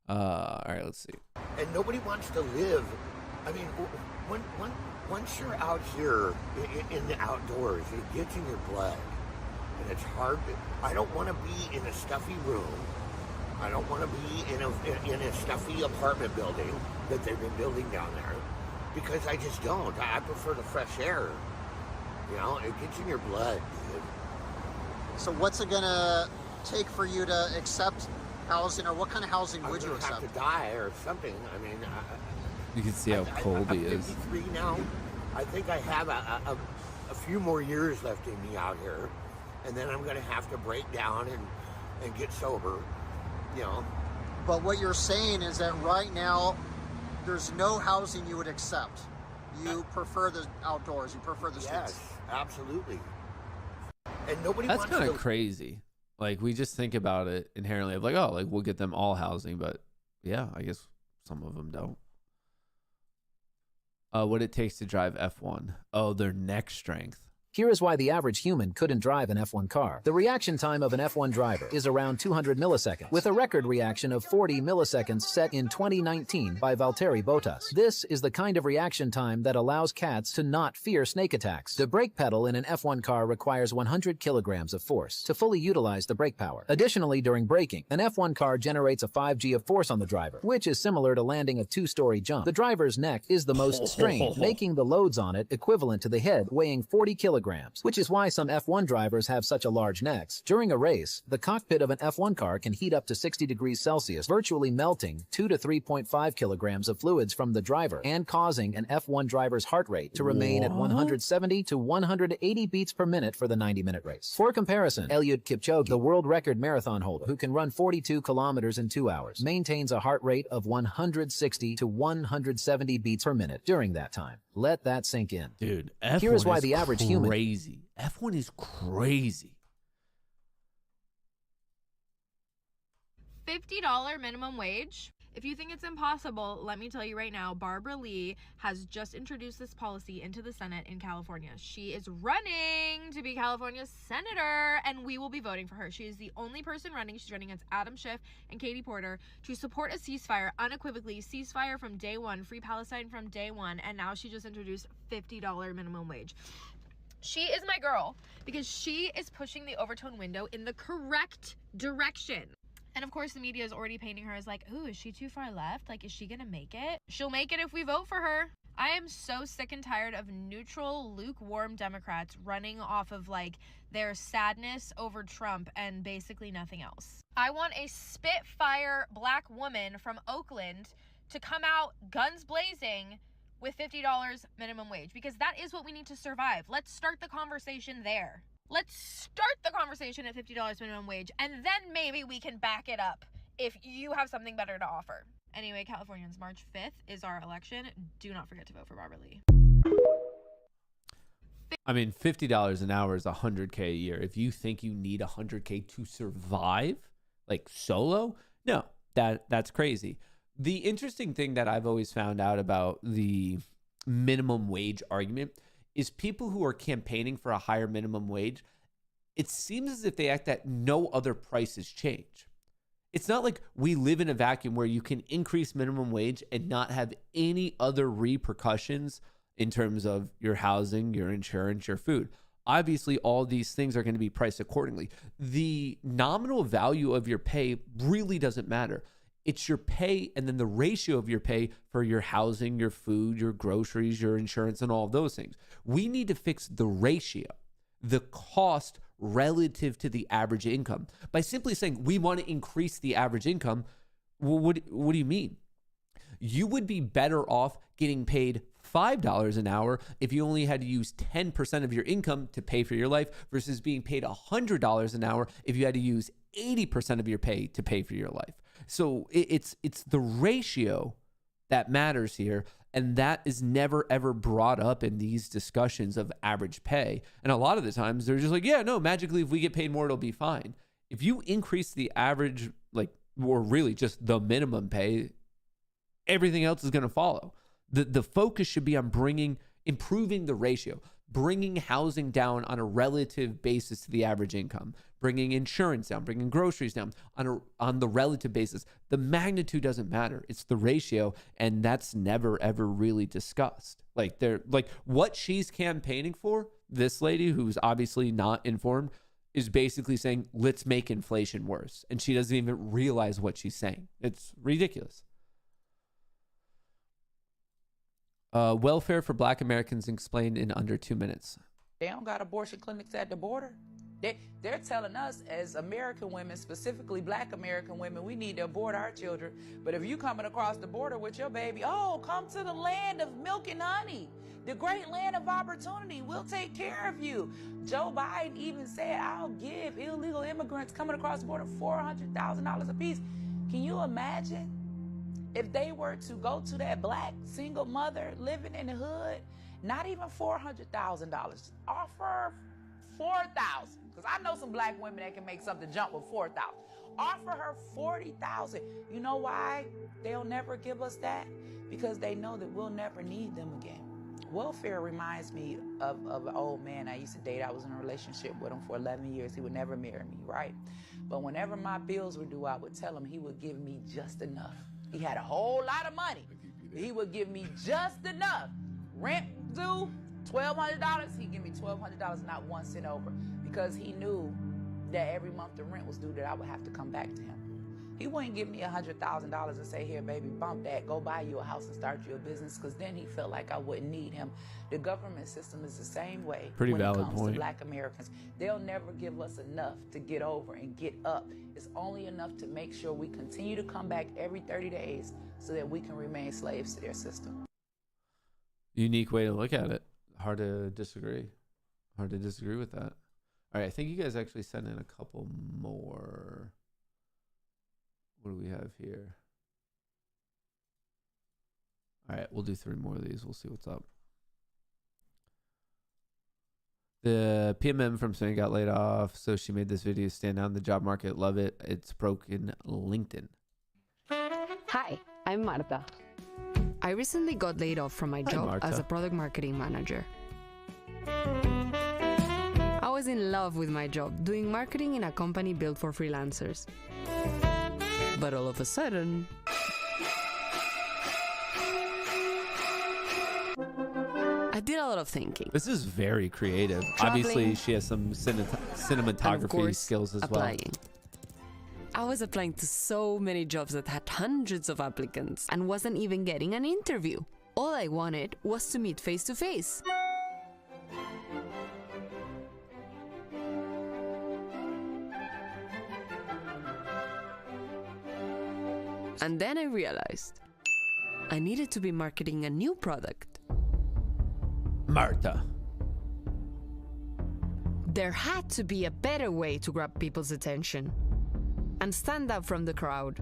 All right, let's see. And nobody wants to live. I mean, once you're out here in the outdoors, it gets in your blood, and it's hard. I don't want to be in a stuffy room. I don't want to be in a stuffy apartment building that they've been building down there, because I just don't. I prefer the fresh air. You know, it gets in your blood, dude. So what's it gonna take for you to accept housing, or what kind of housing would you accept? I have to die or something. I mean, you can see how cold he is. I'm 53 now. I think I have a few more years left in me out here, and then I'm going to have to break down and get sober, you know. But what you're saying is that right now, there's no housing you would accept. You prefer the outdoors. You prefer the streets. Yes, absolutely. And nobody That's wants kind to... of crazy. Like, we just think about it inherently of like, oh, like we'll get them all housing, but yeah, I guess some of them don't. What it takes to drive F1. Oh, their neck strength. Here is why the average human couldn't drive an F1 car. The reaction time of an F1 driver is around 200 milliseconds, with a record reaction of 40 milliseconds set in 2019 by Valtteri Bottas. This is the kind of reaction time that allows cats to not fear snake attacks. The brake pedal in an F1 car requires 100 kilograms of force to fully utilize the brake power. Additionally, during braking, an F1 car generates a 5G of force on the driver, which is similar to landing a 2-story jump. The driver's neck is the most strained, making the loads on it equivalent to the head weighing 40 kilograms. Which is why some F1 drivers have such a large necks. During a race, the cockpit of an F1 car can heat up to 60 degrees Celsius, virtually melting 2 to 3.5 kilograms of fluids from the driver and causing an F1 driver's heart rate to remain at 170 to 180 beats per minute for the 90-minute race. For comparison, Eliud Kipchoge, the world record marathon holder, who can run 42 kilometers in 2 hours, maintains a heart rate of 160 to 170 beats per minute during that time. Let that sink in. Dude, F1 Here is why the average human... Crazy. F1 is crazy. $50 minimum wage. If you think it's impossible, let me tell you right now, Barbara Lee has just introduced this policy into the Senate in California. She is running to be California's senator, and we will be voting for her. She is the only person running. She's running against Adam Schiff and Katie Porter to support a ceasefire, unequivocally, ceasefire from day one, free Palestine from day one, and now she just introduced $50 minimum wage. She is my girl because she is pushing the overtone window in the correct direction. And of course, the media is already painting her as like, ooh, is she too far left? Like, is she gonna make it? She'll make it if we vote for her. I am so sick and tired of neutral, lukewarm Democrats running off of like their sadness over Trump and basically nothing else. I want a spitfire black woman from Oakland to come out guns blazing with $50 minimum wage, because that is what we need to survive. Let's start the conversation there. Let's start the conversation at $50 minimum wage, and then maybe we can back it up if you have something better to offer. Anyway, Californians, March 5th is our election. Do not forget to vote for Barbara Lee. I mean, $50 an hour is $100K a year. If you think you need $100K to survive, like solo, no, that's crazy. The interesting thing that I've always found out about the minimum wage argument is people who are campaigning for a higher minimum wage, it seems as if they act that no other prices change. It's not like we live in a vacuum where you can increase minimum wage and not have any other repercussions in terms of your housing, your insurance, your food. Obviously, all these things are going to be priced accordingly. The nominal value of your pay really doesn't matter. It's your pay and then the ratio of your pay for your housing, your food, your groceries, your insurance, and all of those things. We need to fix the ratio, the cost relative to the average income. By simply saying we want to increase the average income, well, what do you mean? You would be better off getting paid $5 an hour if you only had to use 10% of your income to pay for your life versus being paid $100 an hour if you had to use 80% of your pay to pay for your life. So it's the ratio that matters here. And that is never, ever brought up in these discussions of average pay. And a lot of the times they're just like, yeah, no, magically, if we get paid more, it'll be fine. If you increase the average, like, or really just the minimum pay, everything else is going to follow. The focus should be on improving the ratio, bringing housing down on a relative basis to the average income, bringing insurance down, bringing groceries down on the relative basis. The magnitude doesn't matter. It's the ratio, and that's never, ever really discussed. Like what she's campaigning for, this lady who's obviously not informed, is basically saying, let's make inflation worse. And she doesn't even realize what she's saying. It's ridiculous. Welfare for Black Americans explained in under 2 minutes. They don't got abortion clinics at the border. They're telling us as American women, specifically Black American women, we need to abort our children. But if you coming across the border with your baby, oh, come to the land of milk and honey, the great land of opportunity. We'll take care of you. Joe Biden even said, I'll give illegal immigrants coming across the border $400,000 apiece. Can you imagine? If they were to go to that Black single mother living in the hood, not even $400,000, offer $4,000. Because I know some Black women that can make something jump with $4,000. Offer her $40,000. You know why they'll never give us that? Because they know that we'll never need them again. Welfare reminds me of an old man I used to date. I was in a relationship with him for 11 years. He would never marry me, right? But whenever my bills were due, I would tell him he would give me just enough. He had a whole lot of money. He would give me just enough. Rent due, $1,200. He'd give me $1,200, not 1 cent over, because he knew that every month the rent was due, that I would have to come back to him. He wouldn't give me $100,000 and say, here, baby, bump that, go buy you a house and start you a business, because then he felt like I wouldn't need him. The government system is the same way. Pretty when valid it comes point. to Black Americans. They'll never give us enough to get over and get up. It's only enough to make sure we continue to come back every 30 days so that we can remain slaves to their system. Unique way to look at it. Hard to disagree. Hard to disagree with that. All right, I think you guys actually sent in a couple more. What do we have here? All right, we'll do 3 more of these. We'll see what's up. The PMM from Spain got laid off, so she made this video stand out in the job market. Love it. It's broken LinkedIn. Hi, I'm Marta. I recently got laid off from my job Marta. as a product marketing manager. I was in love with my job, doing marketing in a company built for freelancers. But all of a sudden, I did a lot of thinking. This is very creative. Traveling, Obviously, she has some cinematography and of course, skills as applying. well. I was applying to so many jobs that had hundreds of applicants and wasn't even getting an interview. All I wanted was to meet face to face. And then I realized I needed to be marketing a new product. Martha. There had to be a better way to grab people's attention and stand out from the crowd.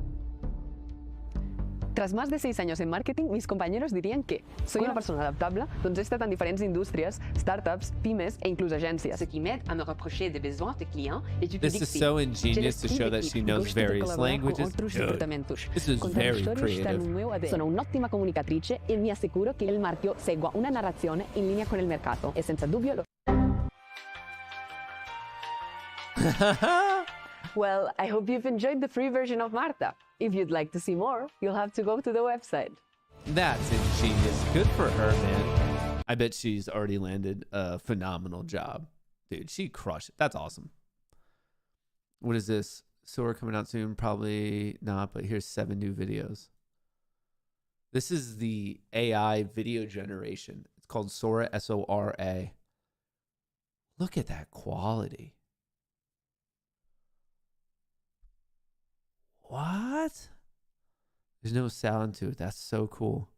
Tras más de 6 años en marketing, mis compañeros dirían que soy una persona adaptable, doncs he estat en diferents indústries, startups, pymes e inclús agències. Ce qui m'aide à me rapprocher des besoins des clients et du This public is cible. so ingenious to show that she knows various languages. Dude, this is very creative. Sono un'ottima comunicatrice e mi assicuro che il marchio segua una narrazione in linea con il mercato e senza dubbio lo... Well, I hope you've enjoyed the free version of Marta. If you'd like to see more, you'll have to go to the website. That's ingenious. Good for her, man. I bet she's already landed a phenomenal job. Dude, she crushed it. That's awesome. What is this? Sora coming out soon? Probably not, but here's 7 new videos. This is the AI video generation. It's called Sora, S-O-R-A. Look at that quality. What? There's no sound to it. That's so cool.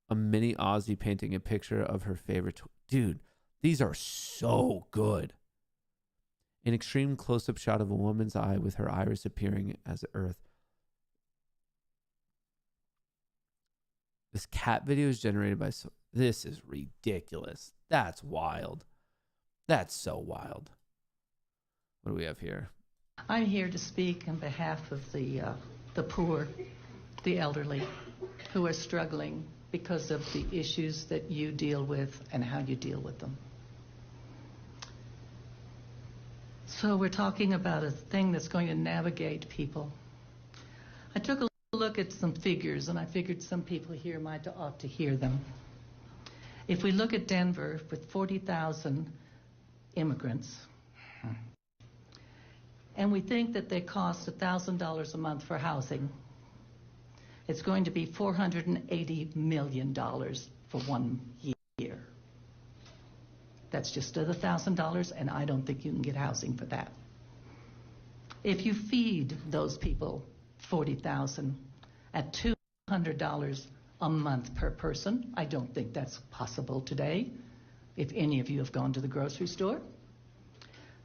A mini Aussie painting a picture of her favorite. Dude, these are so good. An extreme close-up shot of a woman's eye with her iris appearing as Earth. This cat video is generated by... This is ridiculous. That's wild. That's so wild. What do we have here? I'm here to speak on behalf of the poor, the elderly, who are struggling because of the issues that you deal with and how you deal with them. So we're talking about a thing that's going to navigate people. I took a look at some figures, and I figured some people here might ought to hear them. If we look at Denver with 40,000 immigrants, and we think that they cost $1,000 a month for housing, it's going to be $480 million for 1 year. That's just $1,000, and I don't think you can get housing for that. If you feed those people $40,000 at $200 a month per person, I don't think that's possible today. If any of you have gone to the grocery store,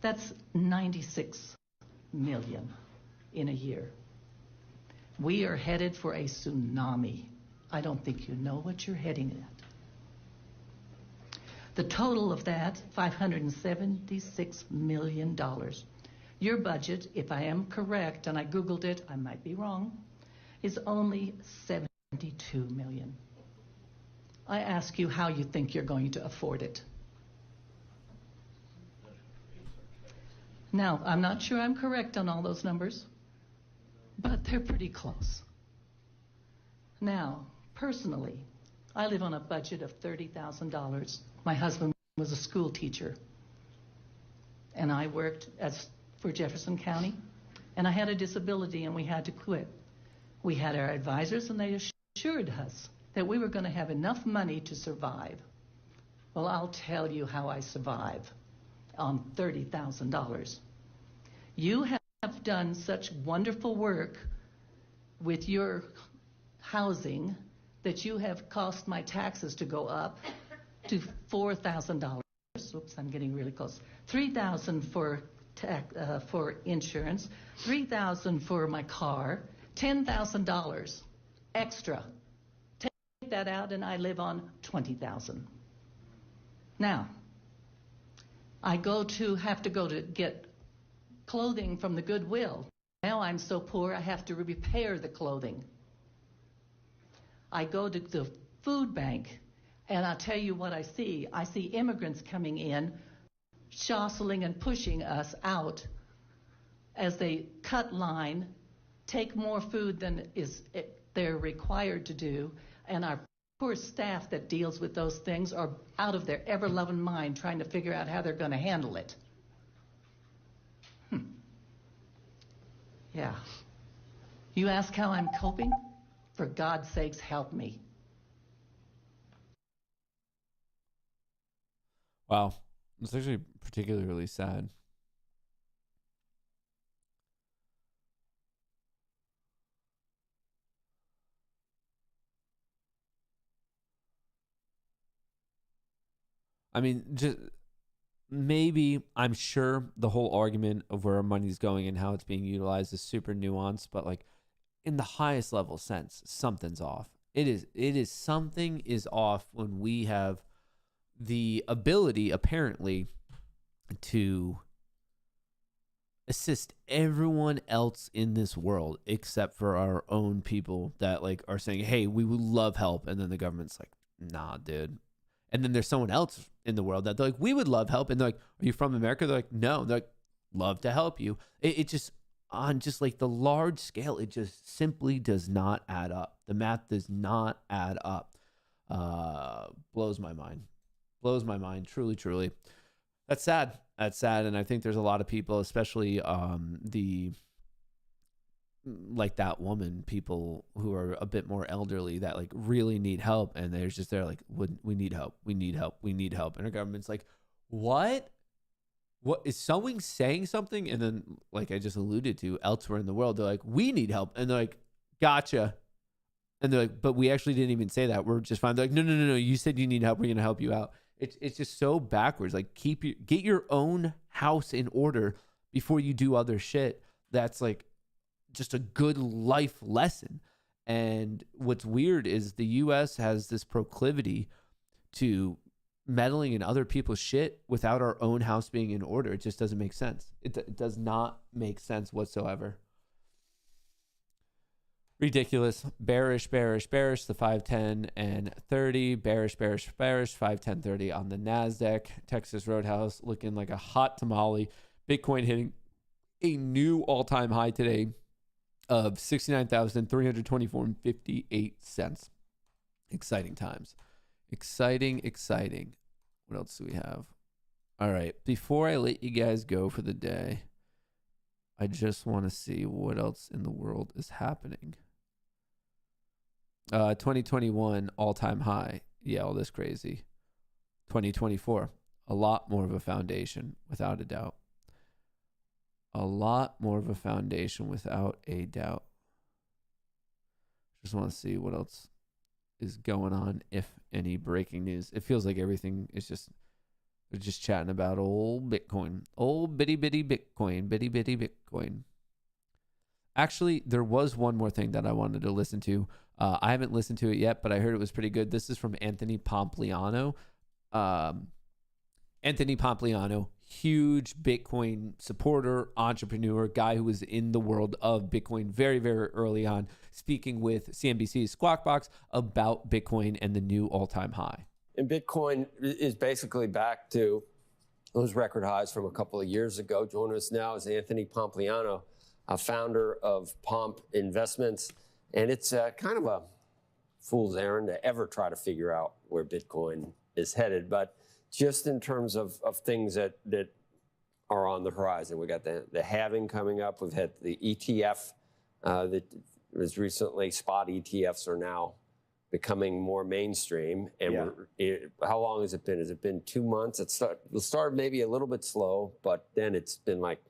that's $96 million in a year. We are headed for a tsunami. I don't think you know what you're heading at. The total of that, $576 million. Your budget, if I am correct, and I Googled it, I might be wrong, is only $72 million. I ask you how you think you're going to afford it. Now, I'm not sure I'm correct on all those numbers, but they're pretty close. Now, personally, I live on a budget of $30,000. My husband was a school teacher, and I worked for Jefferson County, and I had a disability, and we had to quit. We had our advisors, and they assured us that we were going to have enough money to survive. Well, I'll tell you how I survive on $30,000. You have done such wonderful work with your housing that you have caused my taxes to go up to $4,000. Oops, I'm getting really close. $3,000 for insurance, $3,000 for my car, $10,000 extra. Take that out, and I live on $20,000. Now, I have to go to get clothing from the Goodwill. Now I'm so poor I have to repair the clothing. I go to the food bank, and I'll tell you what I see. I see immigrants coming in, jostling and pushing us out as they cut line, take more food than they're required to do, and our poor staff that deals with those things are out of their ever-loving mind trying to figure out how they're going to handle it. Yeah. You ask how I'm coping? For God's sakes, help me. Wow. It's actually particularly sad. I mean, just maybe, I'm sure the whole argument of where our money's going and how it's being utilized is super nuanced, but like in the highest level sense, something's off. It is something is off when we have the ability, apparently, to assist everyone else in this world except for our own people that like are saying, hey, we would love help. And then the government's like, nah, dude. And then there's someone else in the world that they're like, we would love help. And they're like, are you from America? They're like, no. They're like, love to help you. It just, on just like the large scale, it just simply does not add up. The math does not add up. Blows my mind. Blows my mind. Truly, truly. That's sad. That's sad. And I think there's a lot of people, especially like that woman, people who are a bit more elderly that like really need help, and they're just there like, we need help, we need help, we need help, and our government's like, what is someone saying something? And then, like I just alluded to, elsewhere in the world, they're like, we need help, and they're like, gotcha, and they're like, but we actually didn't even say that, we're just fine. They're like, no, you said you need help, we're gonna help you out. It's just so backwards. Like, get your own house in order before you do other shit. That's like just a good life lesson. And what's weird is the U.S. has this proclivity to meddling in other people's shit without our own house being in order. It just doesn't make sense. It does not make sense whatsoever. Ridiculous. Bearish, the 5, 10, and 30. Bearish, 5, 10, 30 on the NASDAQ. Texas Roadhouse looking like a hot tamale. Bitcoin hitting a new all-time high today of $69,324.58. Exciting times. Exciting. What else do we have? All right. Before I let you guys go for the day, I just want to see what else in the world is happening. 2021 all-time high. Yeah, all this crazy. 2024, a lot more of a foundation, without a doubt. A lot more of a foundation, without a doubt. Just want to see what else is going on, if any breaking news. It feels like everything is just, they're just chatting about old Bitcoin. Old bitty Bitcoin. Bitty Bitcoin. Actually, there was one more thing that I wanted to listen to. I haven't listened to it yet, but I heard it was pretty good. This is from Anthony Pompliano. Anthony Pompliano, huge Bitcoin supporter, entrepreneur, guy who was in the world of Bitcoin very, very early on, speaking with CNBC's Squawk Box about Bitcoin and the new all-time high. And Bitcoin is basically back to those record highs from a couple of years ago. Joining us now is Anthony Pompliano, a founder of Pomp Investments. And it's kind of a fool's errand to ever try to figure out where Bitcoin is headed. But just in terms of things that are on the horizon, we got the halving coming up. We've had the ETF that was recently, spot ETFs are now becoming more mainstream. And how long has it been? Has it been 2 months? It started maybe a little bit slow, but then it's been like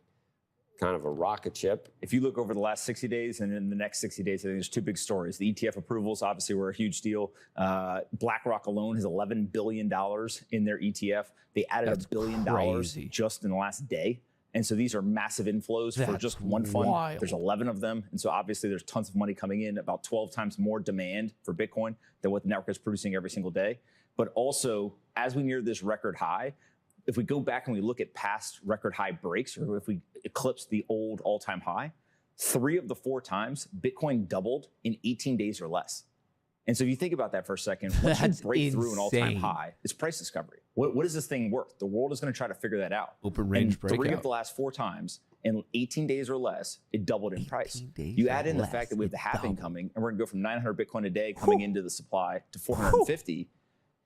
kind of a rocket ship. If you look over the last 60 days and in the next 60 days, I think there's two big stories. The ETF approvals obviously were a huge deal. BlackRock alone has $11 billion in their ETF. They added $1 billion just in the last day. And so these are massive inflows for just one fund. Wild. There's 11 of them. And so obviously there's tons of money coming in, about 12 times more demand for Bitcoin than what the network is producing every single day. But also, as we near this record high, if we go back and we look at past record high breaks, or if we eclipse the old all-time high, 3 of the 4 times Bitcoin doubled in 18 days or less. And so if you think about that for a second, once you break through an all-time high, it's price discovery. What is this thing worth? The world is going to try to figure that out. Open range breakout. 3 of the last 4 times in 18 days or less, it doubled in price. You add in the fact that we have the halving coming, and we're going to go from 900 Bitcoin a day coming into the supply to 450.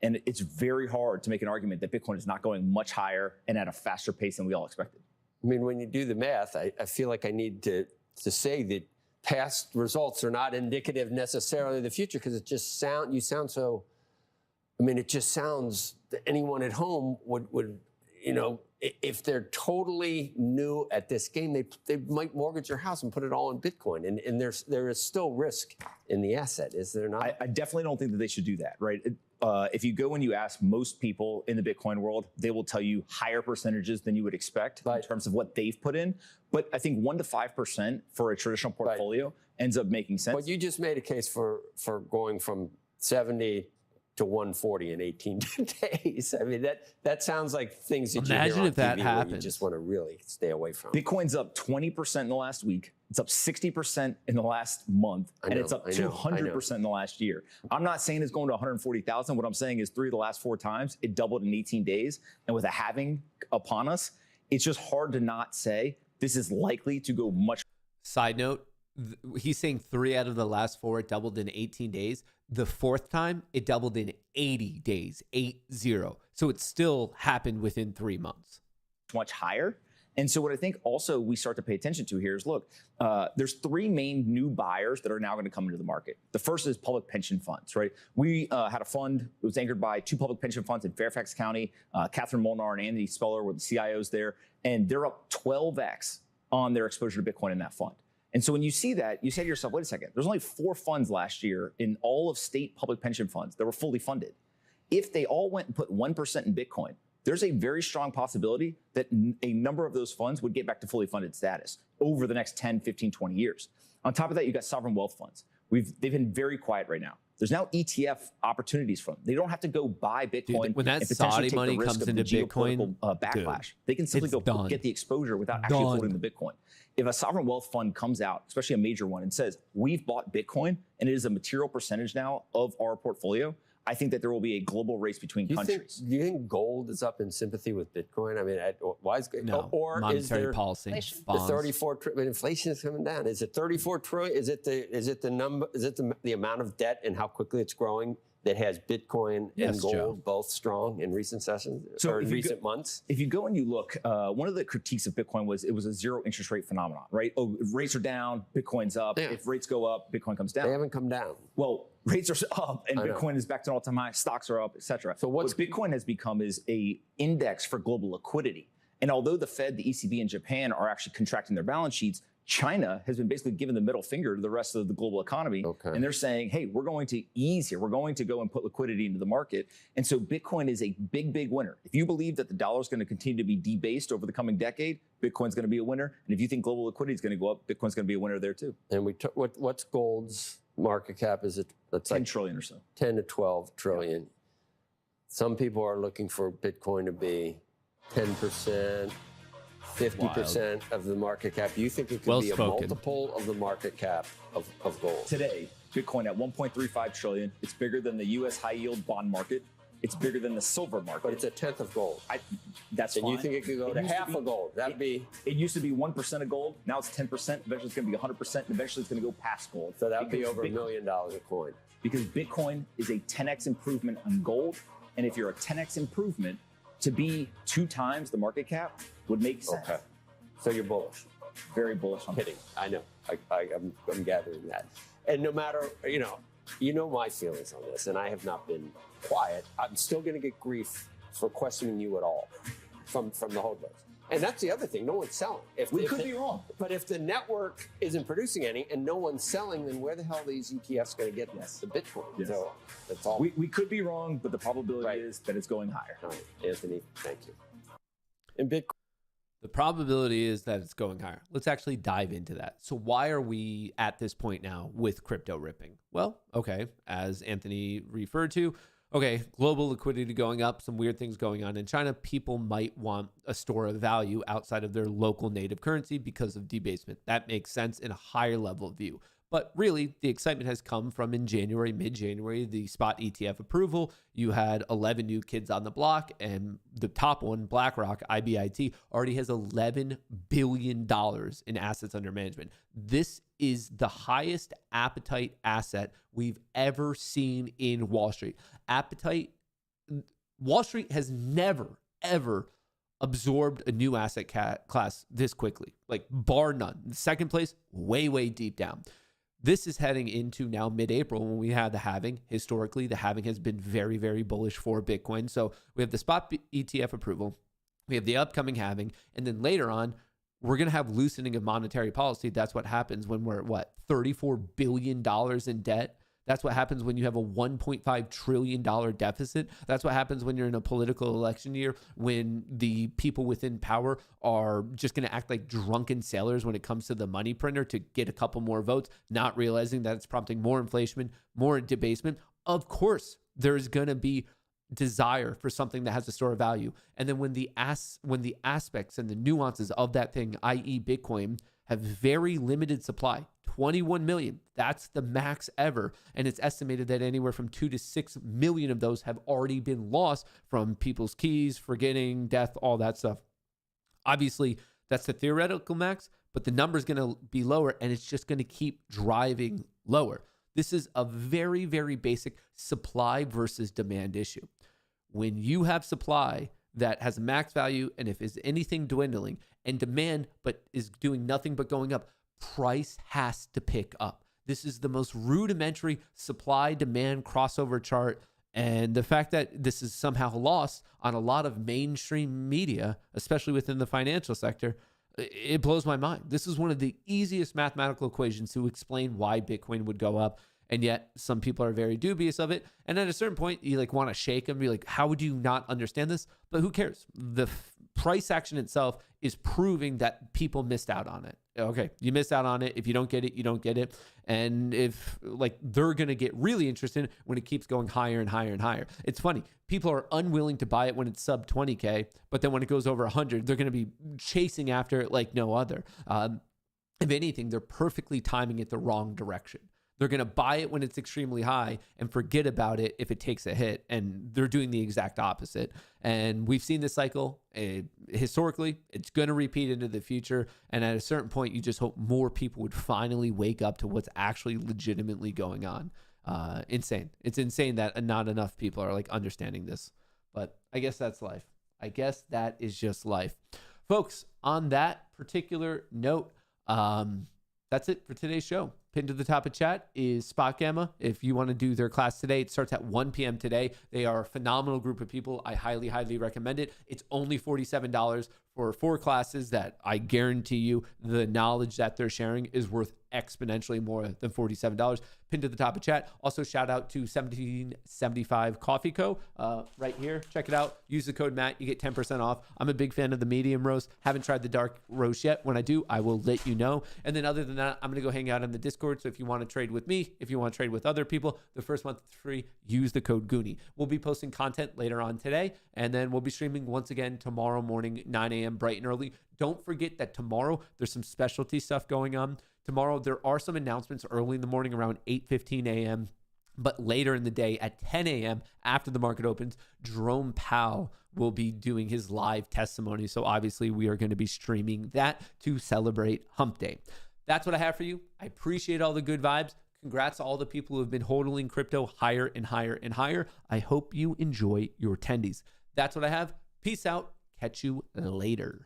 And it's very hard to make an argument that Bitcoin is not going much higher and at a faster pace than we all expected. I mean, when you do the math, I feel like I need to to say that past results are not indicative necessarily of the future, because it just you sound so. I mean, it just sounds that anyone at home would if they're totally new at this game, they might mortgage their house and put it all in Bitcoin. And there is still risk in the asset, is there not? I definitely don't think that they should do that, right? If you go and you ask most people in the Bitcoin world, they will tell you higher percentages than you would expect in terms of what they've put in. But I think 1 to 5% for a traditional portfolio ends up making sense. But you just made a case for going from 70 to 140 in 18 days. I mean, that sounds like things that you hear on if that TV happens. where you just want to really stay away from. Bitcoin's up 20% in the last week. It's up 60% in the last month, and it's up 200% in the last year. I'm not saying it's going to 140,000. What I'm saying is 3 of the last 4 times, it doubled in 18 days. And with a halving upon us, it's just hard to not say this is likely to go much. Side note, he's saying 3 out of the last 4 it doubled in 18 days. The 4th time, it doubled in 80 days, 80. So it still happened within 3 months. Much higher. And so what I think also we start to pay attention to here is, look, there's 3 main new buyers that are now going to come into the market. The first is public pension funds, right? We had a fund. It was anchored by 2 public pension funds in Fairfax County. Catherine Molnar and Andy Speller were the CIOs there. And they're up 12x on their exposure to Bitcoin in that fund. And so when you see that, you say to yourself, wait a second, there's only 4 funds last year in all of state public pension funds that were fully funded. If they all went and put 1% in Bitcoin, there's a very strong possibility that a number of those funds would get back to fully funded status over the next 10, 15, 20 years. On top of that, you've got sovereign wealth funds. They've been very quiet right now. There's now ETF opportunities from them. They don't have to go buy Bitcoin. Dude, when that and potentially Saudi take money the risk comes of into the Bitcoin, backlash. They can simply get the exposure without actually holding the Bitcoin. If a sovereign wealth fund comes out, especially a major one, and says, we've bought Bitcoin and it is a material percentage now of our portfolio, I think that there will be a global race between countries. Do you think gold is up in sympathy with Bitcoin? I mean, why is no, or monetary is there policy? The 34 trillion inflation is coming down. Is it 34 trillion? Is it the number? Is it the amount of debt and how quickly it's growing that has Bitcoin and gold both strong in recent sessions or in recent months? If you go and you look, one of the critiques of Bitcoin was it was a zero interest rate phenomenon, right? Oh, if rates are down, Bitcoin's up. Yeah. If rates go up, Bitcoin comes down. They haven't come down. Well, rates are up and Bitcoin is back to an all-time high. Stocks are up, et cetera. So what Bitcoin has become is a index for global liquidity. And although the Fed, the ECB, and Japan are actually contracting their balance sheets, China has been basically giving the middle finger to the rest of the global economy. And they're saying, hey, we're going to ease here. We're going to go and put liquidity into the market. And so Bitcoin is a big, big winner. If you believe that the dollar is going to continue to be debased over the coming decade, Bitcoin's going to be a winner. And if you think global liquidity is going to go up, Bitcoin's going to be a winner there too. And what's gold's market cap? Is it 10 trillion or so? 10 to 12 trillion. Yeah. Some people are looking for Bitcoin to be 10%. 50% of the market cap. You think it could be a multiple of the market cap of gold? Today, Bitcoin at 1.35 trillion. It's bigger than the U.S. high yield bond market. It's bigger than the silver market. But it's a tenth of gold. That's and fine. you think it could go to half of gold? That'd be. It used to be 1% of gold. Now it's 10%. Eventually it's going to be 100%. And eventually it's going to go past gold. So that would be over $1 million a coin. Because Bitcoin is a 10x improvement on gold. And if you're a 10x improvement, to be 2 times the market cap would make sense. Okay. So you're bullish. Very bullish. I'm kidding. I know. I'm gathering that. And no matter, you know my feelings on this, and I have not been quiet. I'm still going to get grief for questioning you at all from the hodlers. And that's the other thing. No one's selling. We could be wrong. But if the network isn't producing any and no one's selling, then where the hell are these ETFs going to get the Bitcoin? Yes. So that's all. We could be wrong, but the probability is that it's going higher. All right, Anthony, thank you. In Bitcoin. The probability is that it's going higher. Let's actually dive into that. So why are we at this point now with crypto ripping? Well, okay, as Anthony referred to, okay, global liquidity going up, some weird things going on in China. People might want a store of value outside of their local native currency because of debasement. That makes sense in a higher level view. But really, the excitement has come from in January, mid-January, the spot ETF approval. You had 11 new kids on the block, and the top one, BlackRock, IBIT, already has $11 billion in assets under management. This is the highest appetite asset we've ever seen in Wall Street. Wall Street has never, ever absorbed a new asset class this quickly, like bar none. Second place, way, way deep down. This is heading into now mid-April when we have the halving. Historically, the halving has been very, very bullish for Bitcoin. So we have the spot ETF approval. We have the upcoming halving. And then later on, we're going to have loosening of monetary policy. That's what happens when we're at, $34 billion in debt. That's what happens when you have a $1.5 trillion deficit. That's what happens when you're in a political election year, when the people within power are just going to act like drunken sailors when it comes to the money printer to get a couple more votes, not realizing that it's prompting more inflation, more debasement. Of course, there's going to be desire for something that has a store of value. And then when the aspects and the nuances of that thing, i.e. Bitcoin, have very limited supply, 21 million. That's the max ever. And it's estimated that anywhere from 2 to 6 million of those have already been lost from people's keys, forgetting, death, all that stuff. Obviously, that's the theoretical max, but the number is going to be lower, and it's just going to keep driving lower. This is a very, very basic supply versus demand issue. When you have supply that has a max value, and if is anything dwindling, and demand but is doing nothing but going up, price has to pick up. This is the most rudimentary supply-demand crossover chart, and the fact that this is somehow lost on a lot of mainstream media, especially within the financial sector, it blows my mind. This is one of the easiest mathematical equations to explain why Bitcoin would go up. And yet some people are very dubious of it. And at a certain point, you want to shake them, be like, how would you not understand this? But who cares? The price action itself is proving that people missed out on it. Okay, you missed out on it. If you don't get it, you don't get it. And if they're going to get really interested when it keeps going higher and higher and higher. It's funny. People are unwilling to buy it when it's sub 20K, but then when it goes over 100, they're going to be chasing after it like no other. If anything, they're perfectly timing it the wrong direction. They're going to buy it when it's extremely high and forget about it if it takes a hit. And they're doing the exact opposite. And we've seen this cycle historically. It's going to repeat into the future. And at a certain point, you just hope more people would finally wake up to what's actually legitimately going on. Insane. It's insane that not enough people are understanding this. But I guess that's life. I guess that is just life. Folks, on that particular note, that's it for today's show. Pinned to the top of chat is Spot Gamma. If you want to do their class today, it starts at 1 p.m. today. They are a phenomenal group of people. I highly, highly recommend it. It's only $47 for 4 classes that I guarantee you the knowledge that they're sharing is worth exponentially more than $47. Pinned to the top of chat. Also, shout out to 1775 Coffee Co. Right here. Check it out. Use the code Matt. You get 10% off. I'm a big fan of the medium roast. Haven't tried the dark roast yet. When I do, I will let you know. And then other than that, I'm going to go hang out in the Discord. So if you want to trade with me, if you want to trade with other people, the first month is free. Use the code Goonie. We'll be posting content later on today. And then we'll be streaming once again tomorrow morning, 9 a.m. bright and early. Don't forget that tomorrow there's some specialty stuff going on. Tomorrow, there are some announcements early in the morning around 8:15 a.m., but later in the day at 10 a.m. after the market opens, Jerome Powell will be doing his live testimony. So obviously, we are going to be streaming that to celebrate Hump Day. That's what I have for you. I appreciate all the good vibes. Congrats to all the people who have been hodling crypto higher and higher and higher. I hope you enjoy your tendies. That's what I have. Peace out. Catch you later.